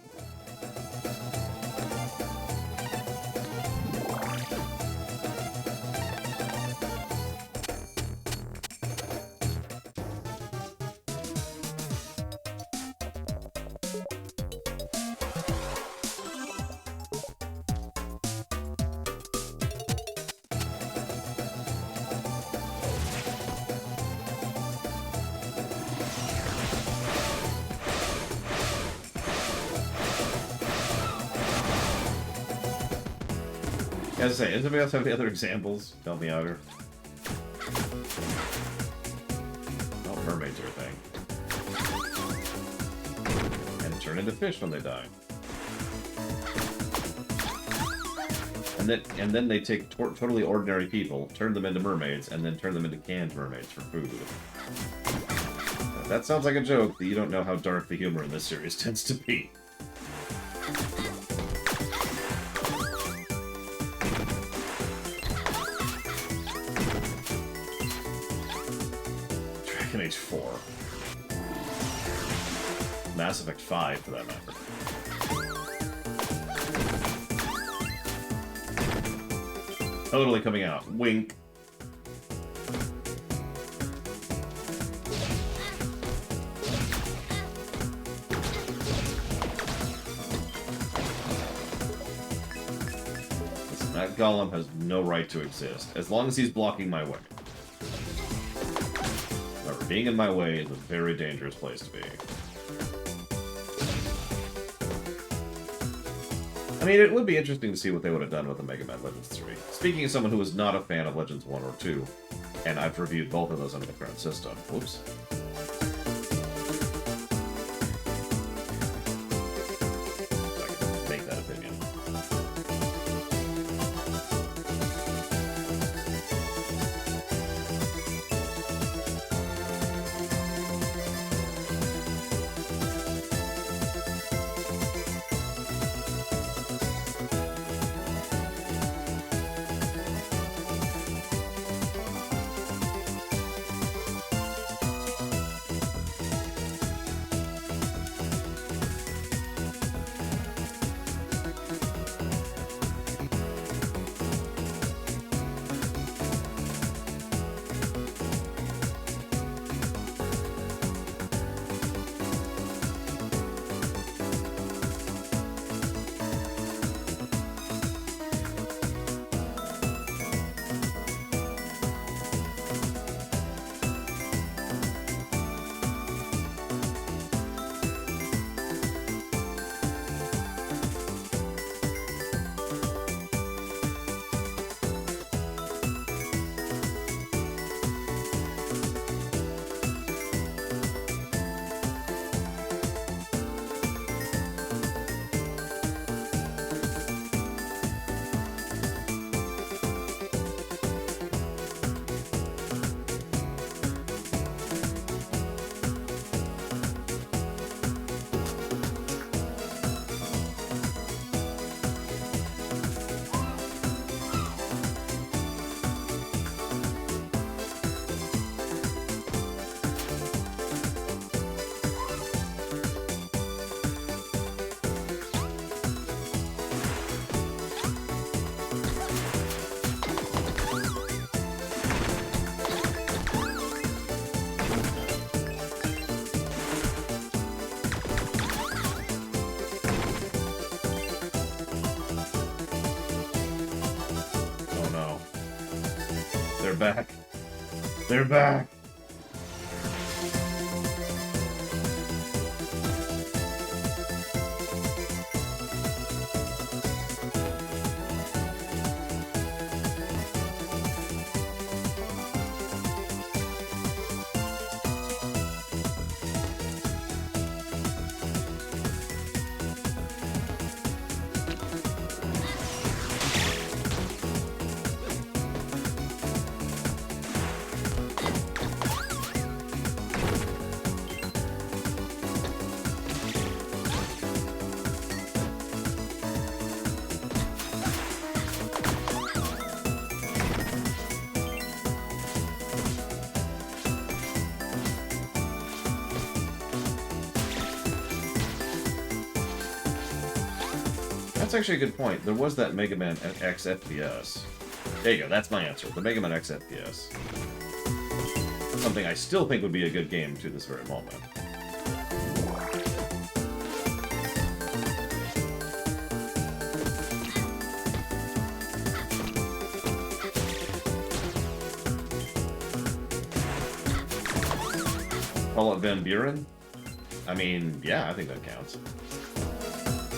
As I say, does anybody else have any other examples? Help me out here. Oh, mermaids are a thing. And turn into fish when they die. And then they take totally ordinary people, turn them into mermaids, and then turn them into canned mermaids for food. That sounds like a joke, but you don't know how dark the humor in this series tends to be. Dragon Age 4. Mass Effect 5, for that matter. Totally coming out. Wink. Listen, that golem has no right to exist, as long as he's blocking my way. However, being in my way is a very dangerous place to be. I mean, it would be interesting to see what they would have done with the Mega Man Legends 3. Speaking of someone who was not a fan of Legends 1 or 2, and I've reviewed both of those under the current system. Whoops. I can make that opinion. They're back. They're back. That's actually a good point. There was that Mega Man X FPS. There you go, that's my answer. The Mega Man X FPS. Something I still think would be a good game to this very moment. Fallout Van Buren? I mean, yeah, I think that counts.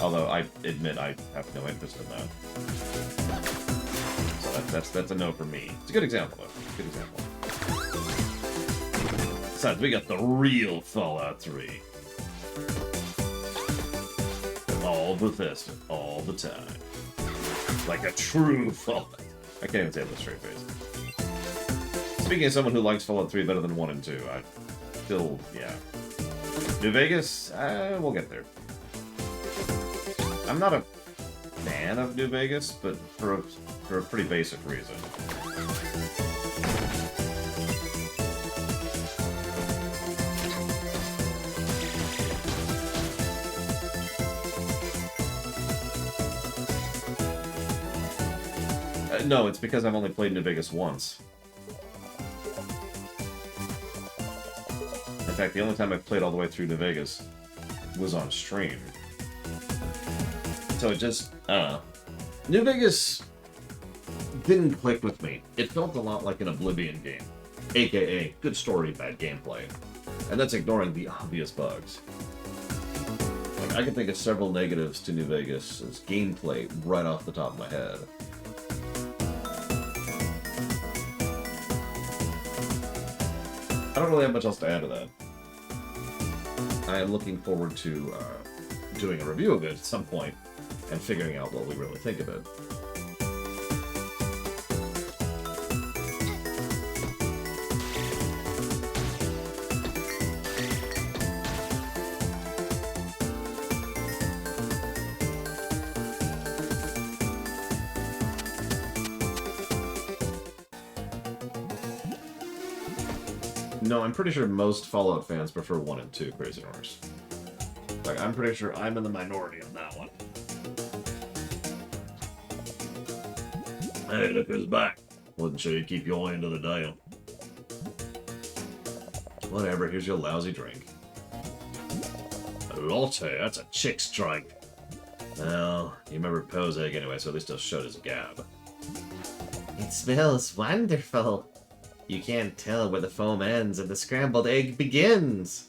Although I admit I have no interest in that. So that's a no for me. It's a good example, though. Good example. Besides, we got the real Fallout 3. All Bethesda, all the time. Like a true Fallout. I can't even say it with a straight face. Speaking of someone who likes Fallout 3 better than 1 and 2, I still, yeah. New Vegas? We'll get there. I'm not a fan of New Vegas, but for a pretty basic reason. No, it's because I've only played New Vegas once. In fact, the only time I've played all the way through New Vegas was on stream. So it just, I don't know. New Vegas didn't click with me. It felt a lot like an Oblivion game. AKA, good story, bad gameplay. And that's ignoring the obvious bugs. Like, I can think of several negatives to New Vegas' gameplay right off the top of my head. I don't really have much else to add to that. I am looking forward to doing a review of it at some point and figuring out what we really think of it. No, I'm pretty sure most Fallout fans prefer 1 and 2 Crazy Horse. Like, I'm pretty sure I'm in the minority on that one. Hey, look who's back. Wasn't sure you'd keep your eye into the dial. Whatever, here's your lousy drink. A latte? That's a chick's drink. Well, you remember Poe's egg anyway, so at least he'll shut his gab. It smells wonderful. You can't tell where the foam ends and the scrambled egg begins.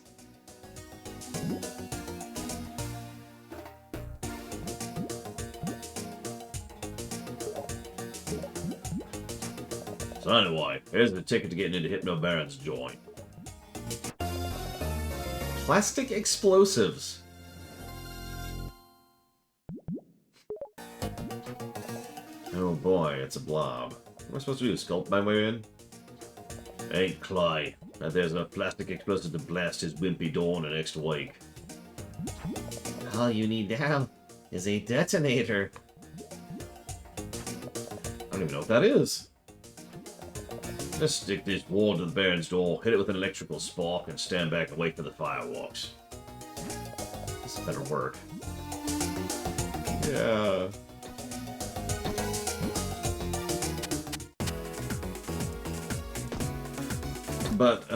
So anyway, here's the ticket to getting into Hypno Baron's joint. Plastic explosives. Oh boy, it's a blob. What am I supposed to do? Sculpt my way in? Ain't Clay. And there's enough plastic explosive to blast his wimpy door in the next week. All you need now is a detonator. I don't even know what that is. Just stick this ward to the Baron's door, hit it with an electrical spark, and stand back and wait for the fireworks. This better work. Yeah. But,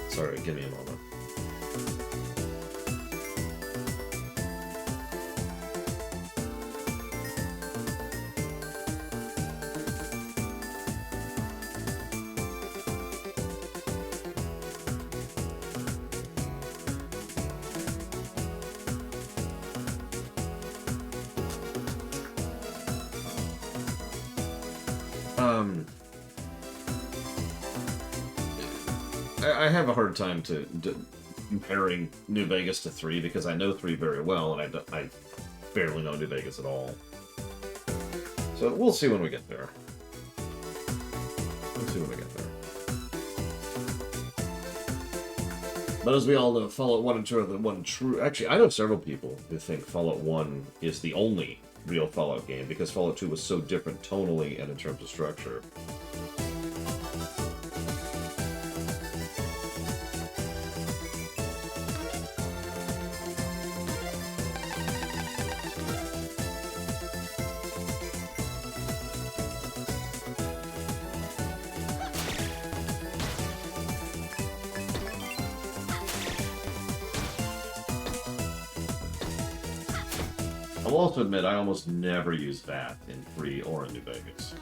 sorry, give me a moment. I have a hard time to comparing New Vegas to 3 because I know 3 very well, and I barely know New Vegas at all. So we'll see when we get there. We'll see when we get there. But as we all know, Fallout 1 and 2 are the one true... Actually, I know several people who think Fallout 1 is the only real Fallout game because Fallout 2 was so different tonally and in terms of structure. I'll also admit I almost never use that in 3 or in New Vegas.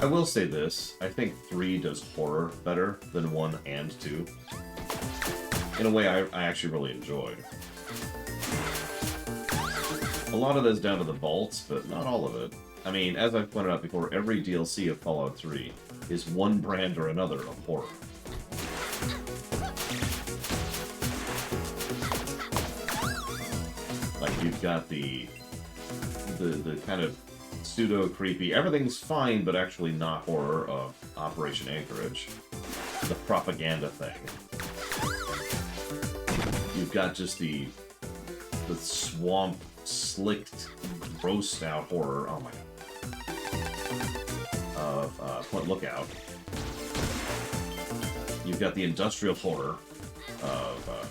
I will say this. I think 3 does horror better than 1 and 2. In a way I actually really enjoyed. A lot of that is down to the vaults, but not all of it. I mean, as I've pointed out before, every DLC of Fallout 3 is one brand or another of horror. Like, you've got the kind of pseudo-creepy, everything's fine but actually not horror of Operation Anchorage. The propaganda thing. You've got just the swamp, slicked, grossed out horror, oh my god, of Point Lookout. You've got the industrial horror of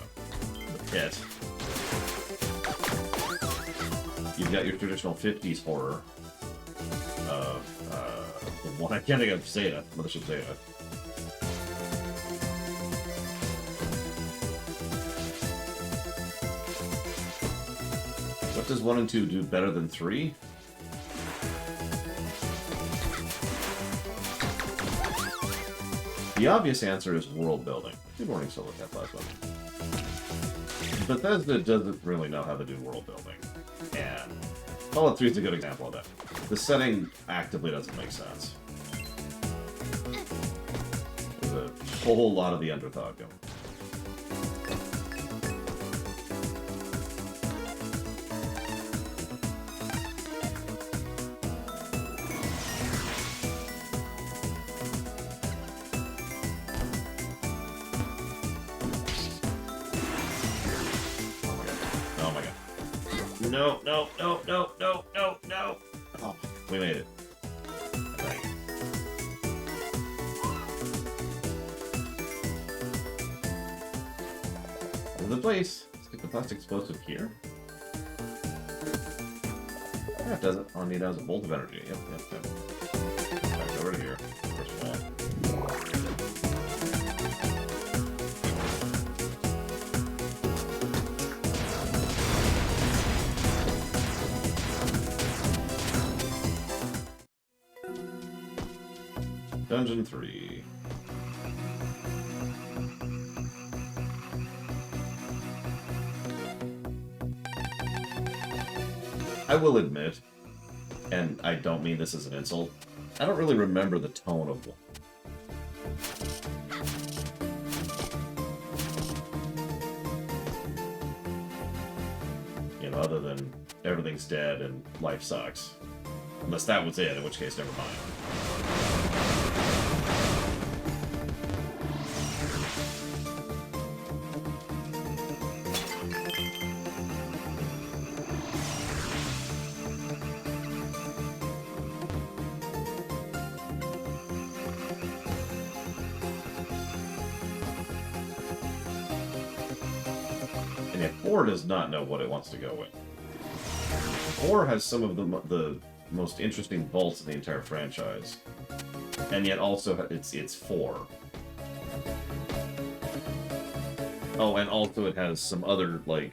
the Pit. You've got your traditional 50s horror of the one I can't think of, Zeta, Mothership Zeta. What does 1 and 2 do better than 3? The obvious answer is world building. Good morning, Solar Cat Plasma. Bethesda doesn't really know how to do world building. And Fallout 3 is a good example of that. The setting actively doesn't make sense. There's a whole lot of the underthought going. No, no, no, no, no, no, no! Oh, we made it. Right. In the place. Let's get the plastic explosive here. Yeah, it does it. All I need now is a bolt of energy. Yep, yep, yep. Back over to here. First of all. Dungeon 3. I will admit, and I don't mean this as an insult, I don't really remember the tone of one. You know, other than everything's dead and life sucks. Unless that was it, in which case, never mind. And yet 4 does not know what it wants to go with. 4 has some of the most interesting vaults in the entire franchise. And yet also it's 4. Oh, and also it has some other, like,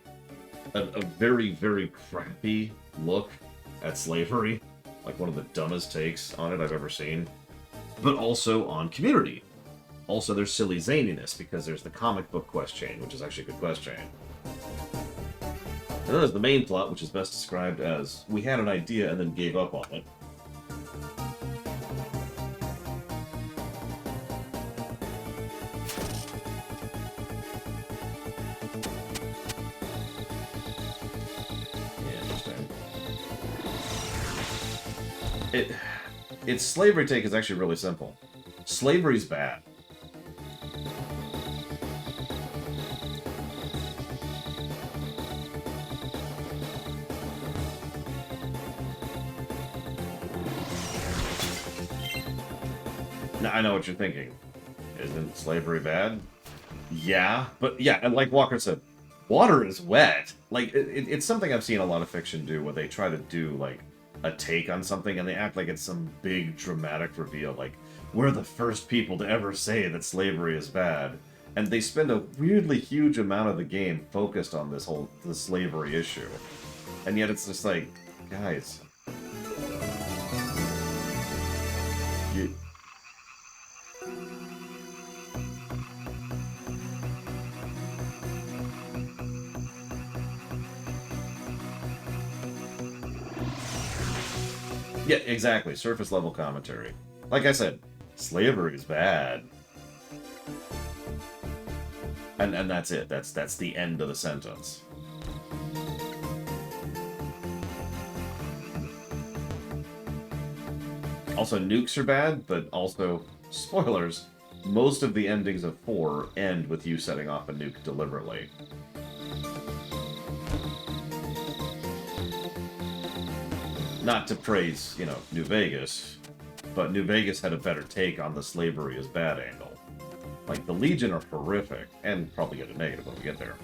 a very, very crappy look at slavery. Like one of the dumbest takes on it I've ever seen. But also on community. Also there's silly zaniness, because there's the comic book quest chain, which is actually a good quest chain. And then there's the main plot, which is best described as, we had an idea and then gave up on it. Its slavery take is actually really simple. Slavery's bad. Now, I know what you're thinking. Isn't slavery bad? Yeah, but yeah, and like Walker said, water is wet. Like, it's something I've seen a lot of fiction do, where they try to do, like, a take on something, and they act like it's some big dramatic reveal, like, we're the first people to ever say that slavery is bad. And they spend a weirdly huge amount of the game focused on the slavery issue. And yet it's just like, guys, Yeah, exactly. Surface level commentary. Like I said, slavery is bad. And that's it. That's the end of the sentence. Also, nukes are bad, but also, spoilers, most of the endings of 4 end with you setting off a nuke deliberately. Not to praise, you know, New Vegas, but New Vegas had a better take on the slavery is bad angle. Like, the Legion are horrific, and probably get a negative when we get there.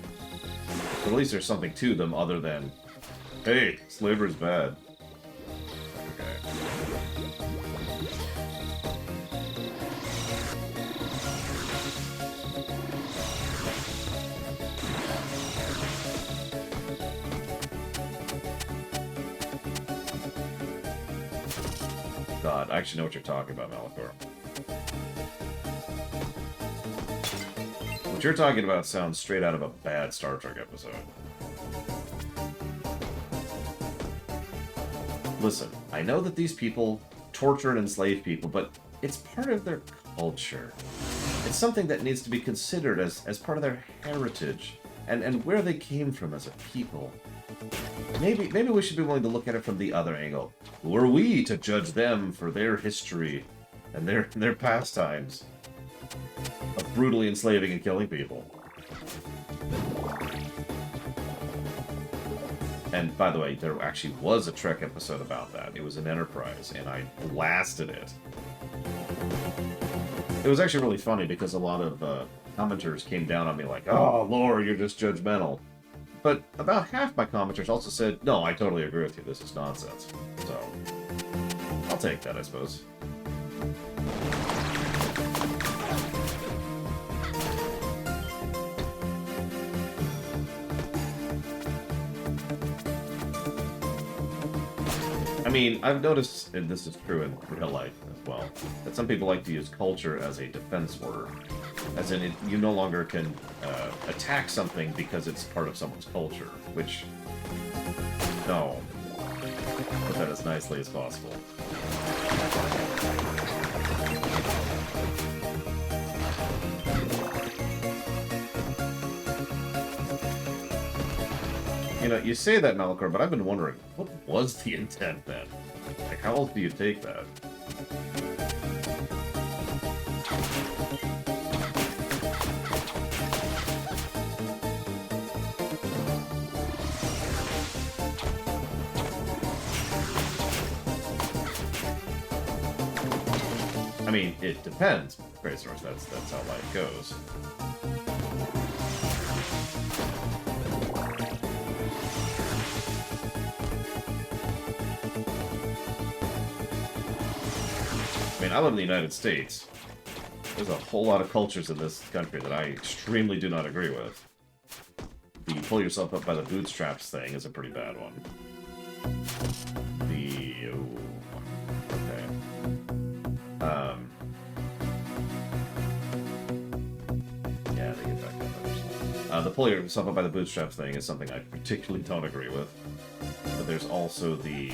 But at least there's something to them other than, hey, slavery's bad. Okay. God, I actually know what you're talking about, Malachor. What you're talking about sounds straight out of a bad Star Trek episode. Listen, I know that these people torture and enslave people, but it's part of their culture. It's something that needs to be considered as part of their heritage and where they came from as a people. Maybe we should be willing to look at it from the other angle. Who are we to judge them for their history and their pastimes of brutally enslaving and killing people? And by the way, there actually was a Trek episode about that. It was an Enterprise, and I blasted it. It was actually really funny because a lot of commenters came down on me like, "Oh, Lore, you're just judgmental." But about half my commenters also said, "No, I totally agree with you. This is nonsense." So, I'll take that, I suppose. I mean, I've noticed, and this is true in real life as well, that some people like to use culture as a defense word. As in, you no longer can attack something because it's part of someone's culture, which, no. Put that as nicely as possible. You know, you say that, Malachor, but I've been wondering, what was the intent then? Like, how else do you take that? I mean, it depends, Great Source. That's how life goes. I mean, I live in the United States. There's a whole lot of cultures in this country that I extremely do not agree with. The pull yourself up by the bootstraps thing is a pretty bad one. The... Ooh, okay. Yeah, they get back to others. The pull yourself up by the bootstraps thing is something I particularly don't agree with. But there's also the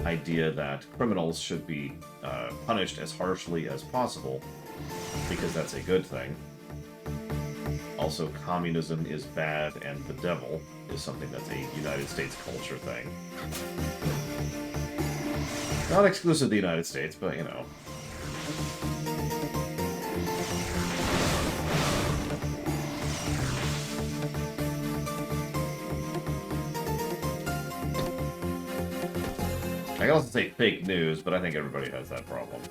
idea that criminals should be punished as harshly as possible, because that's a good thing. Also, communism is bad, and the devil is something that's a United States culture thing. Not exclusive to the United States, but, you know. I can also say fake news, but I think everybody has that problem.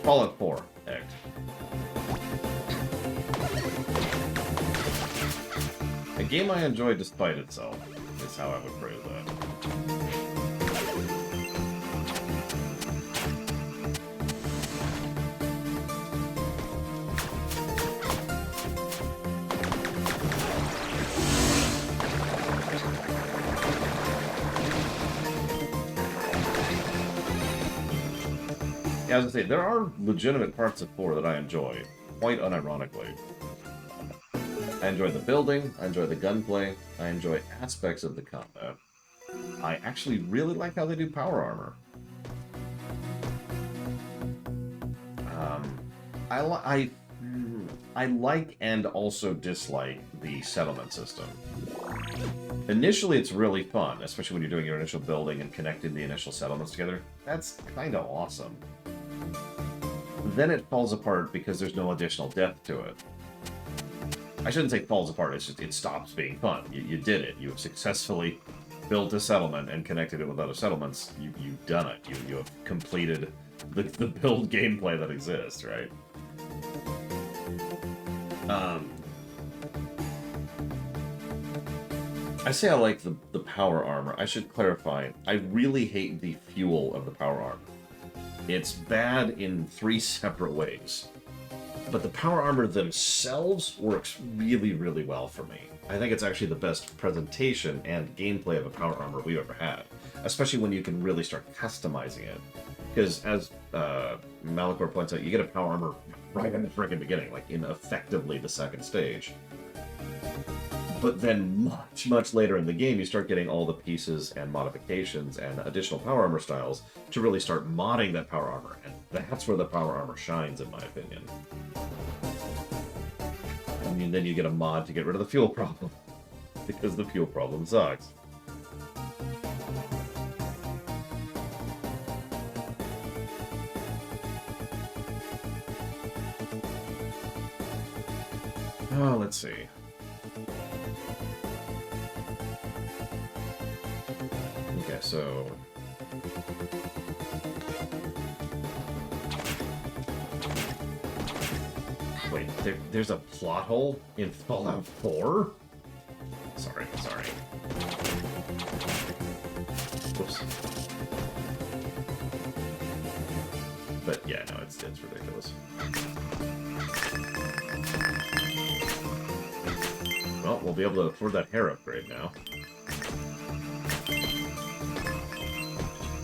Fallout 4, Act. A game I enjoy despite itself, is how I would phrase that. Yeah, as I say, there are legitimate parts of 4 that I enjoy, quite unironically. I enjoy the building, I enjoy the gunplay, I enjoy aspects of the combat. I actually really like how they do power armor. I like and also dislike the settlement system. Initially, it's really fun, especially when you're doing your initial building and connecting the initial settlements together. That's kind of awesome. Then it falls apart because there's no additional depth to it. I shouldn't say falls apart, it's just it stops being fun. You did it. You have successfully built a settlement and connected it with other settlements. You've done it. You have completed the build gameplay that exists, right? I say I like the power armor. I should clarify. I really hate the fuel of the power armor. It's bad in 3 separate ways. But the power armor themselves works really, really well for me. I think it's actually the best presentation and gameplay of a power armor we've ever had. Especially when you can really start customizing it. Because as Malachor points out, you get a power armor right in the friggin' beginning, like in effectively the second stage. But then much, much later in the game, you start getting all the pieces and modifications and additional power armor styles to really start modding that power armor. And that's where the power armor shines, in my opinion. I mean, then you get a mod to get rid of the fuel problem. Because the fuel problem sucks. Oh, let's see. Okay, so... Wait, there's a plot hole in Fallout 4? Sorry. Whoops. But yeah, no, it's ridiculous. Well, we'll be able to afford that hair upgrade now.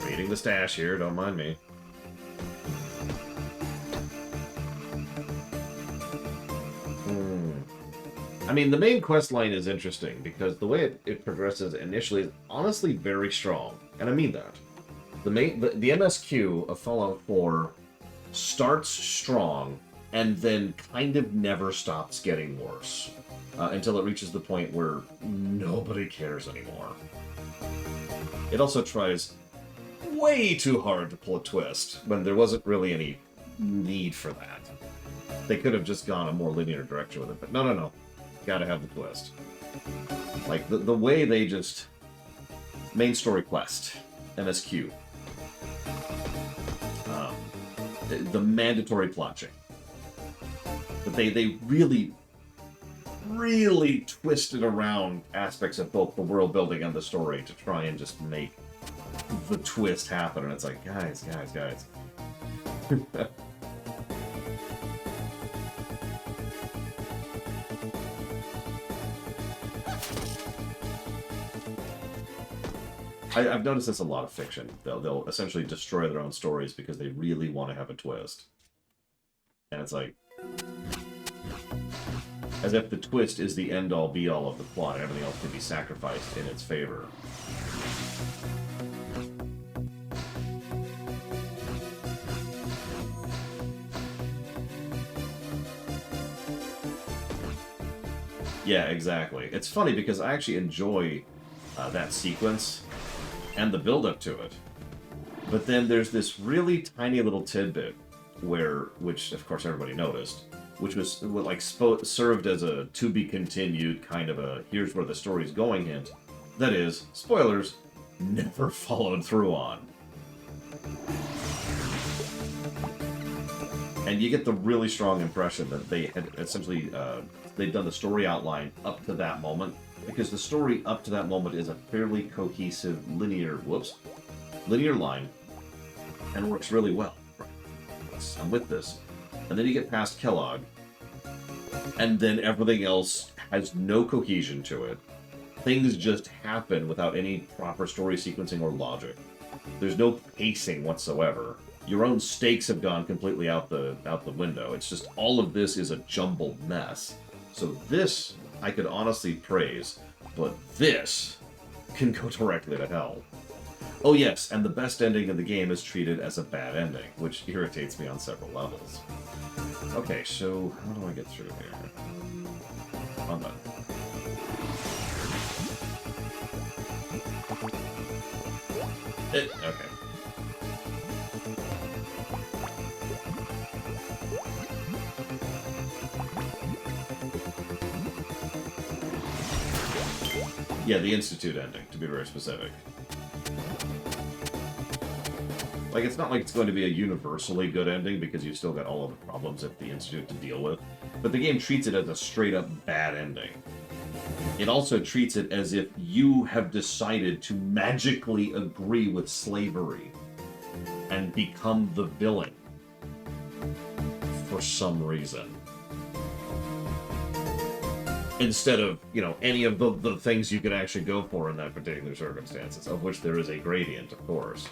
Reading the stash here, don't mind me. I mean, the main quest line is interesting, because the way it progresses initially is honestly very strong. And I mean that. The MSQ of Fallout 4 starts strong, and then kind of never stops getting worse. Until it reaches the point where nobody cares anymore. It also tries way too hard to pull a twist, when there wasn't really any need for that. They could have just gone a more linear direction with it, but no. Gotta have the twist. Like, the way they just... Main story quest. MSQ. The mandatory plotching. But they really twisted around aspects of both the world building and the story to try and just make the twist happen. And it's like, guys. I've noticed this a lot of fiction. They'll essentially destroy their own stories because they really want to have a twist. And it's like... As if the twist is the end-all, be-all of the plot, and everything else can be sacrificed in its favor. Yeah, exactly. It's funny because I actually enjoy that sequence and the build-up to it. But then there's this really tiny little tidbit which of course everybody noticed, which was like served as a to-be-continued kind of a here's where the story's going hint. That is, spoilers, never followed through on. And you get the really strong impression that they had essentially they've done the story outline up to that moment, because the story up to that moment is a fairly cohesive linear line, and works really well. I'm with this. And then you get past Kellogg, and then everything else has no cohesion to it. Things just happen without any proper story sequencing or logic. There's no pacing whatsoever. Your own stakes have gone completely out the window. It's just all of this is a jumbled mess. So this I could honestly praise, but this can go directly to hell. Oh yes, and the best ending of the game is treated as a bad ending, which irritates me on several levels. Okay, so how do I get through here? I'm done. Okay. Yeah, the Institute ending, to be very specific. Like, it's not like it's going to be a universally good ending, because you've still got all of the problems at the Institute to deal with, but the game treats it as a straight-up bad ending. It also treats it as if you have decided to magically agree with slavery and become the villain for some reason. Instead of, you know, any of the things you could actually go for in that particular circumstances, of which there is a gradient, of course.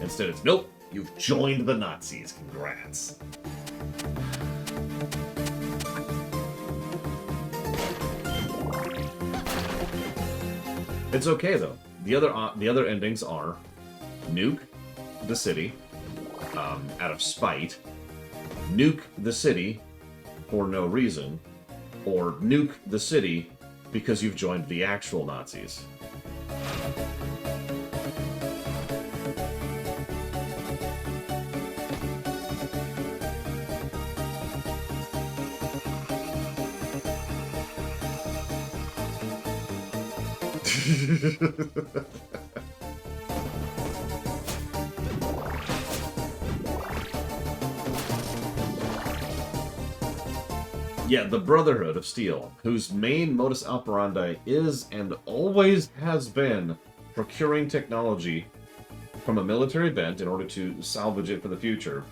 Instead it's, nope, you've joined the Nazis, congrats. It's okay, though. The other endings are nuke the city out of spite, nuke the city for no reason, or nuke the city because you've joined the actual Nazis. Yeah, the Brotherhood of Steel, whose main modus operandi is and always has been procuring technology from a military bent in order to salvage it for the future,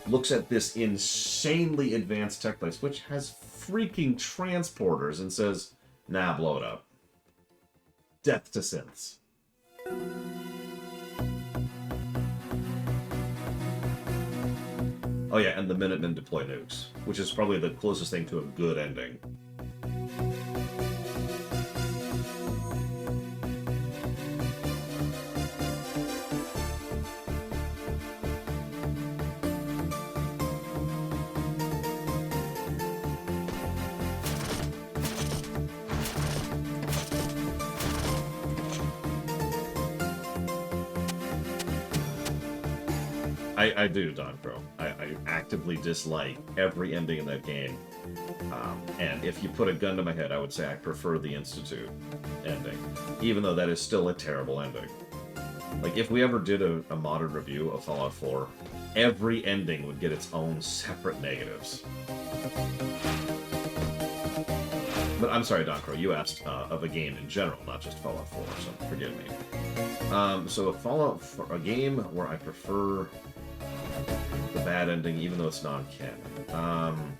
looks at this insanely advanced tech place, which has freaking transporters, and says, nah, blow it up. Death to synths. Oh yeah, and the Minutemen deploy nukes, which is probably the closest thing to a good ending. I do, Don Crow. I actively dislike every ending in that game. And if you put a gun to my head, I would say I prefer the Institute ending, even though that is still a terrible ending. Like, if we ever did a modern review of Fallout 4, every ending would get its own separate negatives. But I'm sorry, Don Crow, you asked of a game in general, not just Fallout 4, so forgive me. So a game where I prefer the bad ending, even though it's non-canon.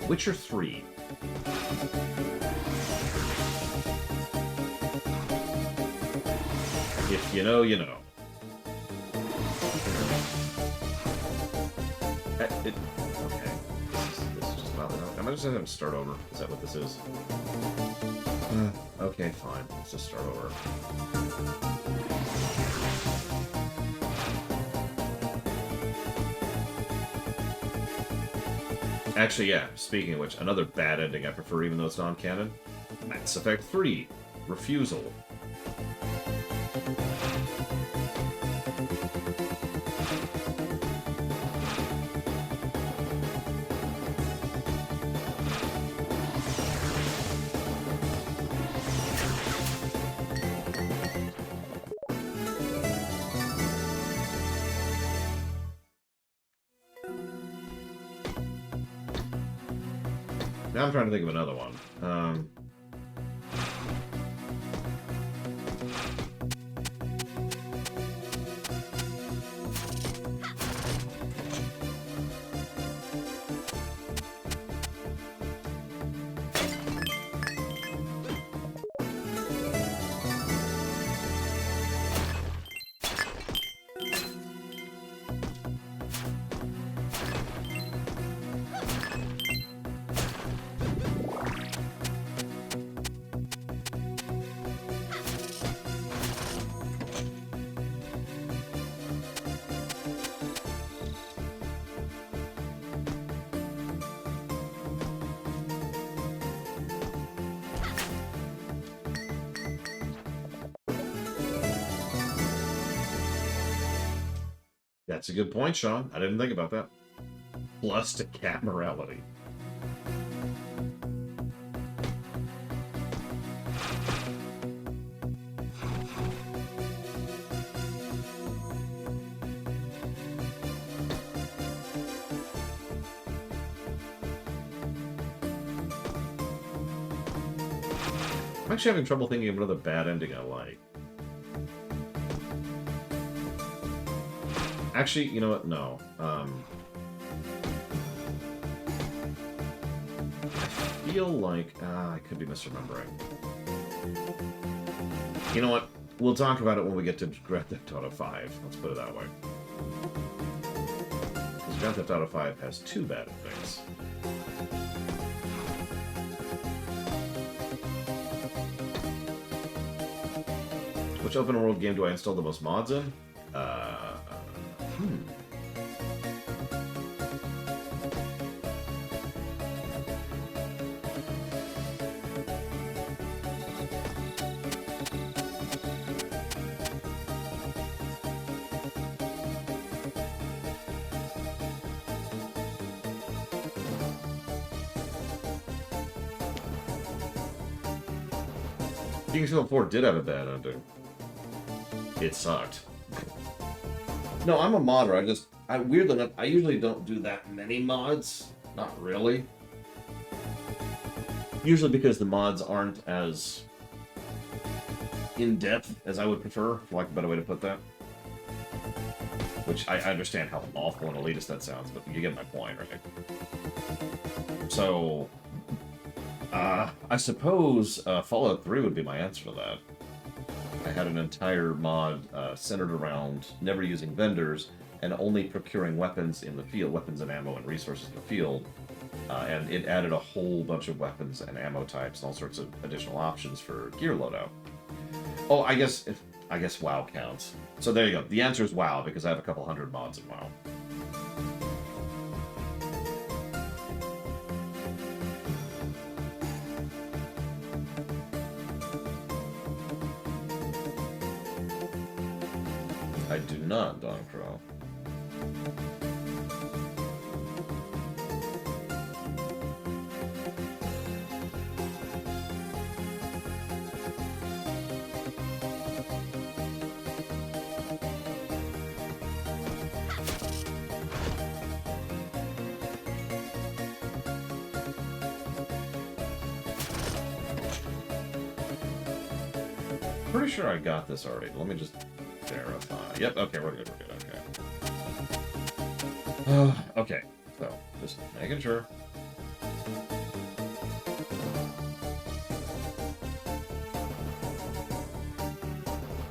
Witcher 3. If you know, you know. Okay. This is just about enough. Am I just gonna start over? Is that what this is? Okay, fine. Let's just start over. Actually, yeah, speaking of which, another bad ending I prefer, even though it's non-canon. Mass Effect 3. Refusal. Now I'm trying to think of another one. That's a good point, Sean. I didn't think about that. Plus to cat morality. I'm actually having trouble thinking of another bad ending I like. Actually, you know what? No. I feel like... I could be misremembering. You know what? We'll talk about it when we get to Grand Theft Auto 5. Let's put it that way. Because Grand Theft Auto 5 has two bad endings. Which open world game do I install the most mods in? King's Field 4 did have a bad ending. It sucked. No, I'm a modder. Weirdly enough, I usually don't do that many mods. Not really. Usually because the mods aren't as in-depth as I would prefer, for lack of a better way to put that. Which I understand how awful and elitist that sounds, but you get my point, right? So, I suppose Fallout 3 would be my answer to that. I had an entire mod centered around never using vendors and only procuring weapons in the field, weapons and ammo and resources in the field. And it added a whole bunch of weapons and ammo types and all sorts of additional options for gear loadout. Oh, I guess WoW counts. So there you go. The answer is WoW, because I have a couple hundred mods in WoW. I do not, Don Crow. Pretty sure I got this already. Let me just verify. Yep, okay, we're good, okay. Okay, so, just making sure.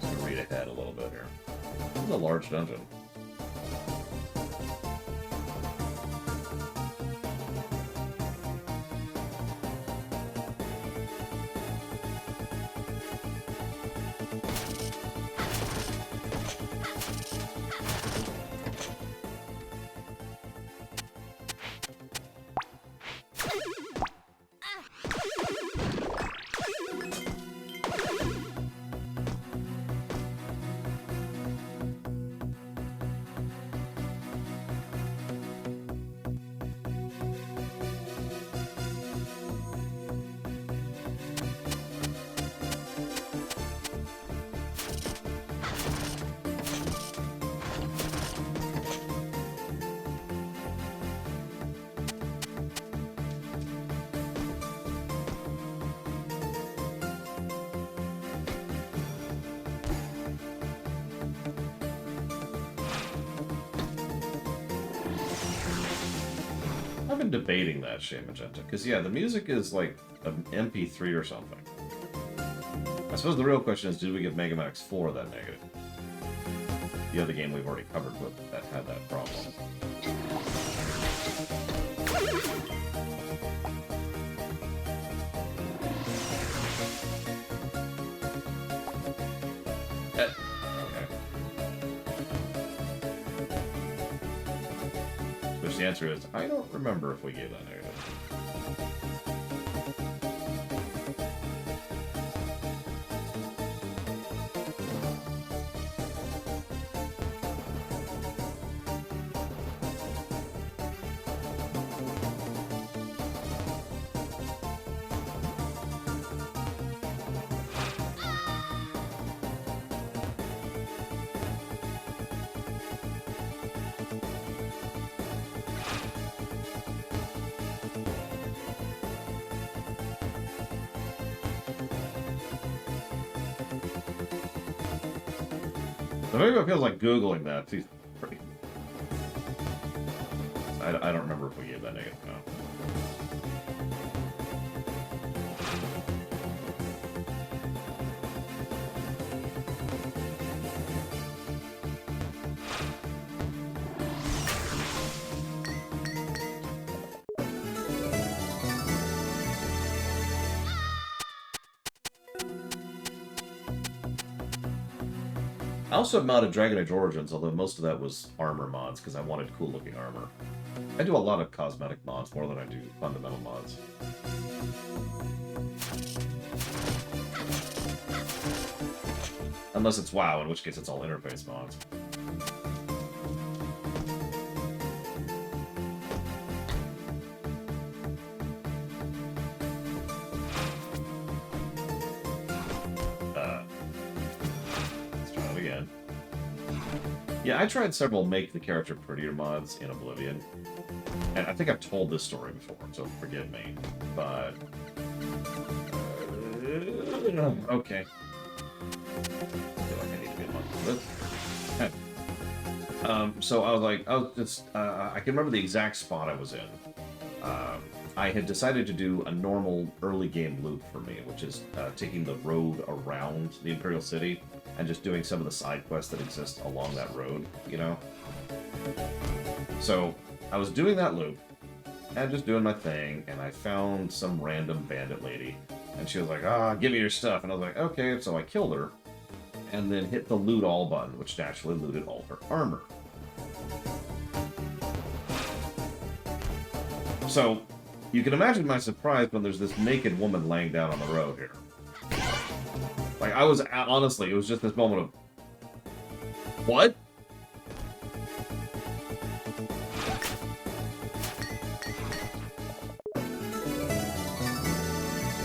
Just gonna read ahead a little bit here. This is a large dungeon. been debating that, Shea Magenta, because yeah, the music is like an MP3 or something. I suppose the real question is, did we give Mega Man X4 that negative? The other game we've already covered with that had that problem. Which the answer is, I don't remember if we gave that negative. So maybe it feels like Googling that. She's pretty... I don't remember if we gave that negative now. I also have modded Dragon Age Origins, although most of that was armor mods, because I wanted cool-looking armor. I do a lot of cosmetic mods, more than I do fundamental mods. Unless it's WoW, in which case it's all interface mods. Yeah, I tried several make the character prettier mods in Oblivion. And I think I've told this story before, so forgive me. But... okay. I feel like I need to be a monk for this. So I was just... I can remember the exact spot I was in. I had decided to do a normal early game loop for me, which is taking the road around the Imperial City and just doing some of the side quests that exist along that road, you know? So, I was doing that loop, and just doing my thing, and I found some random bandit lady, and she was like, give me your stuff, and I was like, okay, so I killed her, and then hit the loot all button, which naturally looted all her armor. So, you can imagine my surprise when there's this naked woman laying down on the road here. Like, I was, honestly, it was just this moment of... what?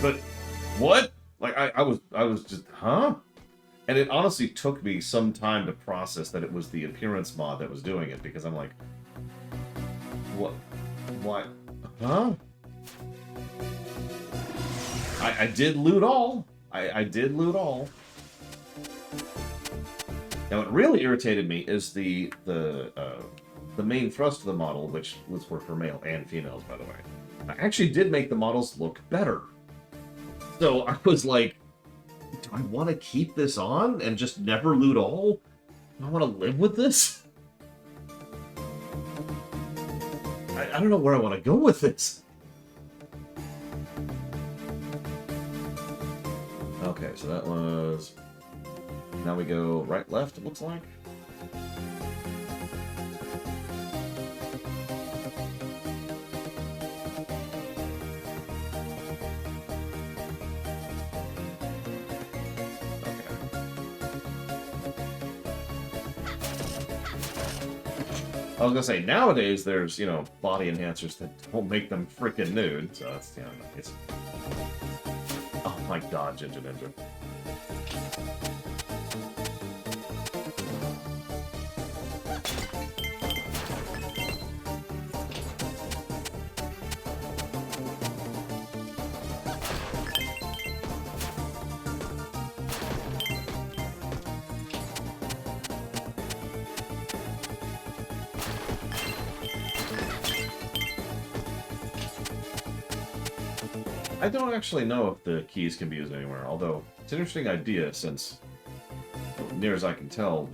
But, what? Like, I was just, huh? And it honestly took me some time to process that it was the appearance mod that was doing it, because I'm like... what? What? Huh? I did loot all. I did loot all. Now, what really irritated me is the main thrust of the model, which was for male and females, by the way. I actually did make the models look better. So I was like, do I want to keep this on and just never loot all? Do I want to live with this? I don't know where I want to go with this. Okay, so that was... now we go right, left, it looks like. I was gonna say, nowadays there's, you know, body enhancers that don't make them freaking nude, so that's, you know, it's... oh my god, Ginger Ninja. I don't actually know if the keys can be used anywhere, although it's an interesting idea since, near as I can tell,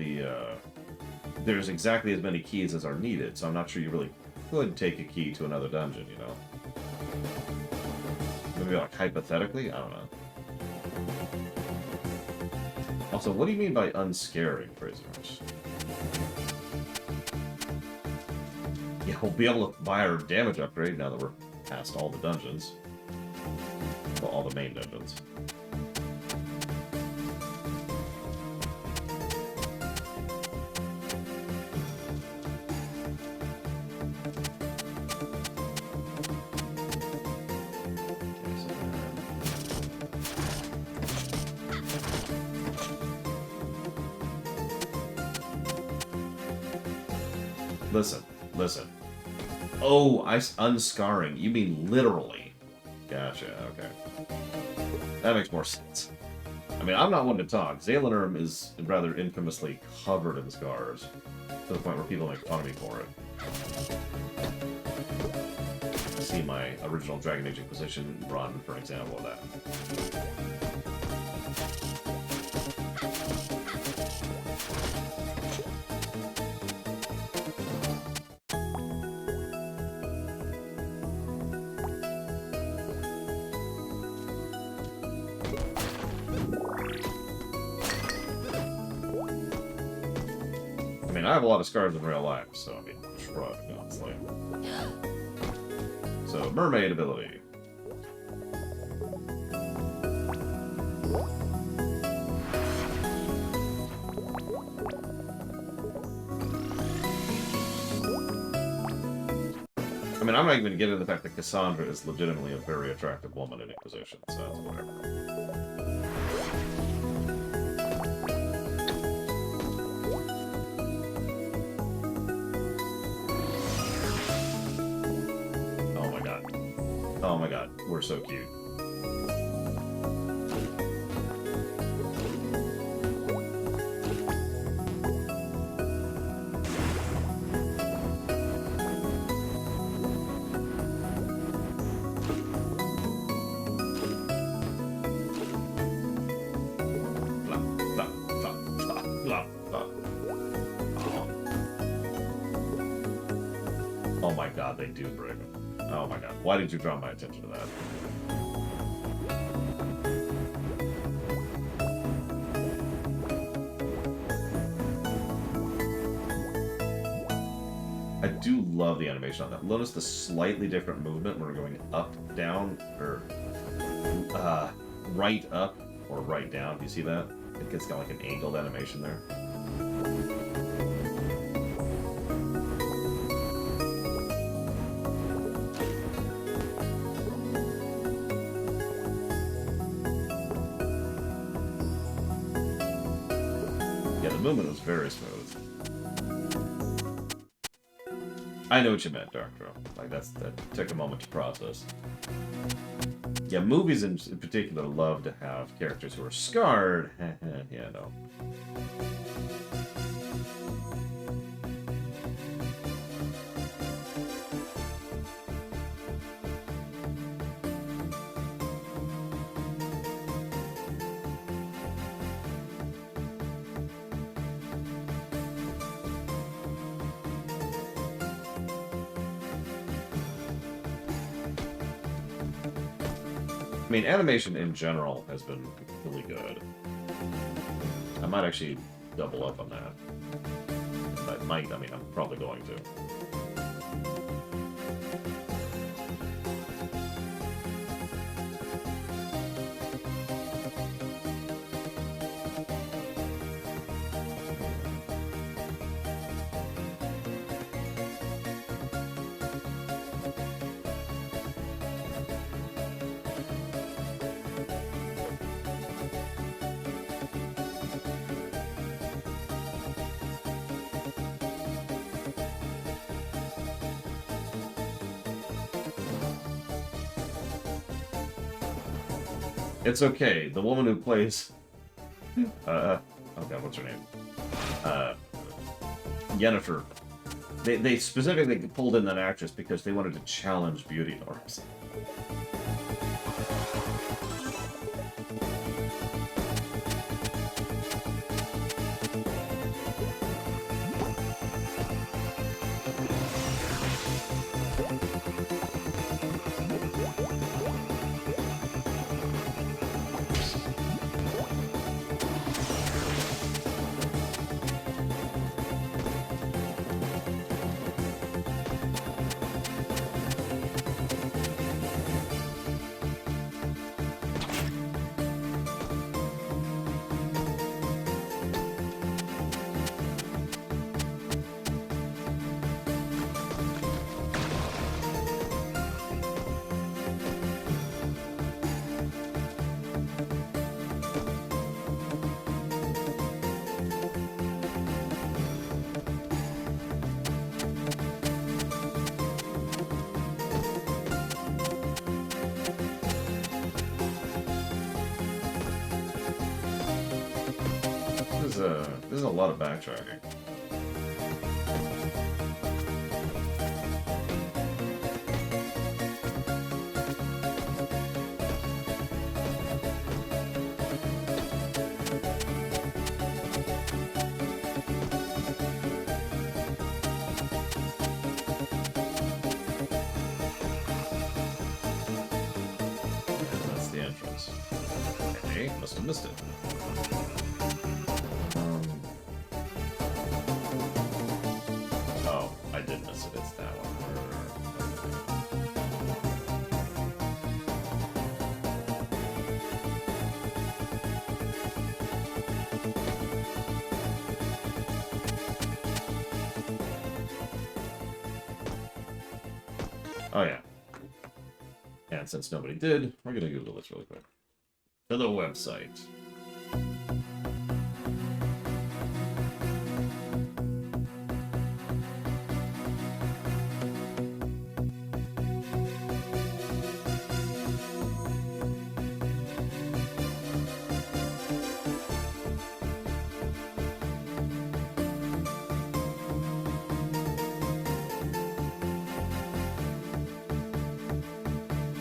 there's exactly as many keys as are needed, so I'm not sure you really could take a key to another dungeon, you know? Maybe like hypothetically? I don't know. Also, what do you mean by unscaring prisoners? Yeah, we'll be able to buy our damage upgrade now that we're past all the dungeons. Well, all the main dungeons. Listen. Oh, unscarring. You mean literally. Gotcha, okay. That makes more sense. I mean, I'm not one to talk. Zaylanerm is rather infamously covered in scars, to the point where people make fun of me for it. See my original Dragon Age Inquisition run for an example of that. I have a lot of scars in real life, so I mean, shrug, honestly. So, mermaid ability. I mean, I'm not even going to get into the fact that Cassandra is legitimately a very attractive woman in Inquisition, so whatever. Oh my god, we're so cute. Oh my god, they do break them. Oh my god, why did you draw my attention to that? I do love the animation on that. Notice the slightly different movement when we're going up, down, or right up, or right down. Do you see that? It's got like an angled animation there. Movement was very smooth. I know what you meant, Darktro. Like that took a moment to process. Yeah, movies in particular love to have characters who are scarred. Yeah, no. I mean, animation in general has been really good. I might actually double up on that. I mean, I'm probably going to. It's okay. The woman who plays... oh god, what's her name? Yennefer. They specifically pulled in that actress because they wanted to challenge beauty norms. This is a lot of backtracking. And that's the entrance. Hey, must have missed it. Oh, I did miss it. It's that one. Oh, yeah. And since nobody did, we're going to Google this really quick. To the website.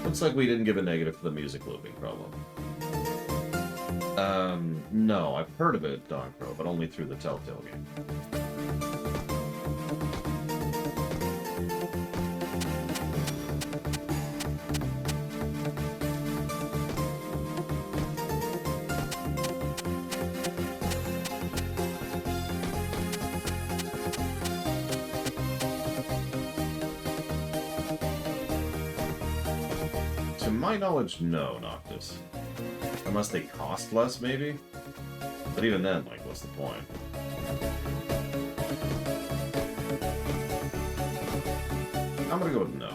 Looks like we didn't give a negative for the music looping problem. No, I've heard of it, Don Crow, but only through the Telltale game. To my knowledge, no, Noctis. Unless they cost less, maybe? But even then, like, what's the point? I'm gonna go with no.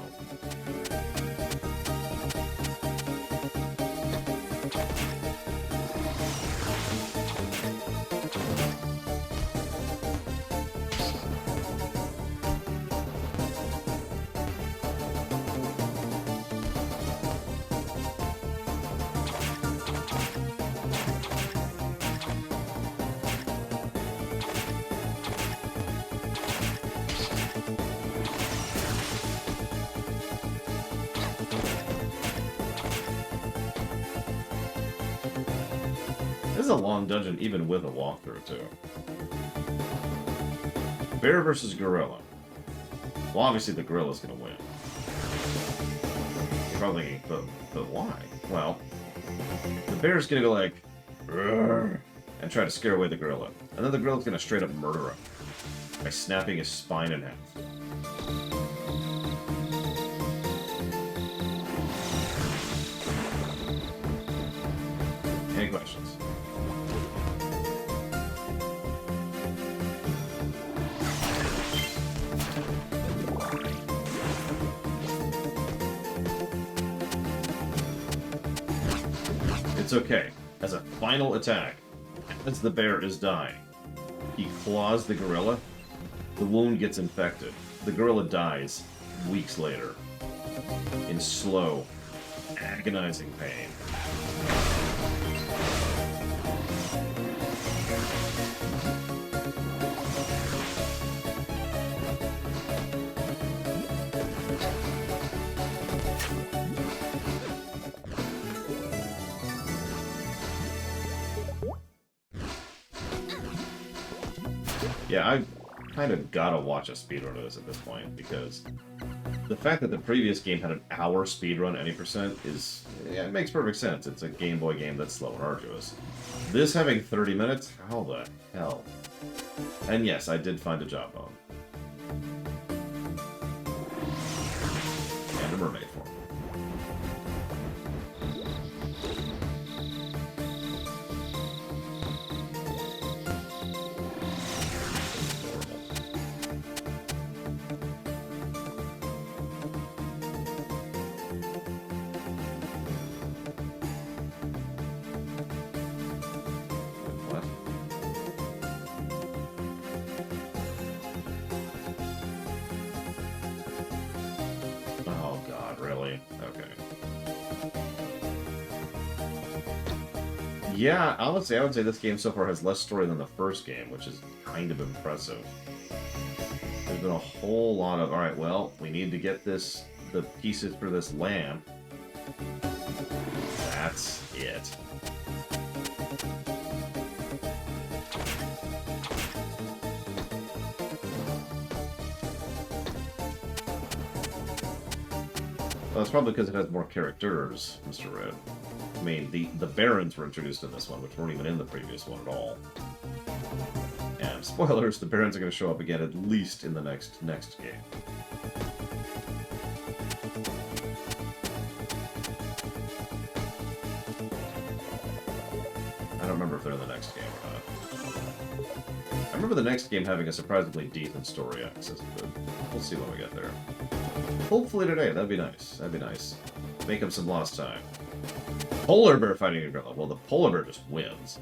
This is a long dungeon, even with a walkthrough, too. Bear versus gorilla. Well, obviously the gorilla's gonna win. You're probably thinking, but why? Well, the bear's gonna go like, "Rrr," and try to scare away the gorilla. And then the gorilla's gonna straight up murder him by snapping his spine in half. Any questions? It's okay. As a final attack, as the bear is dying, he claws the gorilla. The wound gets infected. The gorilla dies weeks later in slow, agonizing pain. Yeah, I kind of gotta watch a speedrun of this at this point, because the fact that the previous game had an hour speedrun any percent is... yeah, it makes perfect sense. It's a Game Boy game that's slow and arduous. This having 30 minutes? How the hell? And yes, I did find a job bone. And a mermaid form. What? Oh god, really? Okay. Yeah, honestly, I would say this game so far has less story than the first game, which is kind of impressive. There's been a whole lot of, alright, well, we need to get the pieces for this lamp. That's it. Well, that's probably because it has more characters, Mr. Red. I mean, the Barons were introduced in this one, which weren't even in the previous one at all. And spoilers, the Barons are going to show up again at least in the next game. I don't remember if they're in the next game or not. I remember the next game having a surprisingly decent story access, but we'll see when we get there. Hopefully today, that'd be nice. That'd be nice. Make up some lost time. Polar bear fighting a gorilla. Well, the polar bear just wins.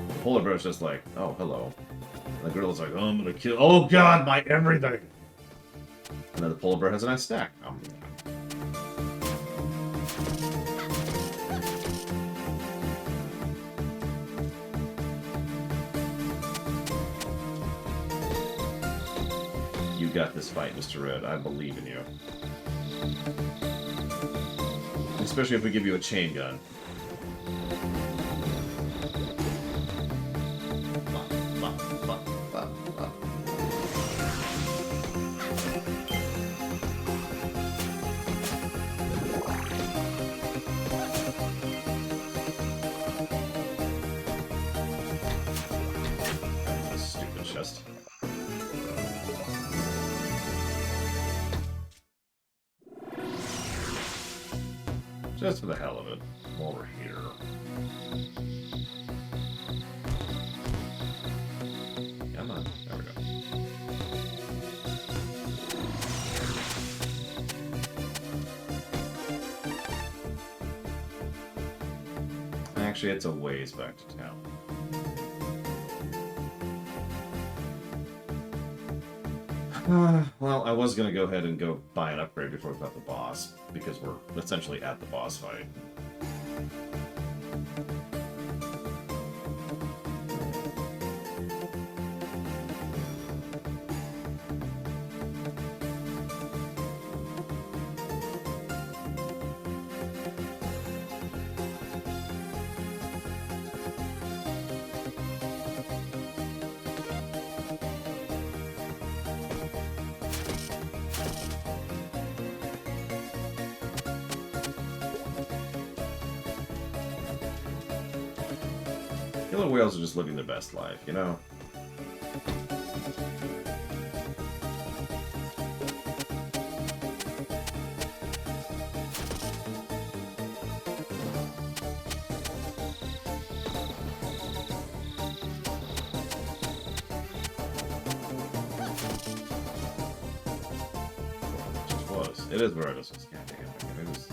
The polar bear's just like, oh, hello. And the gorilla's like, oh, I'm gonna kill... oh, God, my everything! And then the polar bear has a nice snack. You got this fight, Mr. Red. I believe in you. Especially if we give you a chain gun. Stupid chest. Just for the hell of it, while we're here. Come on, there we go. Actually, it's a ways back to town. Well, I was gonna go ahead and go buy an upgrade before we got the boss, because we're essentially at the boss fight. Killer whales are just living their best life, you know? It just was. It is where I just was. God damn it. It was...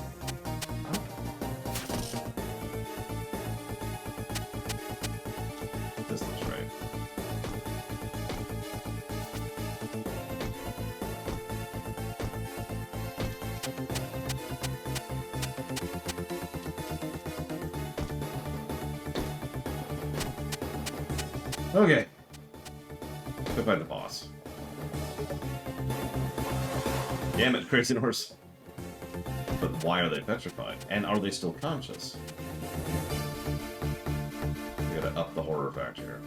This looks right. Okay. Go find the boss. Damn it, crazy horse. But why are they petrified? And are they still conscious? We gotta up the horror factor here.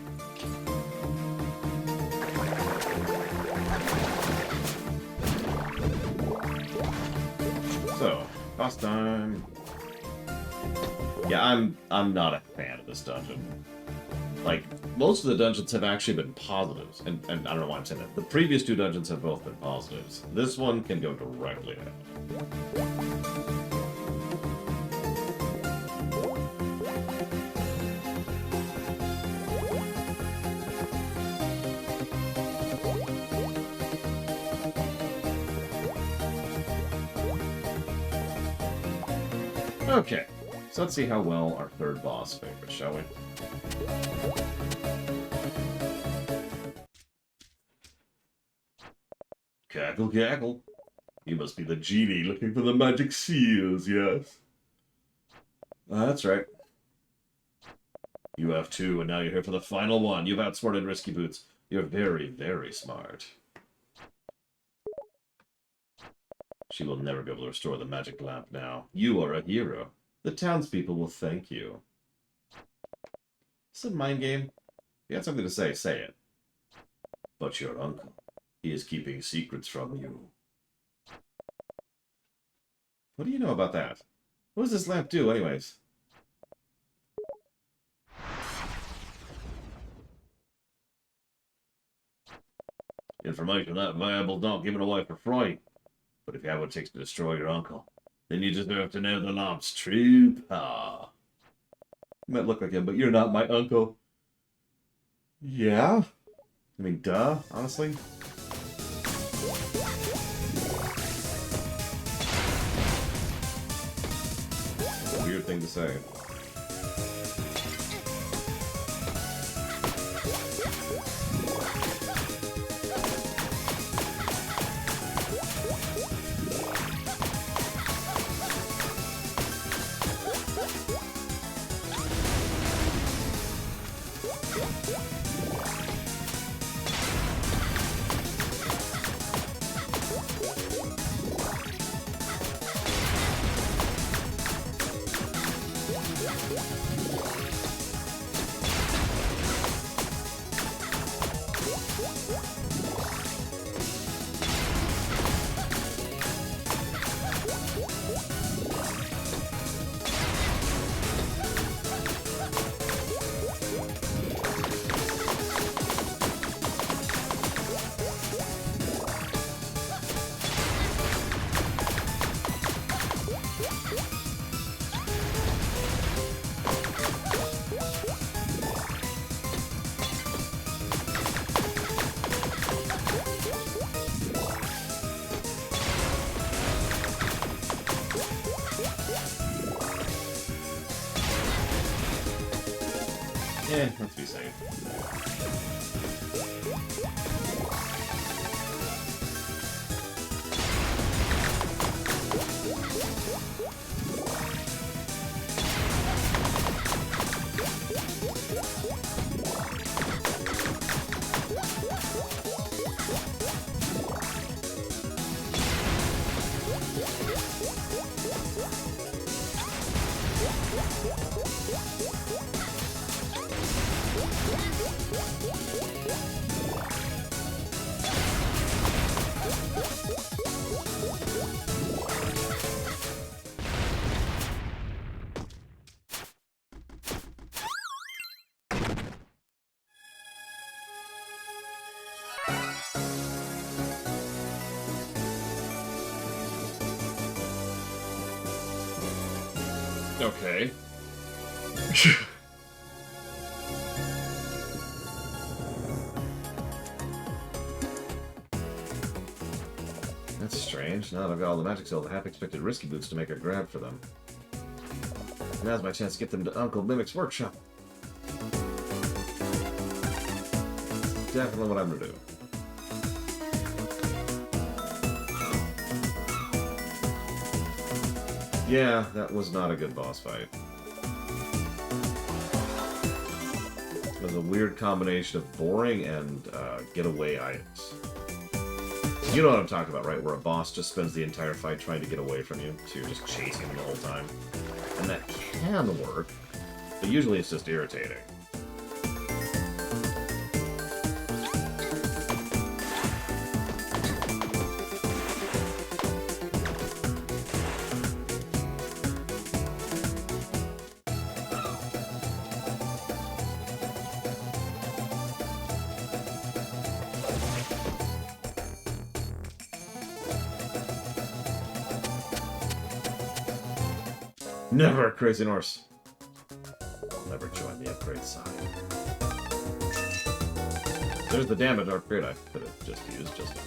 So, boss time. Yeah, I'm not a fan of this dungeon. Like, most of the dungeons have actually been positives, and I don't know why I'm saying that. The previous two dungeons have both been positives. This one can go directly to hell. Okay, so let's see how well our third boss fares, shall we? Cackle, cackle. You must be the genie looking for the magic seals, yes? That's right. You have two, and now you're here for the final one. You've outsmarted Risky Boots. You're very, very smart. She will never be able to restore the magic lamp now. You are a hero. The townspeople will thank you. Is this a mind game? If you had something to say, say it. But your uncle, he is keeping secrets from you. What do you know about that? What does this lamp do, anyways? Information that valuable, don't give it away for free. But if you have what it takes to destroy your uncle, then you deserve to know the lamp's true power. You might look like him, but you're not my uncle. Yeah? I mean, duh, honestly. It's a weird thing to say. Let's be safe. Okay. That's strange. Now that I've got all the magic cells, I half expected Risky Boots to make a grab for them. Now's my chance to get them to Uncle Mimic's workshop. Definitely what I'm gonna do. Yeah, that was not a good boss fight. It was a weird combination of boring and getaway items. You know what I'm talking about, right? Where a boss just spends the entire fight trying to get away from you, so you're just chasing him the whole time. And that can work, but usually it's just irritating. Never, Crazy Norse. I'll never join the upgrade side. There's the damage upgrade I could have just used just now.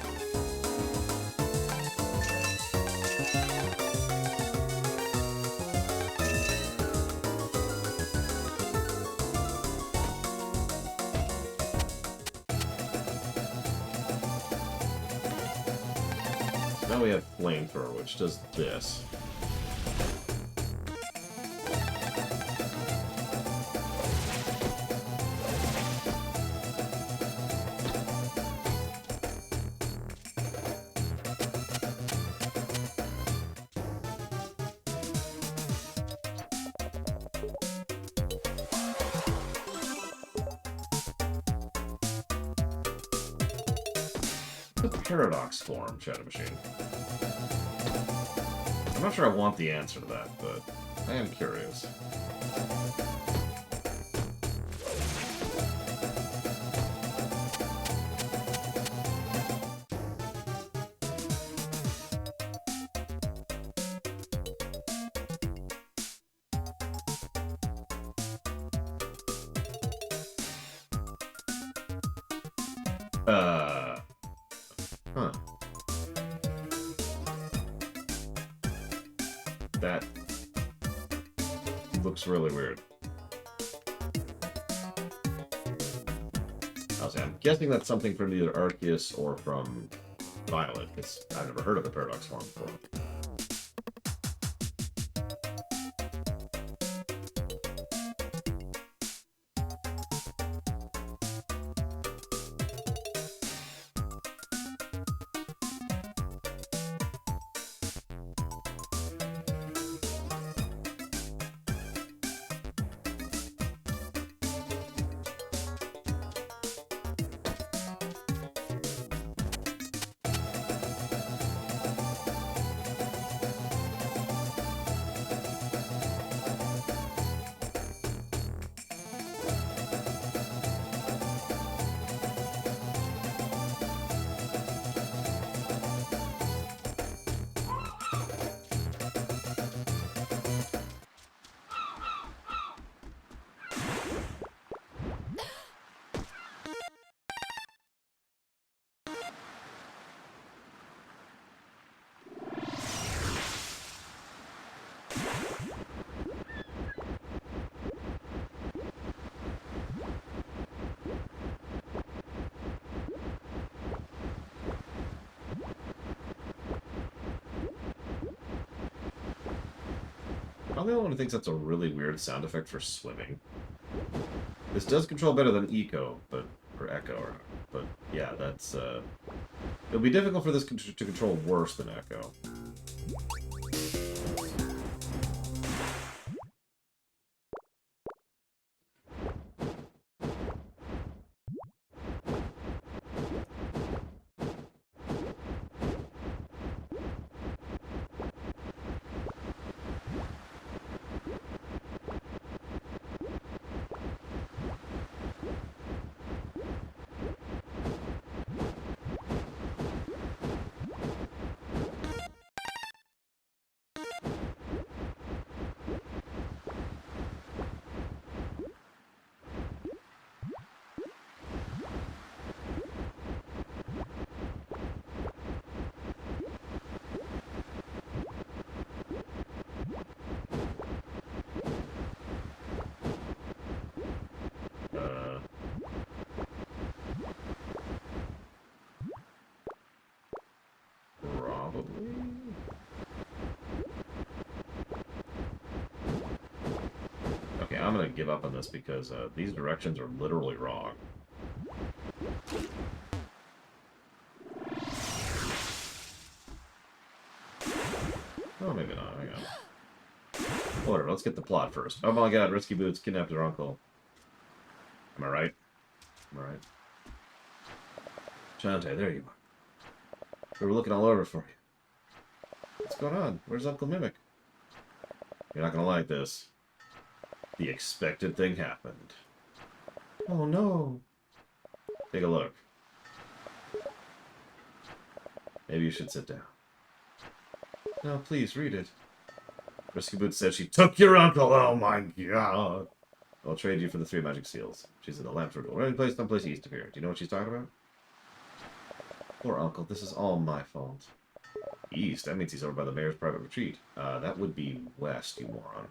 So now we have Flamethrower, which does this. The Paradox form, Shadow Machine. I'm not sure I want the answer to that, but I am curious. Huh. That looks really weird. I'm guessing that's something from either Arceus or from Violet, because I've never heard of the Paradox form before. I'm the only one who thinks that's a really weird sound effect for swimming. This does control better than Echo, or Echo, but yeah, that's it'll be difficult for this to control worse than Echo. Probably. Okay, I'm gonna give up on this because these directions are literally wrong. Oh, maybe not. Hang on. Whatever, let's get the plot first. Oh my god, Risky Boots kidnapped their uncle. Am I right? Am I right? Shantae, there you are. We were looking all over for you. What's going on? Where's Uncle Mimic? You're not gonna like this. The expected thing happened. Oh no. Take a look. Maybe you should sit down. No, please, read it. Risky Boots said she took your uncle. Oh my god. I'll trade you for the 3 magic seals. She's in the lamp circle. Running place, someplace east of here. Do you know what she's talking about? Poor uncle. This is all my fault. East? That means he's over by the mayor's private retreat. That would be west, you moron.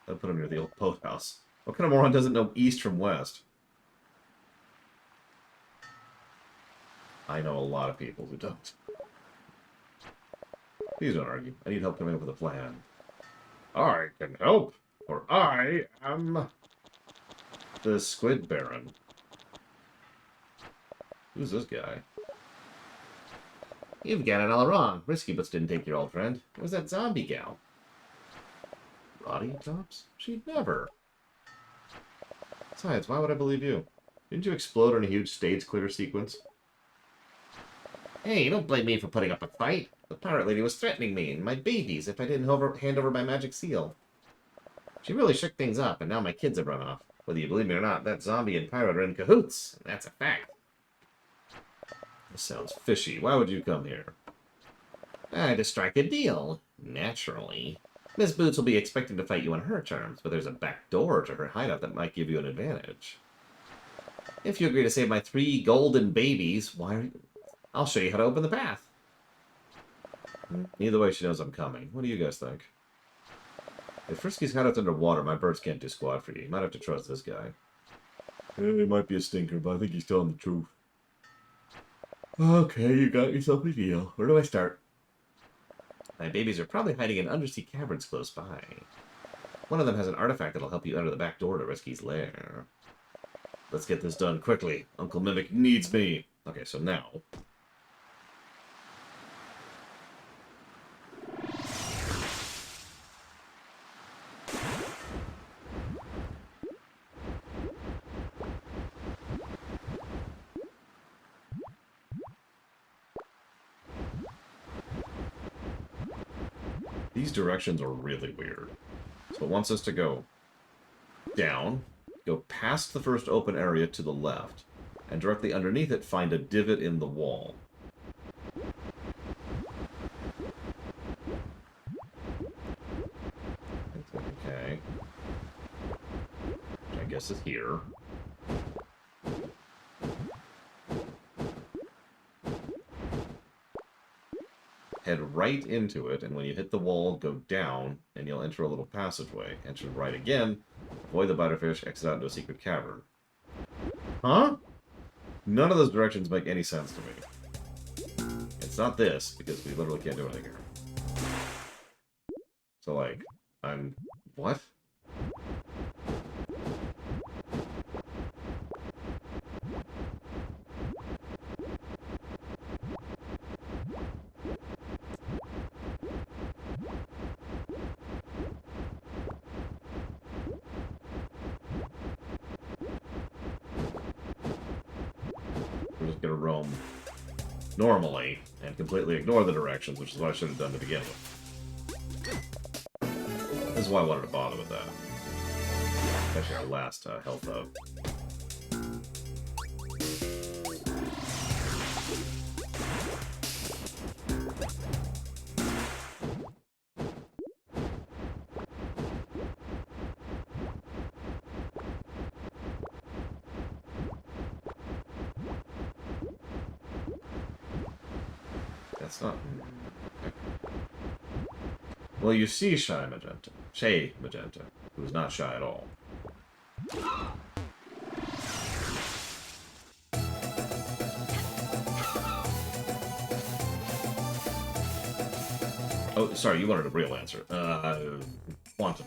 That would put him near the old post house. What kind of moron doesn't know east from west? I know a lot of people who don't. Please don't argue. I need help coming up with a plan. I can help, for I am the Squid Baron. Who's this guy? You've got it all wrong. Risky Boots didn't take your old friend. It was that zombie gal. Roddy Tops? She'd never. Besides, why would I believe you? Didn't you explode in a huge stage clear sequence? Hey, don't blame me for putting up a fight. The pirate lady was threatening me and my babies if I didn't hand over my magic seal. She really shook things up, and now my kids have run off. Whether you believe me or not, that zombie and pirate are in cahoots, and that's a fact. This sounds fishy. Why would you come here? To strike a deal. Naturally. Miss Boots will be expecting to fight you on her terms, but there's a back door to her hideout that might give you an advantage. If you agree to save my 3 golden babies, I'll show you how to open the path. Either way, she knows I'm coming. What do you guys think? If Frisky's hideout's underwater, my birds can't do squat for you. You might have to trust this guy. He might be a stinker, but I think he's telling the truth. Okay, you got yourself a deal. Where do I start? My babies are probably hiding in undersea caverns close by. One of them has an artifact that'll help you enter the back door to Risky's lair. Let's get this done quickly. Uncle Mimic needs me. Okay, so now... These directions are really weird. So it wants us to go down, go past the first open area to the left, and directly underneath it find a divot in the wall. Okay. Which I guess is here. Head right into it, and when you hit the wall, go down, and you'll enter a little passageway. Enter right again, avoid the butterfish, exit out into a secret cavern. Huh? None of those directions make any sense to me. It's not this, because we literally can't do anything here. So, like, what? We're just gonna roam normally and completely ignore the directions, which is what I should have done to begin with. This is why I wanted to bother with that. Especially our last health up. That's not... Well, you see Shay Magenta, who's not shy at all. Oh, sorry, you wanted a real answer. Quantum.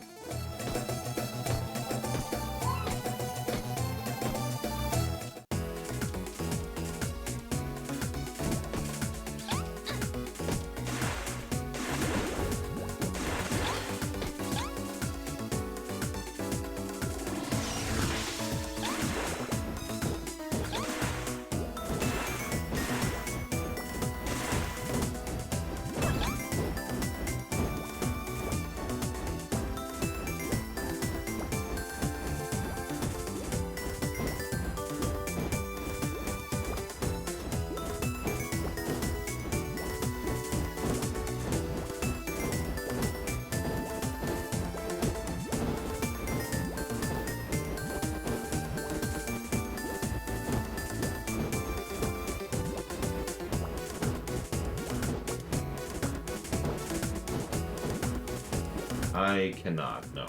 I cannot, no.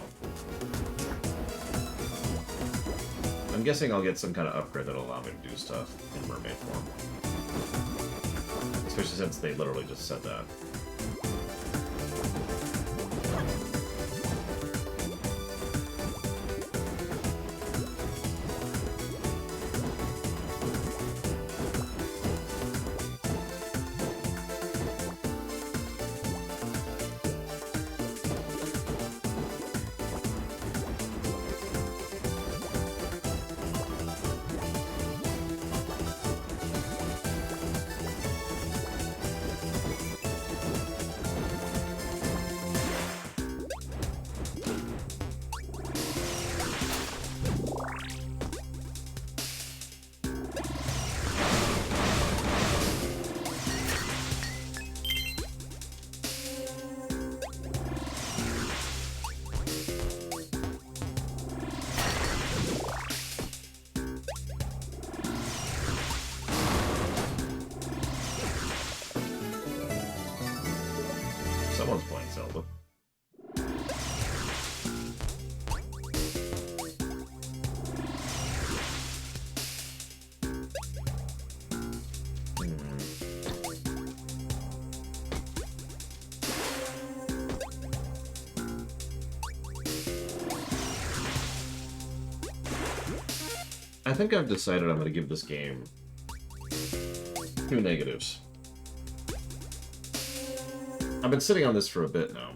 I'm guessing I'll get some kind of upgrade that'll allow me to do stuff in mermaid form. Especially since they literally just said that. Someone's playing Zelda. I think I've decided I'm going to give this game 2 negatives. I've been sitting on this for a bit now.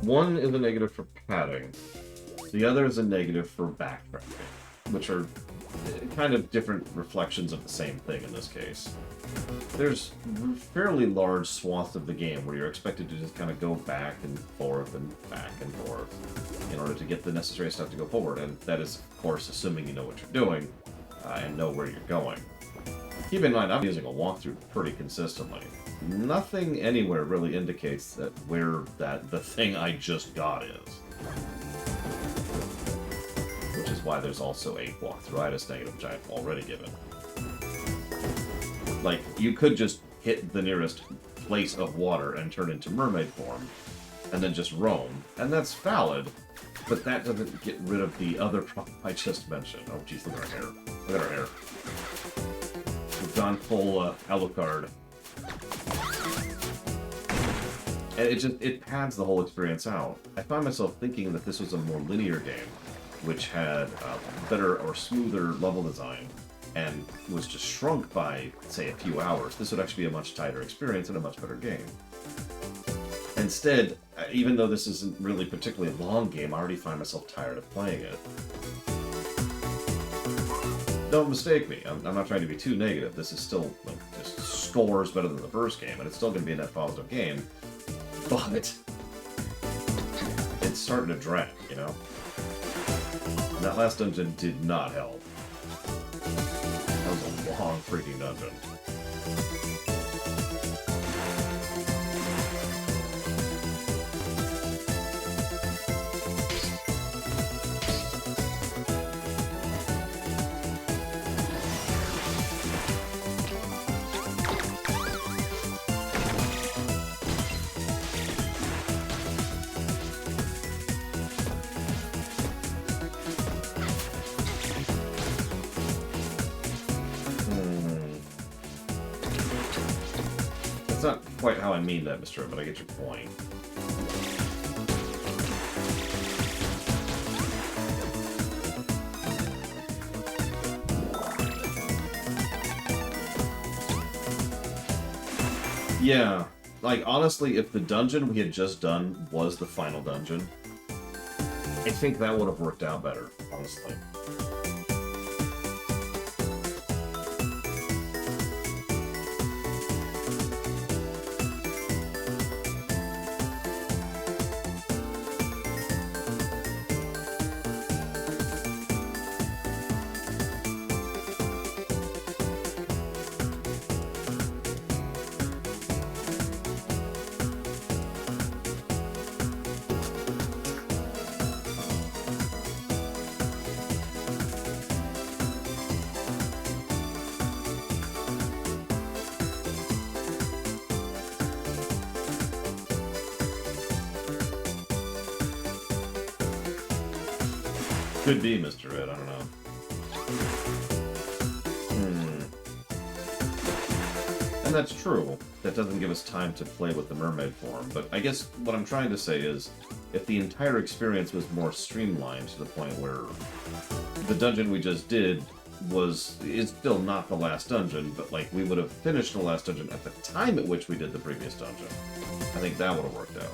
One is a negative for padding. The other is a negative for backtracking, which are kind of different reflections of the same thing in this case. There's fairly large swaths of the game where you're expected to just kind of go back and forth in order to get the necessary stuff to go forward, and that is, of course, assuming you know what you're doing and know where you're going. Keep in mind, I'm using a walkthrough pretty consistently. Nothing anywhere really indicates that where the thing I just got is. Which is why there's also a walkthroughitis negative, which I've already given. Like, you could just hit the nearest place of water and turn into mermaid form, and then just roam, and that's valid, but that doesn't get rid of the other problem I just mentioned. Oh, jeez, look at our hair. Look at our hair. We've gone full Alucard. And it pads the whole experience out. I find myself thinking that this was a more linear game, which had better or smoother level design, and was just shrunk by, say, a few hours. This would actually be a much tighter experience and a much better game. Instead, even though this isn't really particularly a long game, I already find myself tired of playing it. Don't mistake me, I'm not trying to be too negative. This is still like just scores better than the first game, and it's still going to be a net positive game. But it's starting to drag, you know? And that last dungeon did not help. That was a long freaking dungeon. That's not quite how I mean that, Mr. But I get your point. Yeah, like, honestly, if the dungeon we had just done was the final dungeon, I think that would have worked out better, honestly. Could be Mr. Ed, I don't know. And that's true. That doesn't give us time to play with the mermaid form, but I guess what I'm trying to say is, if the entire experience was more streamlined to the point where the dungeon we just did is still not the last dungeon, but like we would have finished the last dungeon at the time at which we did the previous dungeon, I think that would have worked out.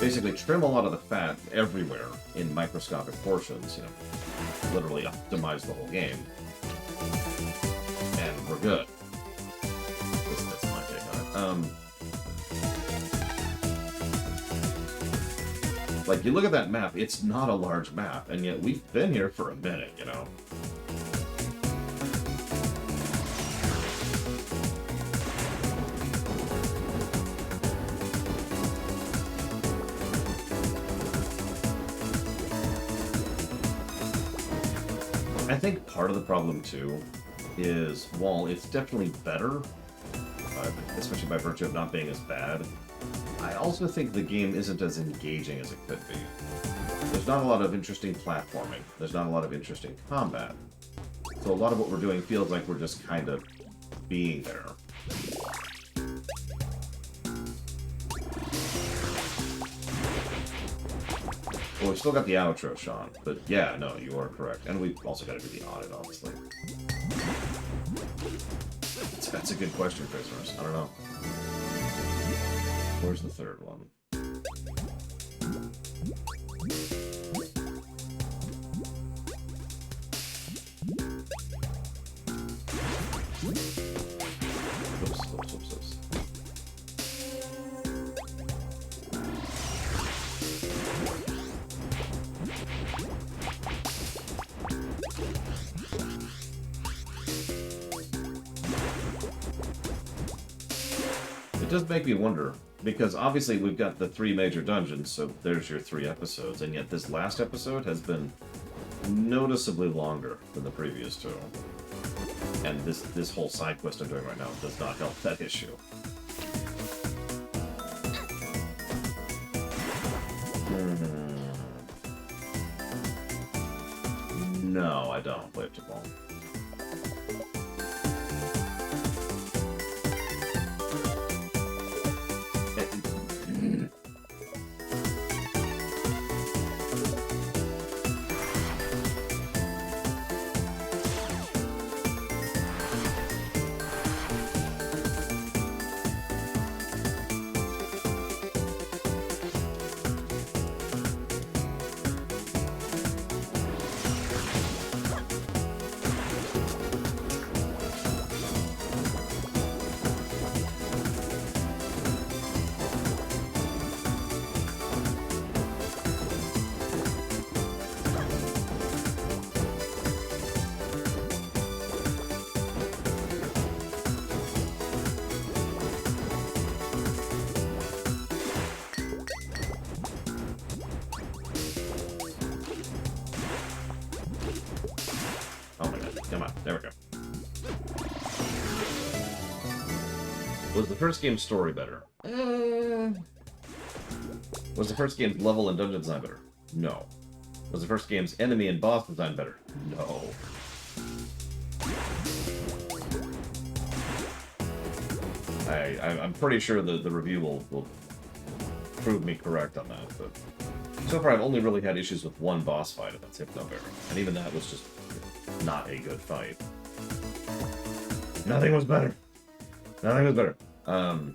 Basically, trim a lot of the fat everywhere in microscopic portions, you know, literally optimize the whole game, and we're good. That's my take on it. Like, you look at that map, it's not a large map, and yet we've been here for a minute, you know? I think part of the problem, too, is while it's definitely better, especially by virtue of not being as bad, I also think the game isn't as engaging as it could be. There's not a lot of interesting platforming. There's not a lot of interesting combat. So a lot of what we're doing feels like we're just kind of being there. Well, we've still got the outro, Sean. But yeah, no, you are correct. And we've also got to do the audit, obviously. That's a good question, Christmas. I don't know. Where's the third one? Oops. It does make me wonder, because obviously we've got the 3 major dungeons, so there's your 3 episodes, and yet this last episode has been noticeably longer than the previous 2. And this whole side quest I'm doing right now does not help that issue. No, I don't play it too long. There we go. Was the first game's story better? Was the first game's level and dungeon design better? No. Was the first game's enemy and boss design better? No. I'm pretty sure the review will prove me correct on that, but so far I've only really had issues with one boss fight, and that's Hypnobear. And even that was just not a good fight. Nothing was better. Nothing was better. Right.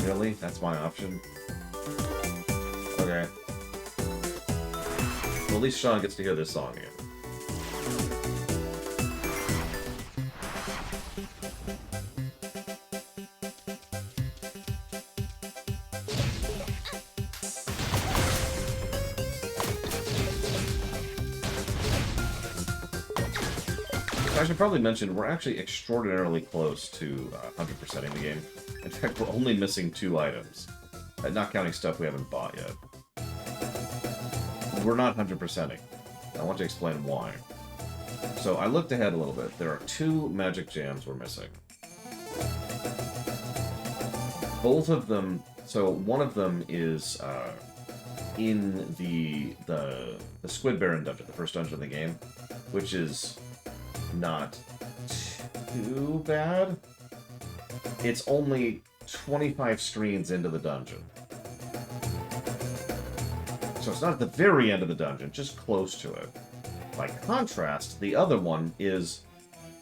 Really? That's my option? Okay. Well, at least Sean gets to hear this song again. I should probably mention, we're actually extraordinarily close to 100%ing the game. In fact, we're only missing 2 items. Not counting stuff we haven't bought yet. We're not 100%ing. I want to explain why. So I looked ahead a little bit. There are 2 magic jams we're missing. Both of them... So one of them is in the Squid Baron dungeon, the first dungeon of the game, which is not too bad. It's only 25 screens into the dungeon. So it's not at the very end of the dungeon, just close to it. By contrast, the other one is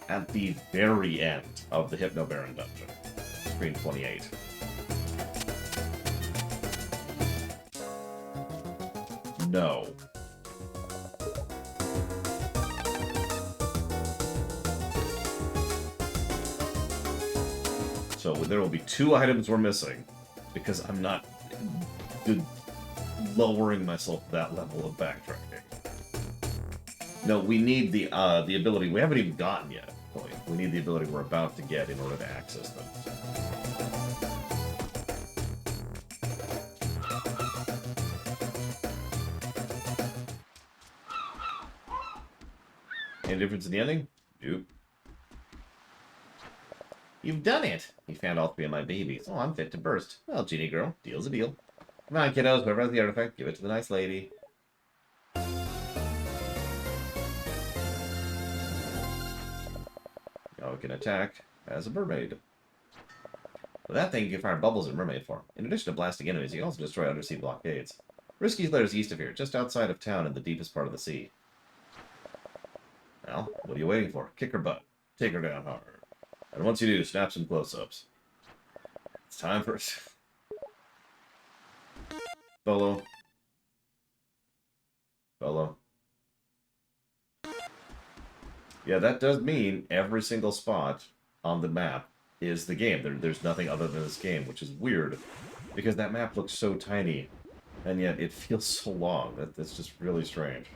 at the very end of the Hypno Baron dungeon. Screen 28. No. So there will be 2 items we're missing, because I'm not lowering myself to that level of backtracking. No, we need the ability we haven't even gotten yet. We need the ability we're about to get in order to access them. Any difference in the ending? Nope. You've done it! You found all 3 of my babies. Oh, I'm fit to burst. Well, genie girl, deal's a deal. Come on, kiddos, whoever has the artifact, give it to the nice lady. Now we can attack as a mermaid. With that thing, you can fire bubbles in mermaid form. In addition to blasting enemies, you can also destroy undersea blockades. Risky's lair is east of here, just outside of town in the deepest part of the sea. Well, what are you waiting for? Kick her butt. Take her down hard. And once you do, snap some close-ups. It's time for... Bolo. Bolo. Yeah, that does mean every single spot on the map is the game. There's nothing other than this game, which is weird. Because that map looks so tiny, and yet it feels so long. That's just really strange.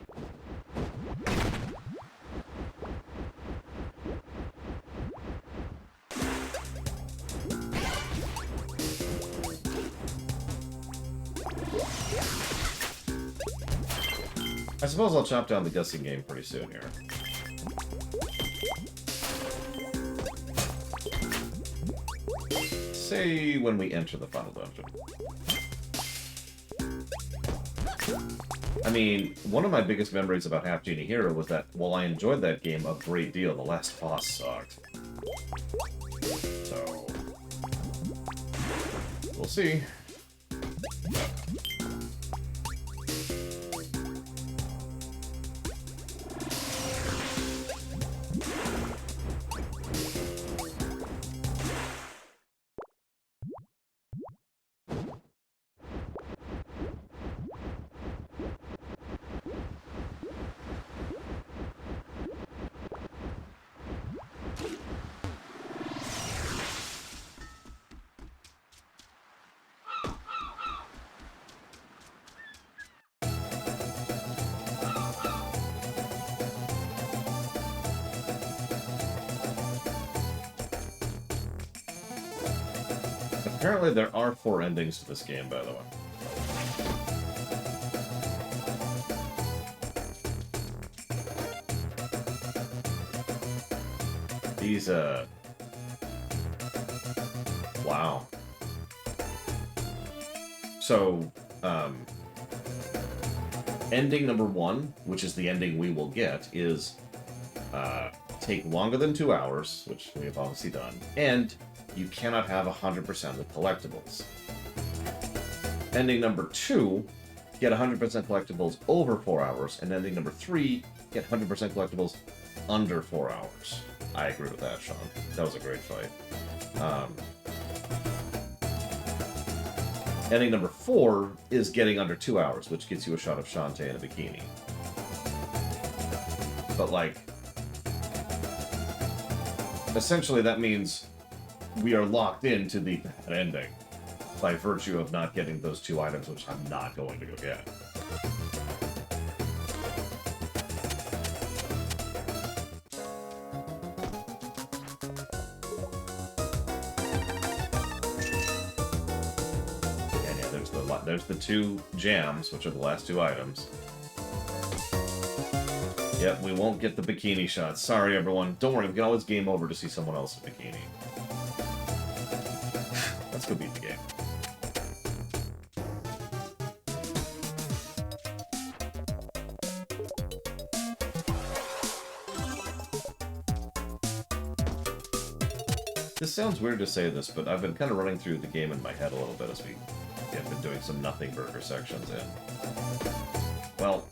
I suppose I'll chop down the guessing game pretty soon here. Say when we enter the final dungeon. I mean, one of my biggest memories about Half Genie Hero was that while I enjoyed that game a great deal, the last boss sucked. So... we'll see. Apparently there are 4 endings to this game, by the way. These, wow. So, ending number 1, which is the ending we will get, is, take longer than 2 hours, which we have obviously done, and you cannot have 100% of the collectibles. Ending number 2, get 100% collectibles over 4 hours, and ending number 3, get 100% collectibles under 4 hours. I agree with that, Sean. That was a great fight. Ending number 4 is getting under 2 hours, which gets you a shot of Shantae in a bikini. But, like, essentially that means we are locked into the bad ending by virtue of not getting those 2 items, which I'm not going to go get. And yeah, there's the 2 jams, which are the last 2 items. Yep, we won't get the bikini shots. Sorry, everyone. Don't worry, we can always game over to see someone else's bikini. Let's go beat the game. This sounds weird to say this, but I've been kind of running through the game in my head a little bit as we have been doing some nothing burger sections in. Well,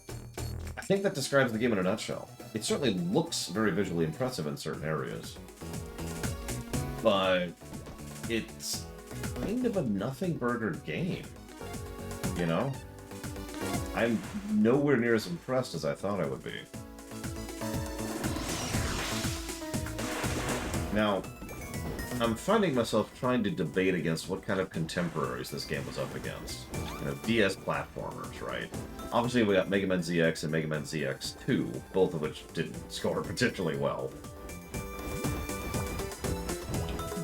I think that describes the game in a nutshell. It certainly looks very visually impressive in certain areas. But it's kind of a nothing burger game. You know? I'm nowhere near as impressed as I thought I would be. Now, I'm finding myself trying to debate against what kind of contemporaries this game was up against. You know, DS platformers, right? Obviously, we got Mega Man ZX and Mega Man ZX2, both of which didn't score particularly well.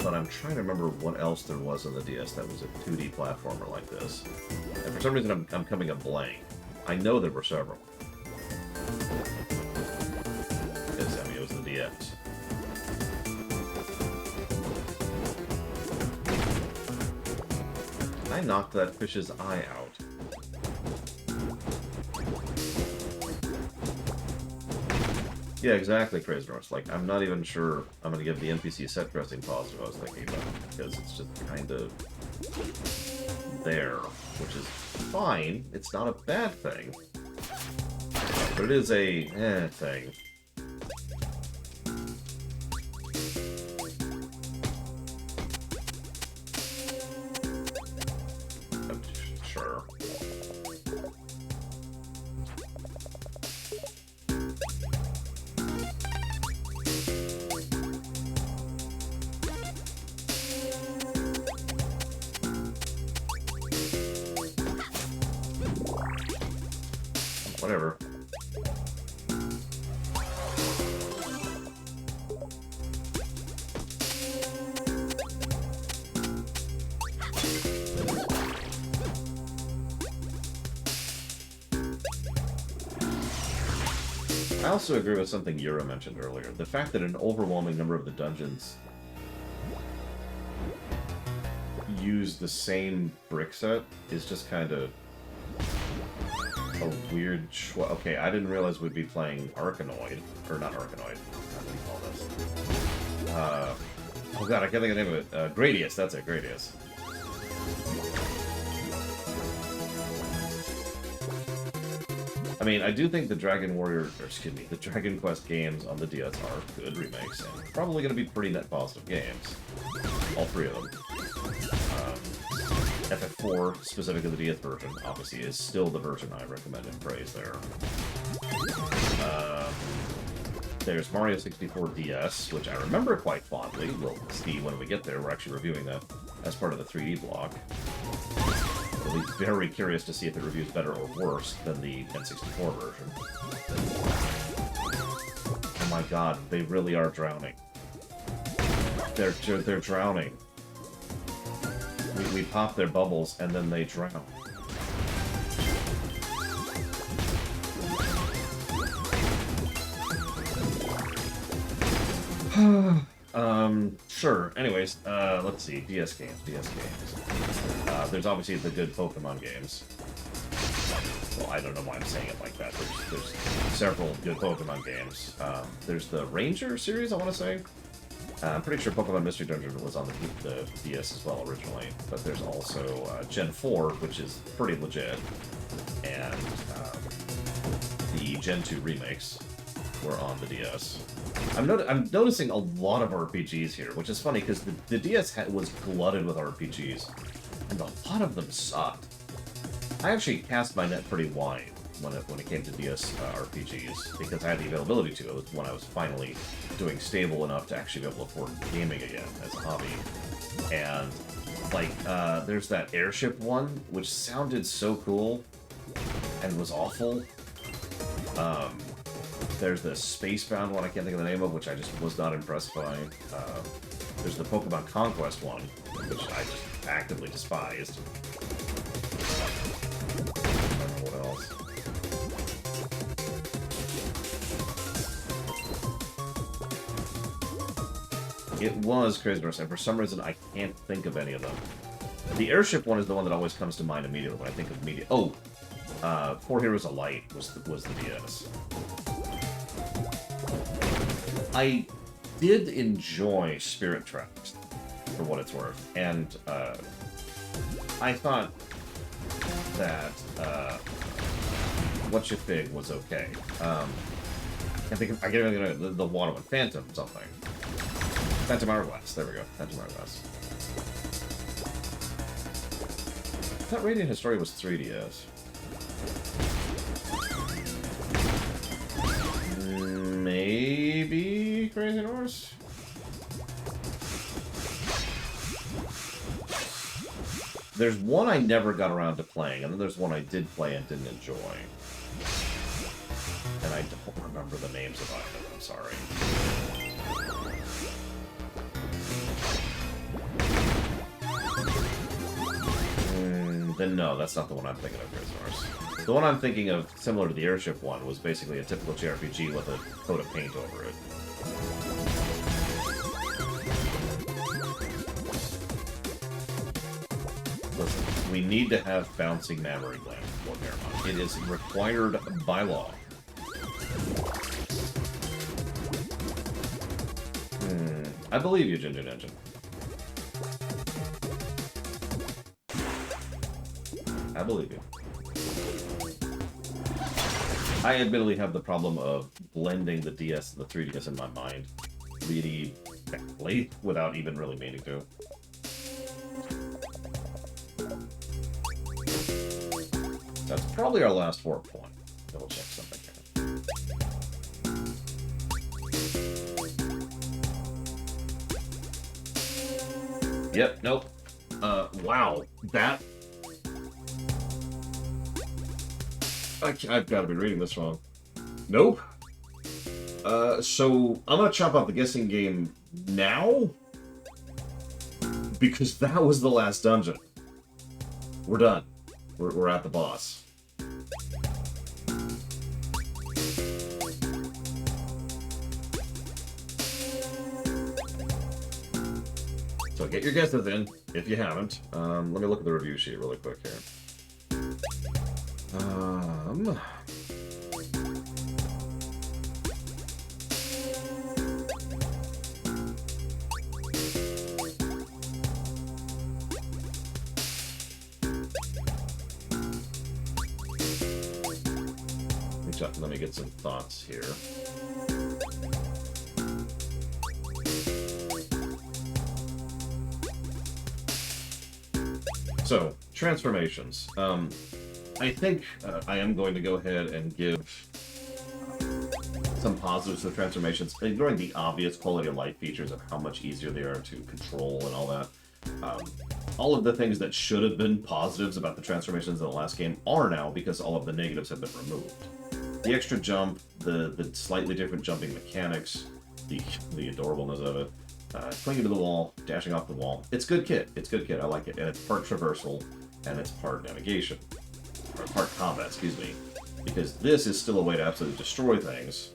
But I'm trying to remember what else there was on the DS that was a 2D platformer like this. And for some reason, I'm coming up blank. I know there were several. Because, I mean, it was the DS. I knocked that fish's eye out. Yeah, exactly, Crazy Norse. Like, I'm not even sure I'm going to give the NPC set dressing positive I was thinking about, because it's just kind of there, which is fine. It's not a bad thing. But it is a thing. Sure. Whatever. I also agree with something Yura mentioned earlier. The fact that an overwhelming number of the dungeons use the same brick set is just kind of a weird choice. Okay, I didn't realize we'd be playing Arkanoid. Or not Arkanoid. What do you call this? Oh god, I can't think of the name of it. Gradius, that's it, Gradius. I mean, I do think the Dragon Warrior, or excuse me, the Dragon Quest games on the DS are good remakes, and probably going to be pretty net positive games. All three of them. FF4, specifically the DS version, obviously, is still the version I recommend and praise there. There's Mario 64 DS, which I remember quite fondly. We'll see when we get there. We're actually reviewing that as part of the 3D block. I'll be very curious to see if it reviews better or worse than the N64 version. Oh my god, they really are drowning. They're drowning. We pop their bubbles and then they drown. Sure. Anyways, let's see. DS games. There's obviously the good Pokemon games. Well, I don't know why I'm saying it like that. There's several good Pokemon games. There's the Ranger series, I want to say. I'm pretty sure Pokemon Mystery Dungeon was on the DS as well originally. But there's also Gen 4, which is pretty legit. And the Gen 2 remakes were on the DS. I'm noticing a lot of RPGs here, which is funny because the DS was glutted with RPGs, and a lot of them sucked. I actually cast my net pretty wide when it came to DS RPGs because I had the availability to. It was when I was finally doing stable enough to actually be able to afford gaming again as a hobby. And like, there's that airship one, which sounded so cool and was awful. There's the Spacebound one I can't think of the name of, which I just was not impressed by. There's the Pokemon Conquest one, which I just actively despised. I don't know what else. It was Crazy Horse, and for some reason I can't think of any of them. The airship one is the one that always comes to mind immediately when I think of media. Oh, Four Heroes of Light was the DS. I did enjoy Spirit Tracks, for what it's worth, and I thought that What You Fig was okay. I think I get the one with Phantom something. Phantom Hourglass. There we go. Phantom Hourglass. I thought Radiant Historia was 3DS. Maybe Crazy Horse? There's one I never got around to playing, and then there's one I did play and didn't enjoy. And I don't remember the names of either, I'm sorry. Then no, that's not the one I'm thinking of, Crazy Horse. The one I'm thinking of, similar to the airship one, was basically a typical JRPG with a coat of paint over it. Listen, we need to have bouncing memory glands for Paramount. It is required by law. I believe you, Ginger Ninja. I believe you. I admittedly have the problem of blending the DS and the 3DS in my mind really badly without even really meaning to. That's probably our last 4 point. Double check something here. Yep, nope. Wow. That... I've got to be reading this wrong. Nope. So I'm gonna chop out the guessing game now, because that was the last dungeon. We're done. We're at the boss. So get your guesses in, if you haven't. Let me look at the review sheet really quick here. Let me get some thoughts here. So, transformations. I think I am going to go ahead and give some positives to the transformations, ignoring the obvious quality of life features of how much easier they are to control and all that. All of the things that should have been positives about the transformations in the last game are now, because all of the negatives have been removed. The extra jump, the slightly different jumping mechanics, the adorableness of it, clinging to the wall, dashing off the wall. It's good kit. It's good kit. I like it. And it's part traversal, and it's part navigation. Or part combat, excuse me. Because this is still a way to absolutely destroy things.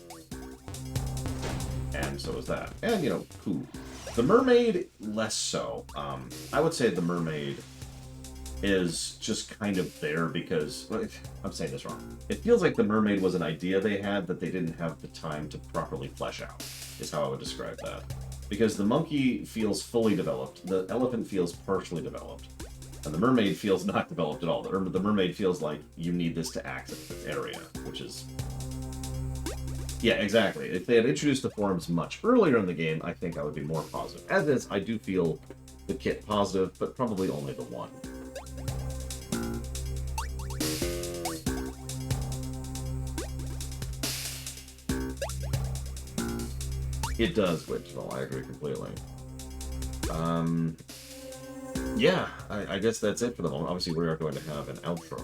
And so is that. And, you know, cool. The mermaid, less so. I would say the mermaid is just kind of there because... I'm saying this wrong. It feels like the mermaid was an idea they had that they didn't have the time to properly flesh out, is how I would describe that. Because the monkey feels fully developed, the elephant feels partially developed, and the mermaid feels not developed at all. The mermaid feels like you need this to access this area, which is... Yeah, exactly. If they had introduced the forms much earlier in the game, I think I would be more positive. As is, I do feel the kit positive, but probably only the one. It does, Witchville. I agree completely. Yeah, I guess that's it for the moment. Obviously, we are going to have an outro,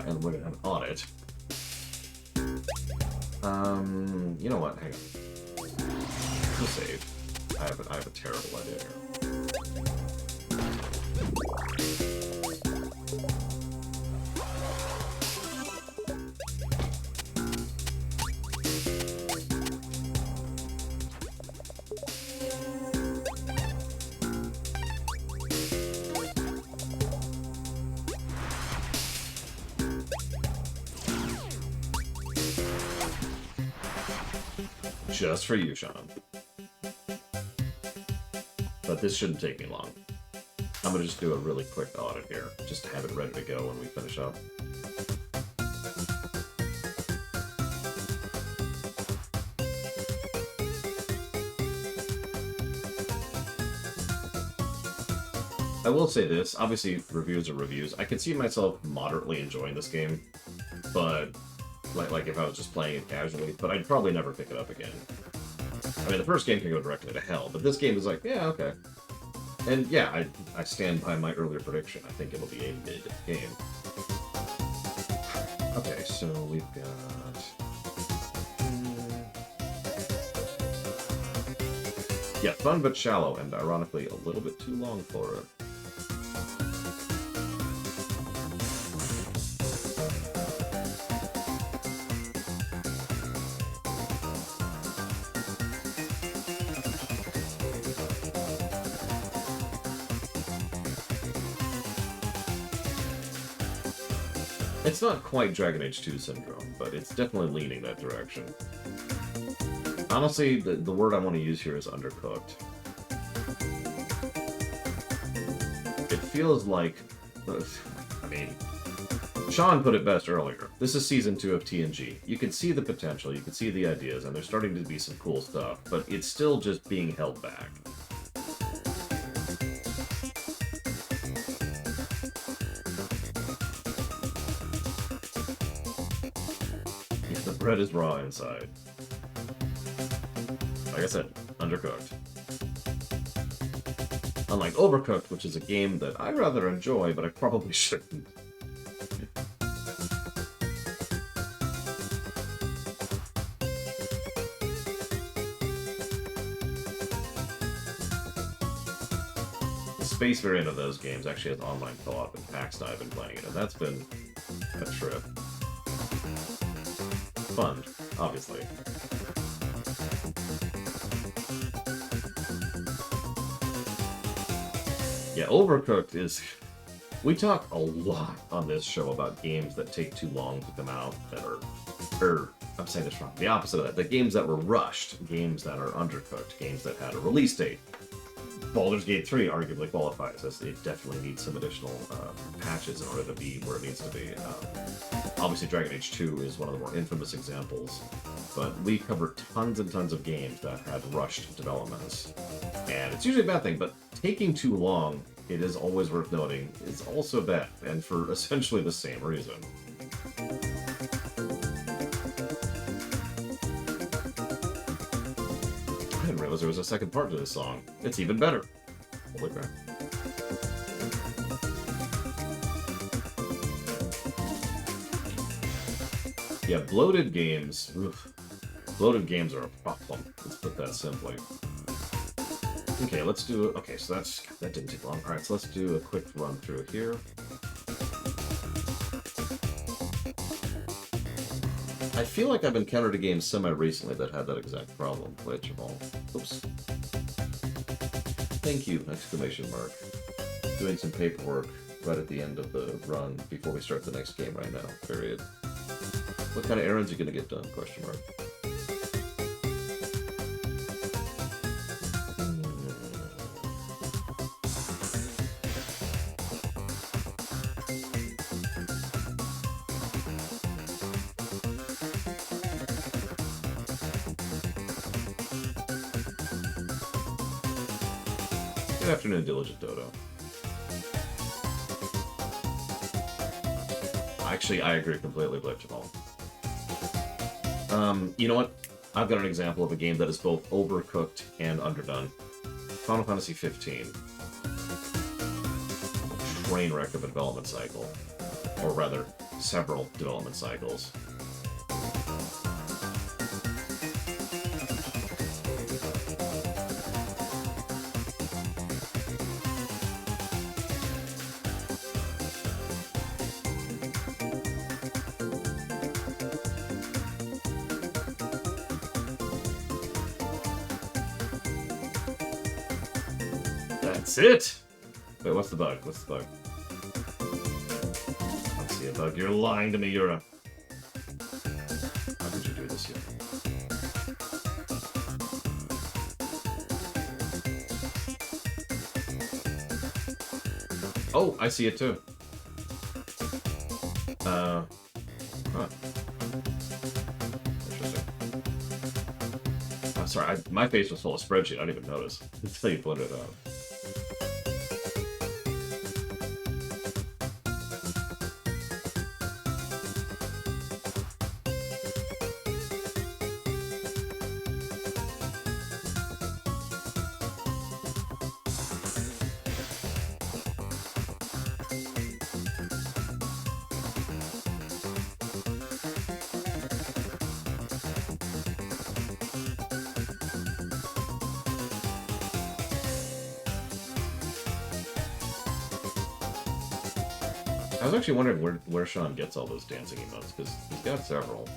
and we're going to have an audit. You know what? Hang on. We'll save. I have a terrible idea here. Just for you, Sean. But this shouldn't take me long. I'm going to just do a really quick audit here, just to have it ready to go when we finish up. I will say this, obviously reviews are reviews. I can see myself moderately enjoying this game, but like if I was just playing it casually, but I'd probably never pick it up again. I mean, the first game can go directly to hell, but this game is like, yeah, okay. And yeah, I stand by my earlier prediction. I think it'll be a mid game. Okay, so we've got... Yeah, fun but shallow, and ironically a little bit too long for it. It's not quite Dragon Age 2 syndrome, but it's definitely leaning that direction. Honestly, the word I want to use here is undercooked. It feels like... I mean, Sean put it best earlier. This is Season 2 of TNG. You can see the potential, you can see the ideas, and there's starting to be some cool stuff, but it's still just being held back. The bread is raw inside. Like I said, undercooked. Unlike Overcooked, which is a game that I rather enjoy, but I probably shouldn't. The space variant of those games actually has online co-op, and Pax and I have been playing it, and that's been a trip. Fun, obviously. Yeah, Overcooked is... We talk a lot on this show about games that take too long to come out, that are... I'm saying this wrong. The opposite of that. The games that were rushed, games that are undercooked, games that had a release date. Baldur's Gate 3 arguably qualifies as it definitely needs some additional patches in order to be where it needs to be. Obviously, Dragon Age 2 is one of the more infamous examples, but we cover tons and tons of games that had rushed developments. And it's usually a bad thing, but taking too long, it is always worth noting, is also bad, and for essentially the same reason. I didn't realize there was a second part to this song. It's even better. Holy crap. Yeah, bloated games. Oof. Bloated games are a problem. Let's put that simply. Okay, let's do... Okay, so that didn't take long. Alright, so let's do a quick run through here. I feel like I've encountered a game semi-recently that had that exact problem. Which of all... Oops. Thank you! Exclamation mark. Doing some paperwork right at the end of the run before we start the next game right now. Period. What kind of errands are you gonna get done? Question mark. Good afternoon, Diligent Dodo. Actually, I agree completely, Blake Jamal. You know what? I've got an example of a game that is both overcooked and underdone. Final Fantasy 15. Train wreck of a development cycle. Or rather, several development cycles. That's it! Wait, what's the bug? What's the bug? I don't see a bug. You're lying to me, Yura. How did you do this here? Oh, I see it too. Huh. Interesting. I'm sorry, my face was full of spreadsheet. I didn't even notice until you pointed it out. I was actually wondering where Sean gets all those dancing emotes, because he's got several.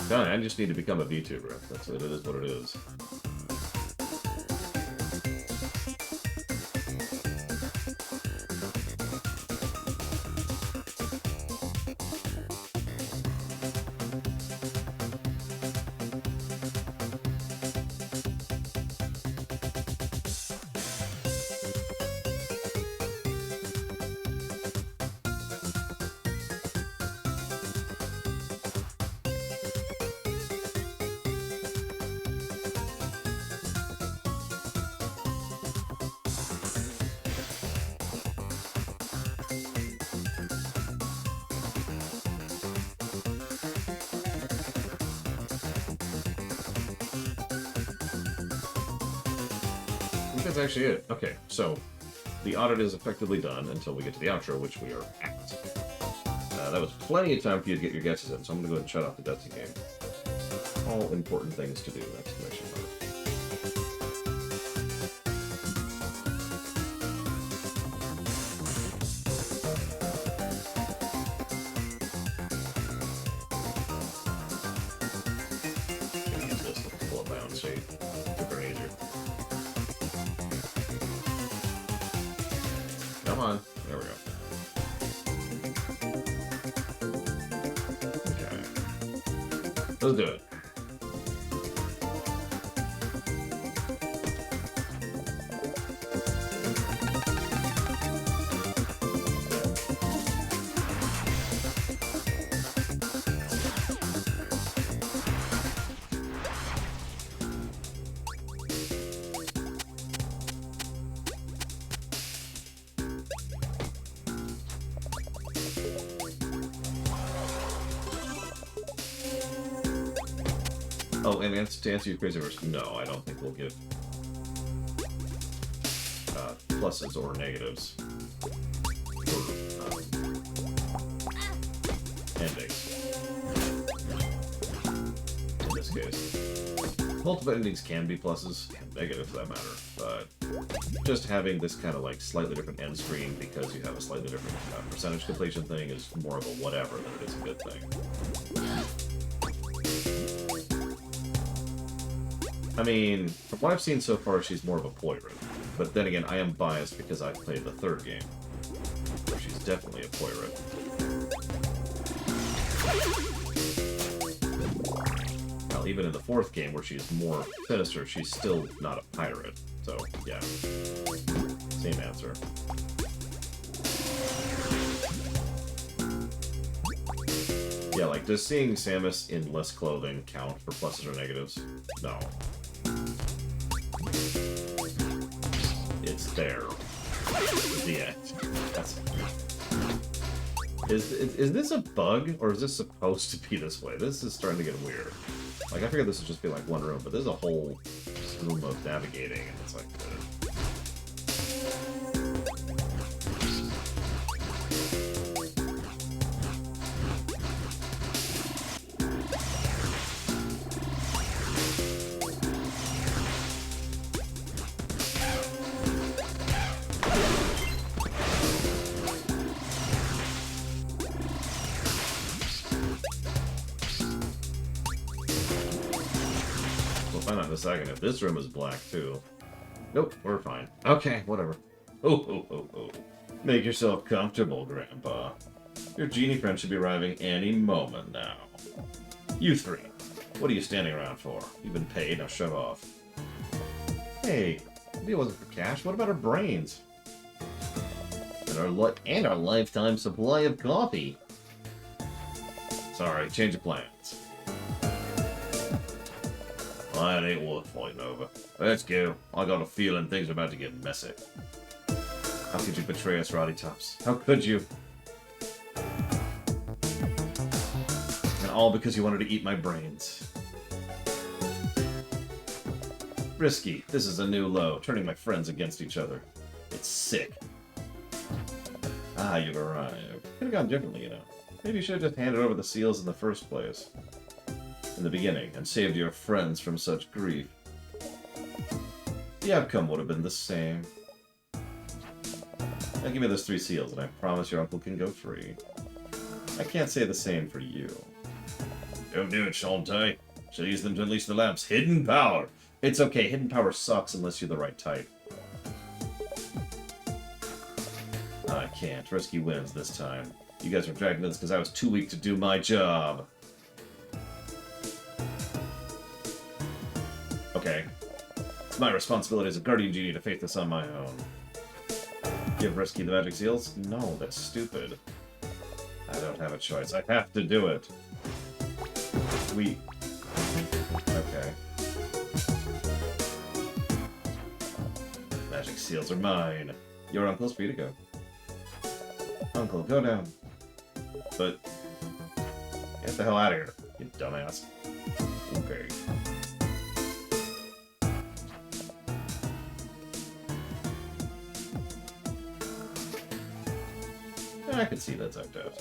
Done. I just need to become a VTuber. That's it. It is what it is. That's actually it. Okay, so the audit is effectively done until we get to the outro, which we are at. That was plenty of time for you to get your guesses in, so I'm going to go ahead and shut off the Dutzy game. All important things to do, exclamation mark. I'm going to use this to pull up my own state. Super easier. Come on. There we go. Okay. Let's do it. Oh, and to answer your crazy verse, no, I don't think we'll give pluses or negatives for endings. In this case, multiple endings can be pluses and negatives for that matter, but just having this kind of like slightly different end screen because you have a slightly different percentage completion thing is more of a whatever than it is a good thing. I mean, from what I've seen so far, she's more of a Poirot. But then again, I am biased because I played the third game, where she's definitely a Poirot. Well, even in the fourth game, where she's more sinister, she's still not a pirate. So, yeah. Same answer. Yeah, like, does seeing Samus in less clothing count for pluses or negatives? No. It's there. The end. That's... Is this a bug, or is this supposed to be this way? This is starting to get weird. Like, I figured this would just be like one room, but there's a whole room of navigating, and it's like... a second if this room is black, too. Nope, we're fine. Okay, whatever. Oh. Make yourself comfortable, Grandpa. Your genie friend should be arriving any moment now. You three, what are you standing around for? You've been paid, now shut off. Hey, maybe it wasn't for cash. What about our brains? And our lifetime supply of coffee. Sorry, change of plans. Well, that ain't worth fighting over. Let's go. I got a feeling things are about to get messy. How could you betray us, Roddy Tops? How could you? And all because you wanted to eat my brains. Risky. This is a new low, turning my friends against each other. It's sick. Ah, you've arrived. Could have gone differently, you know. Maybe you should have just handed over the seals in the first place. In the beginning, and saved your friends from such grief. The outcome would have been the same. Now give me those 3 seals, and I promise your uncle can go free. I can't say the same for you. Don't do it, Shantae. She'll use them to unleash the lamp's hidden power. It's okay, hidden power sucks unless you're the right type. I can't. Risky wins this time. You guys were dragging this because I was too weak to do my job. Okay. It's my responsibility as a guardian genie to face this on my own. Give Risky the magic seals? No, that's stupid. I don't have a choice. I have to do it. Sweet. Okay. Magic seals are mine. Your uncle's free to go. Uncle, go down. But... get the hell out of here, you dumbass. Okay. I can see that's act out.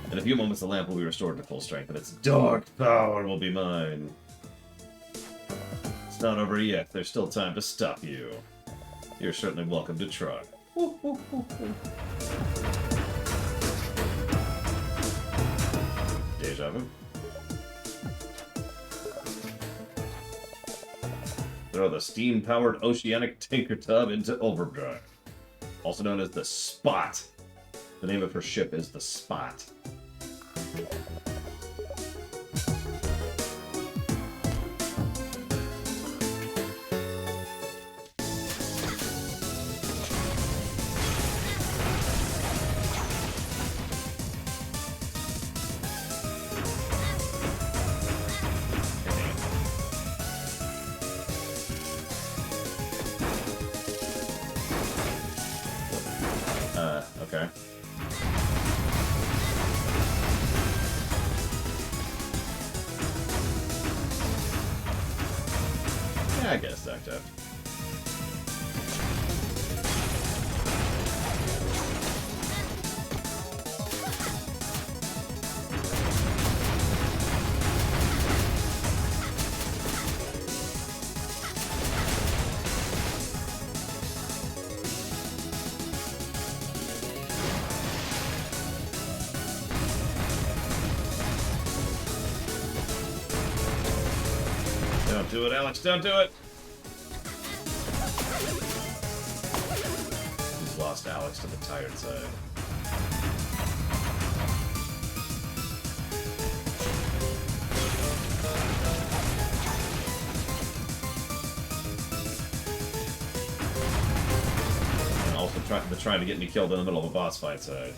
In a few moments, the lamp will be restored to full strength, and its dark power will be mine. It's not over yet. There's still time to stop you. You're certainly welcome to try. Deja vu. Throw the steam-powered oceanic tinker tub into overdrive. Also known as the Spot. The name of her ship is the Spot. Okay. Yeah, I guess act out. Don't do it, Alex, don't do it! We've lost Alex to the tired side. And also trying to get me killed in the middle of a boss fight side.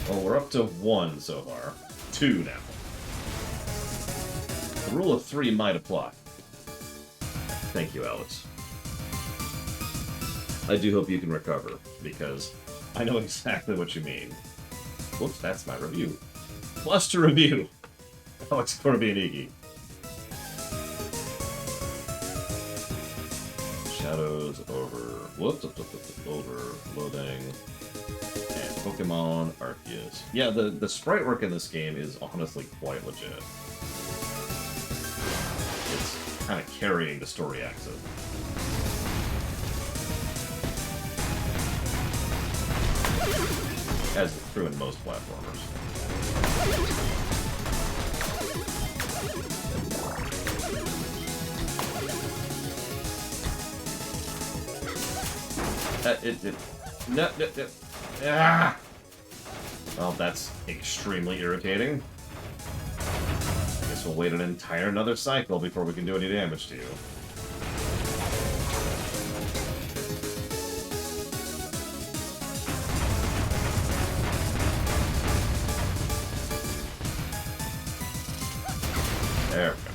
Well, we're up to 1 so far. 2 now. The rule of 3 might apply. Thank you, Alex. I do hope you can recover, because I know exactly what you mean. Whoops, that's my review. Plus to review. Alex Corbianigi. Shadows over... Whoops, over loading. And Pokemon Arceus. Yeah, the sprite work in this game is honestly quite legit. It's kind of carrying the story axis. As is true in most platformers. No. Ah! Well, that's extremely irritating. I guess we'll wait an entire another cycle before we can do any damage to you. There we go.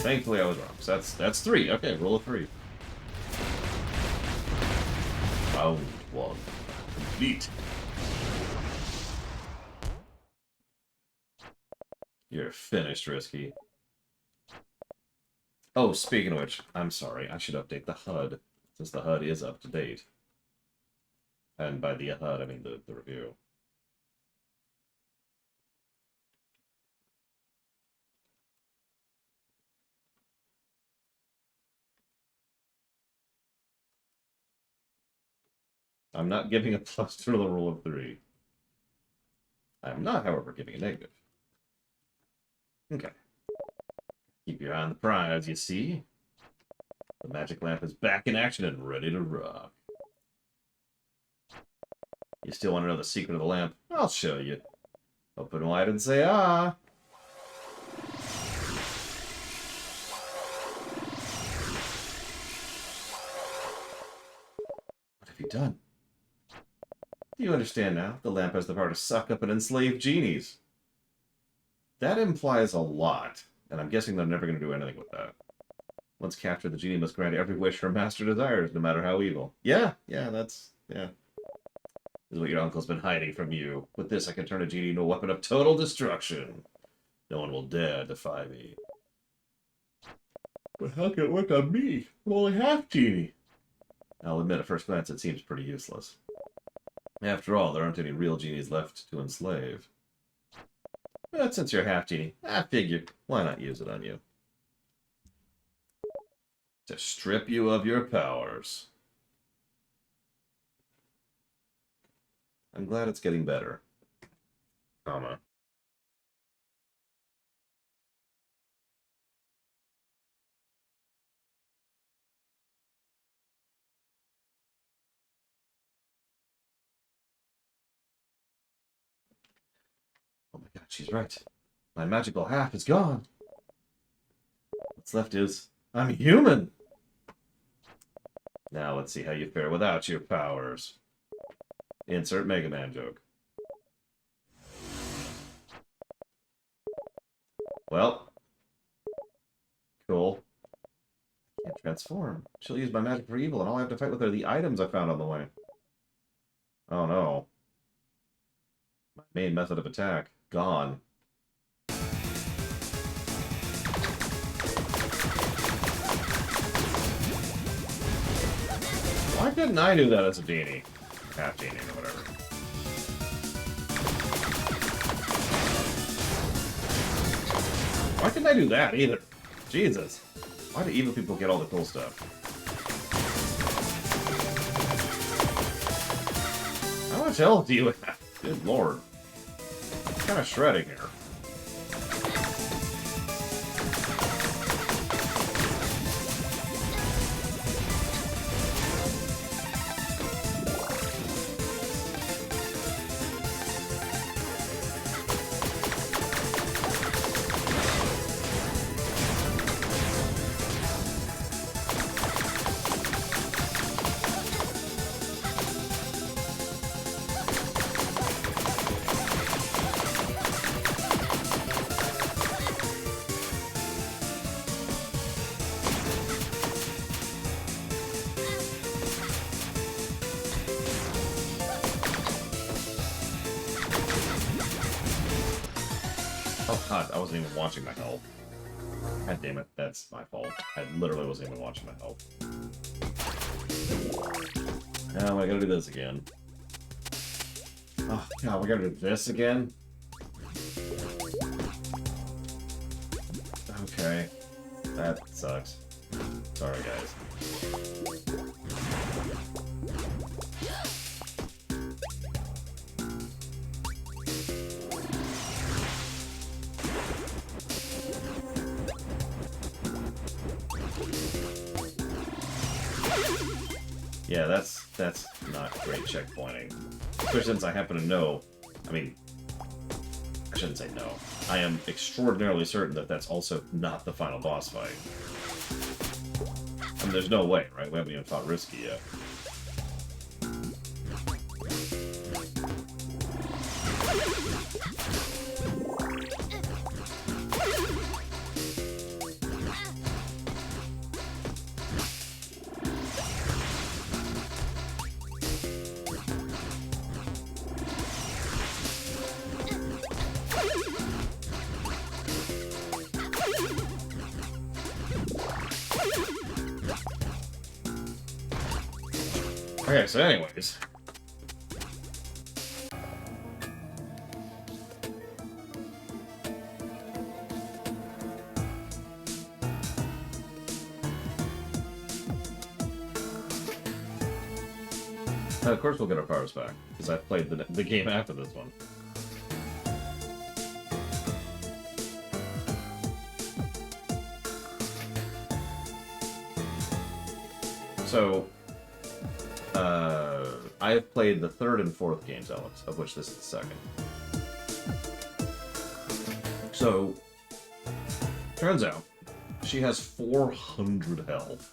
Thankfully I was wrong. So that's 3. Okay, roll of 3. Round 1. Complete. You're finished, Risky. Oh, speaking of which, I'm sorry, I should update the HUD, since the HUD is up to date. And by the HUD, I mean the review. I'm not giving a plus to the rule of 3. I am not, however, giving a negative. Okay. Keep your eye on the prize, you see? The magic lamp is back in action and ready to rock. You still want to know the secret of the lamp? I'll show you. Open wide and say, ah! What have you done? Do you understand now? The lamp has the power to suck up and enslave genies. That implies a lot, and I'm guessing they're never going to do anything with that. Once captured, the genie must grant every wish her master desires, no matter how evil. Yeah. This is what your uncle's been hiding from you. With this, I can turn a genie into a weapon of total destruction. No one will dare defy me. But how can it work on me? I'm only half genie. I'll admit, at first glance, it seems pretty useless. After all, there aren't any real genies left to enslave. But since you're half genie, I figure, why not use it on you? To strip you of your powers. I'm glad it's getting better. Comma. Oh my god, she's right. My magical half is gone. What's left is, I'm human! Now let's see how you fare without your powers. Insert Mega Man joke. Well. Cool. I can't transform. She'll use my magic for evil, and all I have to fight with are the items I found on the way. Oh no. My main method of attack. Gone. Why couldn't I do that as a genie? Half genie or whatever. Why couldn't I do that either? Jesus. Why do evil people get all the cool stuff? How much health do you have? Good lord. It's kind of shredding here. God, I wasn't even watching my health. God damn it, that's my fault. I literally wasn't even watching my health. Now I gotta do this again. Oh, God, we gotta do this again? Okay. That sucks. Sorry, guys. Yeah, that's not great checkpointing. Especially since I happen to know... I mean, I shouldn't say no. I am extraordinarily certain that that's also not the final boss fight. I mean, there's no way, right? We haven't even fought Risky yet. Okay, so anyways. And of course we'll get our powers back, because I've played the game after this one. So, I have played the third and fourth games, Alex, of which this is the second. So, turns out, she has 400 health.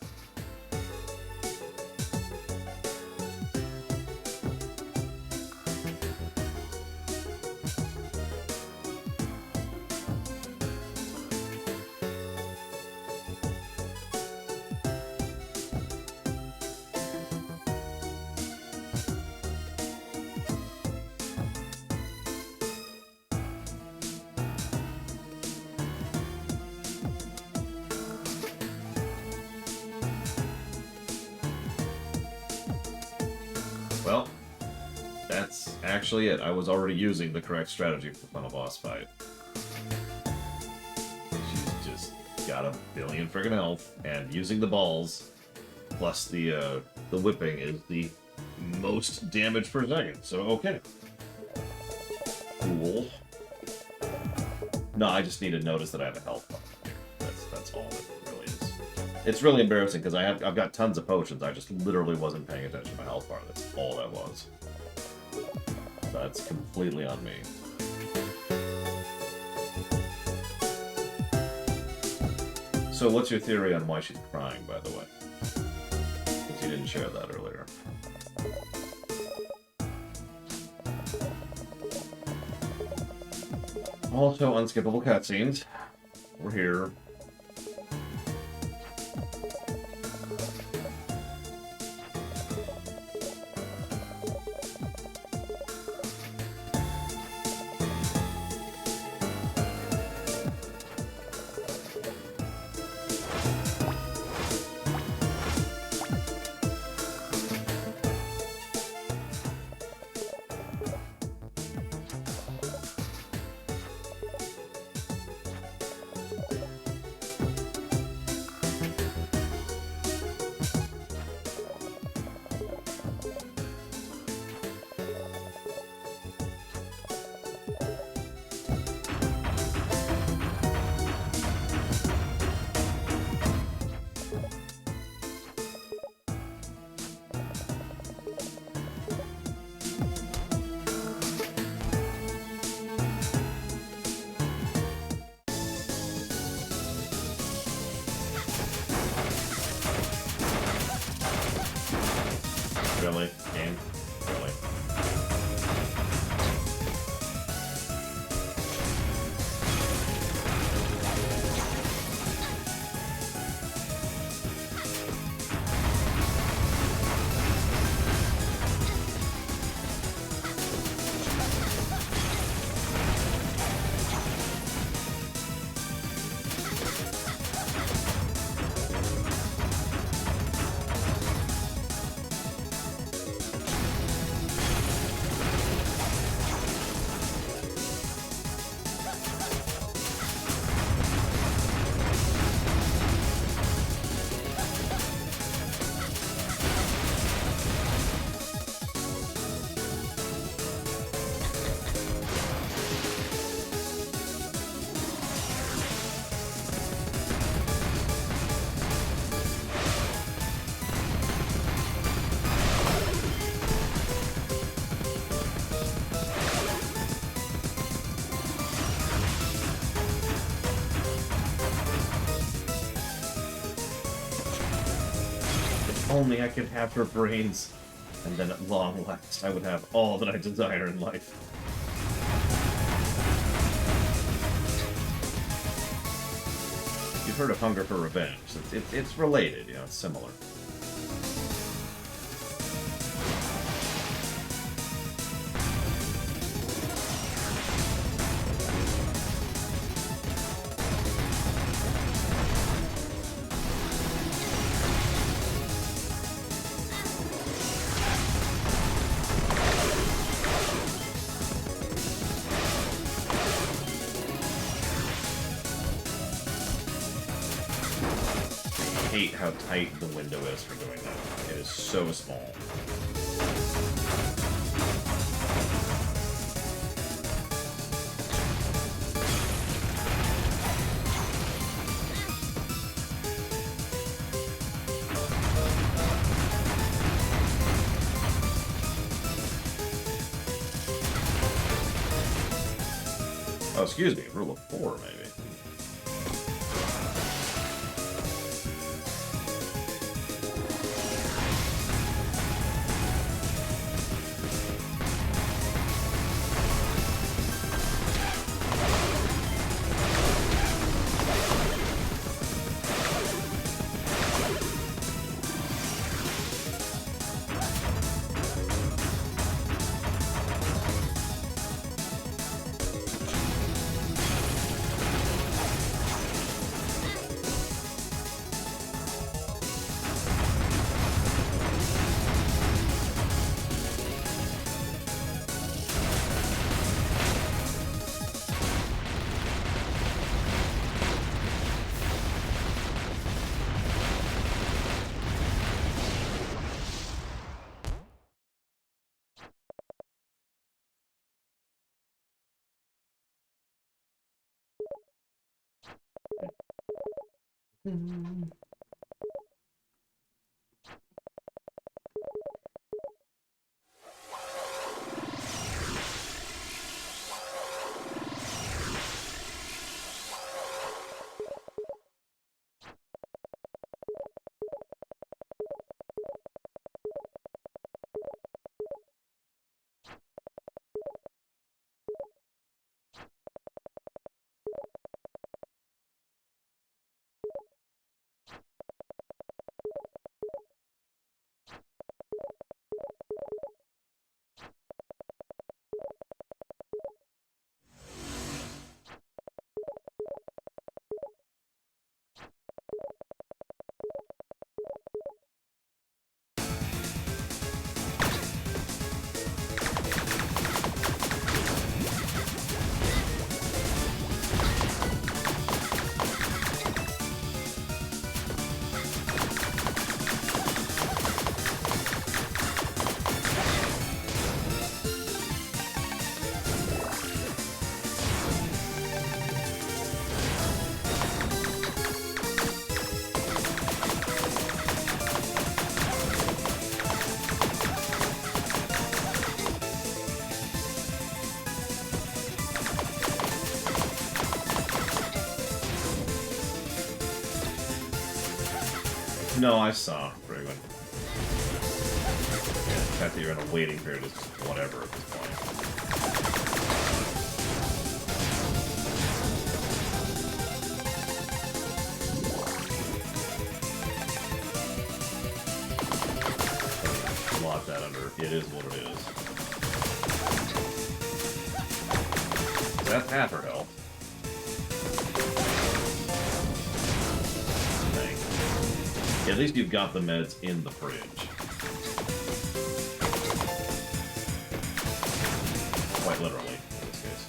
Well, that's actually it. I was already using the correct strategy for the final boss fight. She's just got a billion friggin' health, and using the balls, plus the whipping, is the most damage per second. So, okay. Cool. No, I just need to notice that I have a health bar. That's all it really is. It's really embarrassing because I've got tons of potions. I just literally wasn't paying attention to my health bar. That's all that was. That's completely on me. So what's your theory on why she's crying, by the way? Because you didn't share that earlier. Also, unskippable cutscenes. We're here. Really? Game? Really? only I could have her brains, and then at long last I would have all that I desire in life. You've heard of Hunger for Revenge. It's related, you know, it's similar. I hate how tight the window is for doing that. It is so small. Oh, excuse me, rule of 4, maybe. No, I saw. Pretty good. Yeah, the fact that you're in a waiting period is just whatever at this point. Lock that under. It is what it is. That's half her health. At least you've got the meds in the fridge. Quite literally, in this case.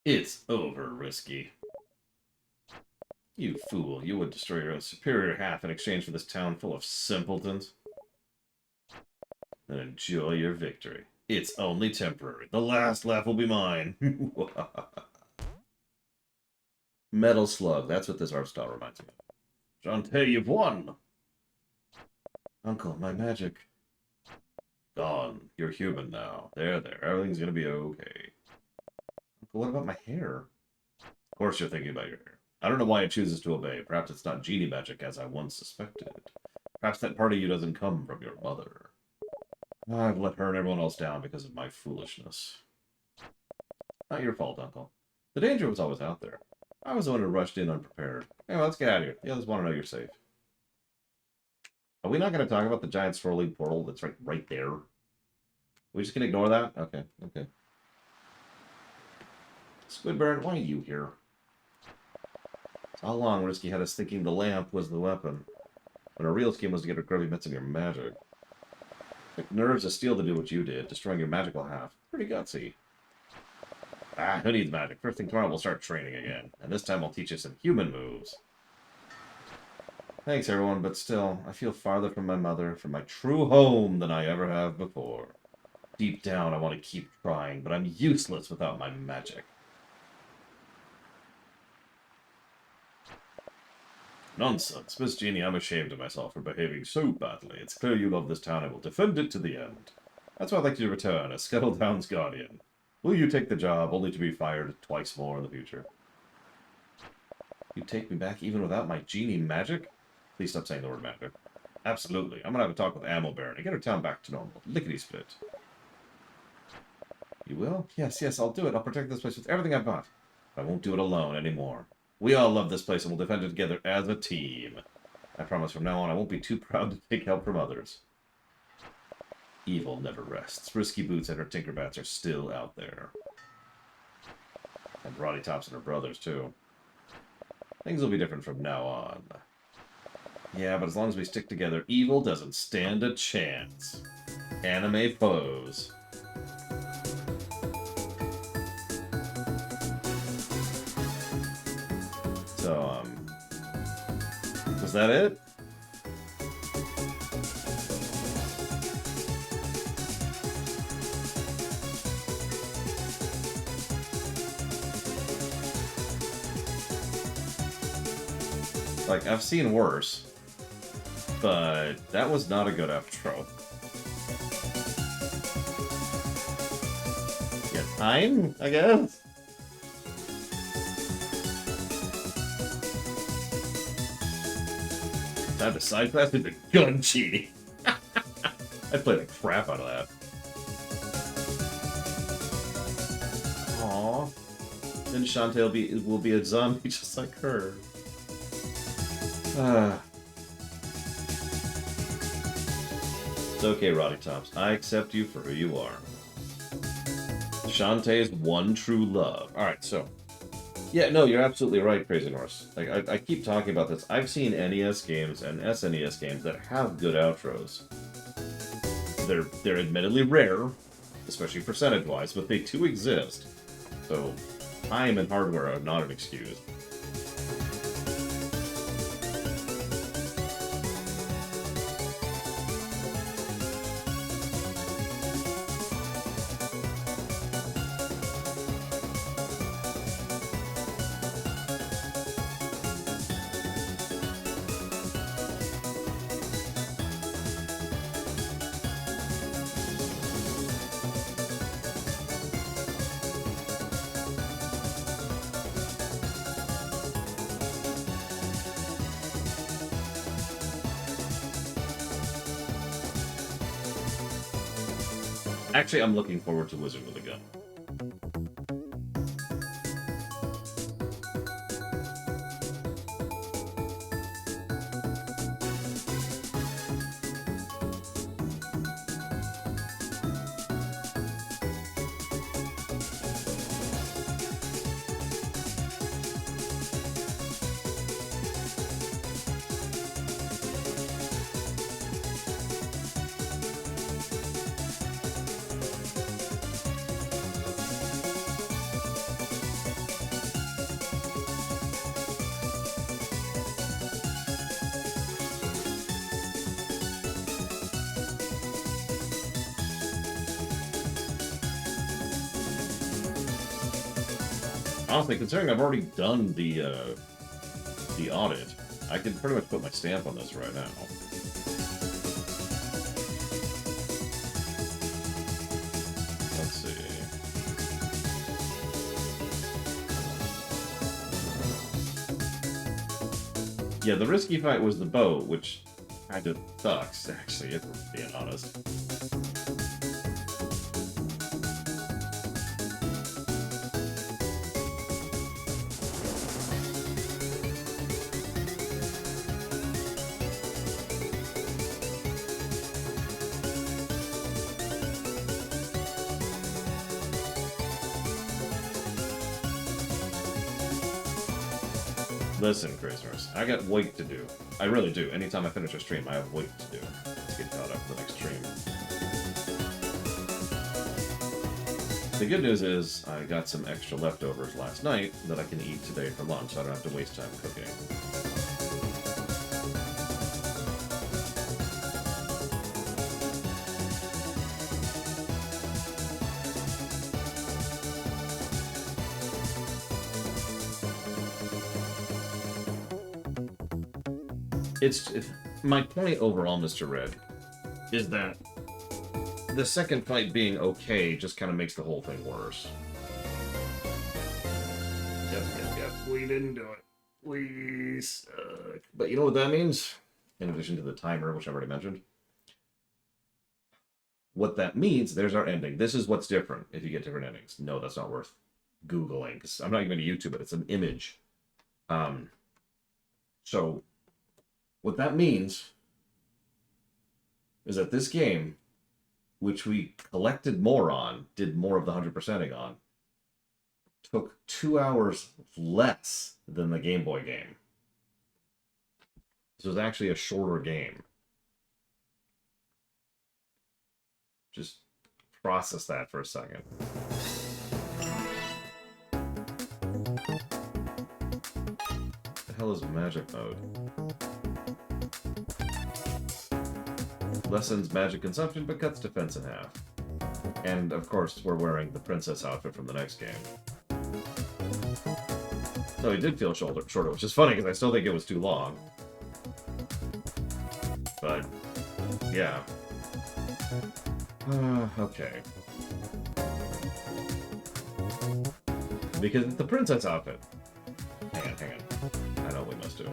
It's over, Risky. You fool, you would destroy your superior half in exchange for this town full of simpletons. Then enjoy your victory. It's only temporary. The last laugh will be mine. Metal Slug, that's what this art style reminds me of. Shantae, you've won! Uncle, my magic. Gone. You're human now. There. Everything's gonna be okay. Uncle, what about my hair? Of course you're thinking about your hair. I don't know why it chooses to obey. Perhaps it's not genie magic as I once suspected. Perhaps that part of you doesn't come from your mother. I've let her and everyone else down because of my foolishness. Not your fault, Uncle. The danger was always out there. I was the one who rushed in unprepared. Anyway, let's get out of here. The others want to know you're safe. Are we not going to talk about the giant swirling portal that's right there? We just can ignore that? Okay. Squidburn, why are you here? All along, Risky had us thinking the lamp was the weapon, when our real scheme was to get rid of grubby mitts and your magic. It took nerves of steel to do what you did, destroying your magical half. Pretty gutsy. Ah, who needs magic? First thing tomorrow we'll start training again, and this time I'll teach you some human moves. Thanks, everyone, but still, I feel farther from my mother, from my true home, than I ever have before. Deep down, I want to keep trying, but I'm useless without my magic. Nonsense. Miss Jeannie, I'm ashamed of myself for behaving so badly. It's clear you love this town and will defend it to the end. That's why I'd like you to return as Scuttletown's guardian. Will you take the job, only to be fired twice more in the future? You take me back even without my genie magic? Please stop saying the word magic. Absolutely. I'm gonna have a talk with Ammo Baron and get our town back to normal. Lickety-split. You will? Yes, I'll do it. I'll protect this place with everything I've got. I won't do it alone anymore. We all love this place and we'll defend it together as a team. I promise from now on I won't be too proud to take help from others. Evil never rests. Risky Boots and her Tinkerbats are still out there. And Roddy Tops and her brothers, too. Things will be different from now on. Yeah, but as long as we stick together, evil doesn't stand a chance. Anime pose. So, was that it? Like, I've seen worse, but that was not a good outro. Yeah, time, I guess? Time to side class into gun cheating. I played the crap out of that. Aww. Then Shantae will be a zombie just like her. It's okay, Roddy Tops. I accept you for who you are. Shantae's one true love. Alright, so. Yeah, no, you're absolutely right, Crazy Norse. Like, I keep talking about this. I've seen NES games and SNES games that have good outros. They're admittedly rare, especially percentage-wise, but they do exist. So, time and hardware are not an excuse. Actually, I'm looking forward to Wizard with a Gun. Honestly, considering I've already done the audit, I can pretty much put my stamp on this right now. Let's see. Yeah, the risky fight was the boat, which kind of sucks, actually, if we're being honest. Listen, Crazers, I got weight to do. I really do. Anytime I finish a stream, I have weight to do. Let's get caught up for the next stream. The good news is I got some extra leftovers last night that I can eat today for lunch, so I don't have to waste time cooking. My point overall, Mr. Red, is that the second fight being okay just kind of makes the whole thing worse. Yep. We didn't do it. We suck. But you know what that means? In addition to the timer, which I already mentioned. What that means, there's our ending. This is what's different if you get different endings. No, that's not worth Googling, because I'm not even going to YouTube it. It's an image. So what that means is that this game, which we collected more on, did more of the 100%ing on, took 2 hours less than the Game Boy game. This was actually a shorter game. Just process that for a second. What the hell is magic mode? Lessens magic consumption, but cuts defense in half. And, of course, we're wearing the princess outfit from the next game. So it did feel shorter, which is funny, because I still think it was too long. But, yeah. Okay. Because it's the princess outfit. Hang on. I know we must do it.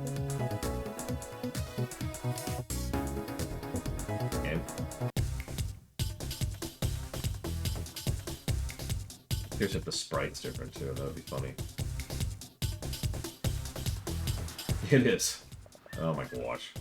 Here's if the sprite's different too, that would be funny. It is. Oh my gosh.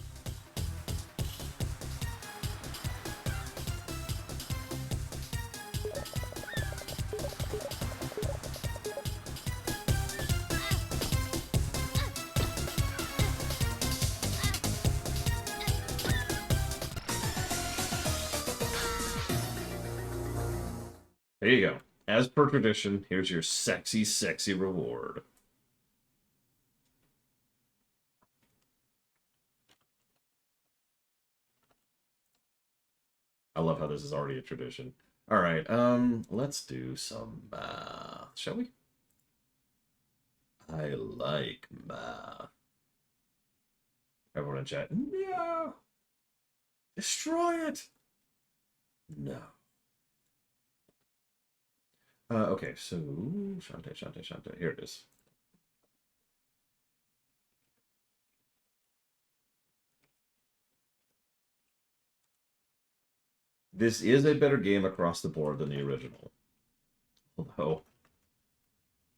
There you go. As per tradition, here's your sexy, sexy reward. I love how this is already a tradition. All right, let's do some math, shall we? I like math. Everyone in chat, no! Destroy it! No. Okay, so Shantae. Here it is. This is a better game across the board than the original. Although,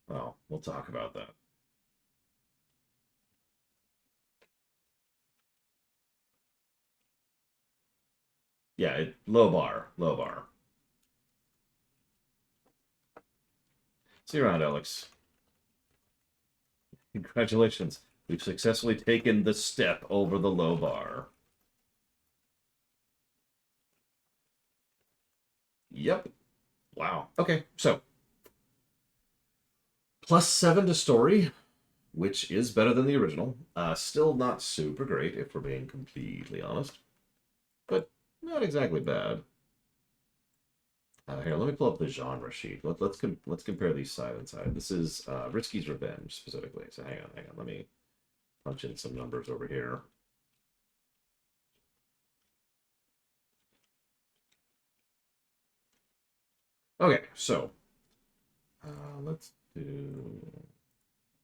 well, we'll talk about that. Yeah, low bar. See you around, Alex. Congratulations. We've successfully taken the step over the low bar. Yep. Wow. Okay, so. +7 to story, which is better than the original. Still not super great, if we're being completely honest. But not exactly bad. Here, let me pull up the genre sheet. Let's compare these side and side. This is Risky's Revenge specifically. So hang on. Let me punch in some numbers over here. Okay, so let's do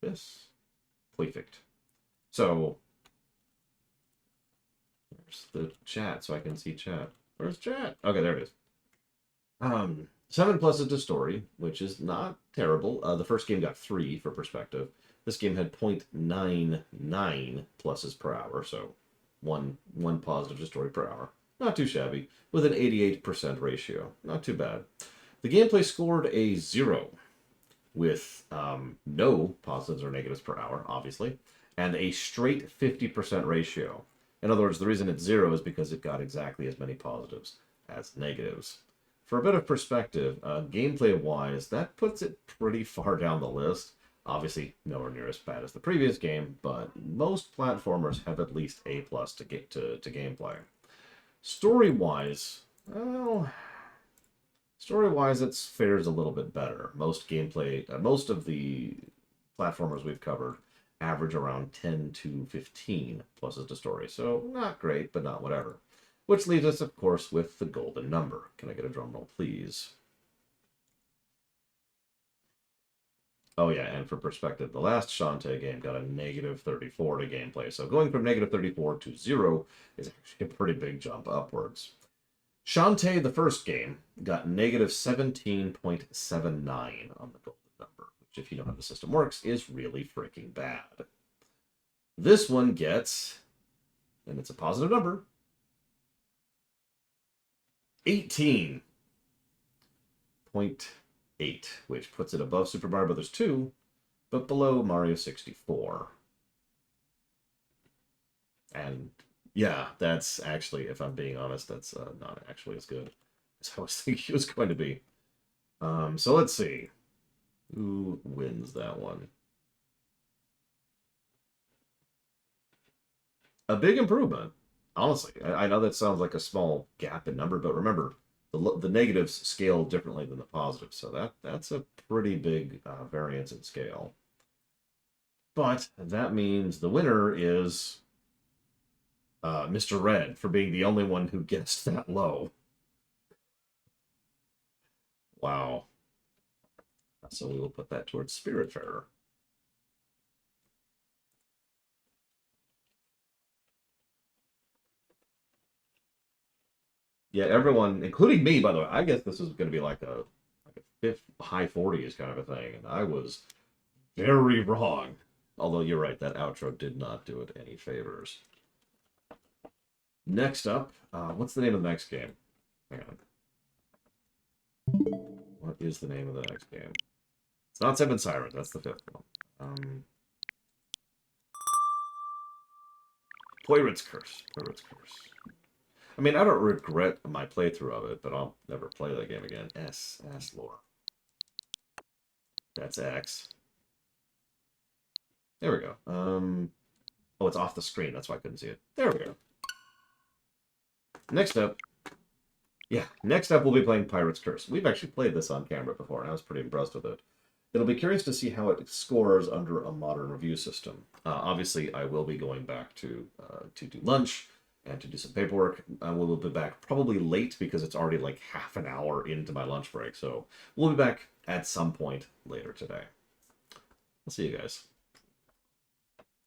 this. Perfect. So there's the chat, so I can see chat. Where's chat? Okay, there it is. 7 pluses to story, which is not terrible. The first game got 3 for perspective. This game had 0.99 pluses per hour, so one positive to story per hour. Not too shabby, with an 88% ratio. Not too bad. The gameplay scored a 0, with no positives or negatives per hour, obviously, and a straight 50% ratio. In other words, the reason it's 0 is because it got exactly as many positives as negatives. For a bit of perspective, gameplay-wise, that puts it pretty far down the list. Obviously, nowhere near as bad as the previous game, but most platformers have at least A+ to get to gameplay. Story-wise, well, story-wise, it fares a little bit better. Most of the platformers we've covered average around 10 to 15 pluses to story, so not great, but not whatever. Which leaves us, of course, with the golden number. Can I get a drum roll, please? Oh yeah, and for perspective, the last Shantae game got a -34 to gameplay, so going from -34 to 0 is actually a pretty big jump upwards. Shantae, the first game, got -17.79 on the golden number, which, if you know how the system works, is really freaking bad. This one gets, and it's a positive number, 18.8, which puts it above Super Mario Bros. 2, but below Mario 64. And yeah, that's actually, if I'm being honest, that's not actually as good as I was thinking it was going to be. So let's see. Who wins that one? A big improvement. Honestly, I know that sounds like a small gap in number, but remember, the negatives scale differently than the positives, so that's a pretty big variance in scale. But that means the winner is Mr. Red for being the only one who guessed that low. Wow. So we will put that towards Spiritfarer. Yeah, everyone, including me, by the way, I guess this is going to be like a fifth, high 40s kind of a thing, and I was very wrong. Although you're right, that outro did not do it any favors. Next up, what's the name of the next game? Hang on. What is the name of the next game? It's not Seven Sirens, that's the fifth one. Pirate's Curse. Pirate's Curse. I mean, I don't regret my playthrough of it, but I'll never play that game again. S lore. That's X. There we go. Oh, it's off the screen. That's why I couldn't see it. There we go. Next up, we'll be playing Pirate's Curse. We've actually played this on camera before, and I was pretty impressed with it. It'll be curious to see how it scores under a modern review system. Obviously, I will be going back to do lunch and to do some paperwork. We'll be back probably late because it's already like half an hour into my lunch break. So we'll be back at some point later today. I'll see you guys.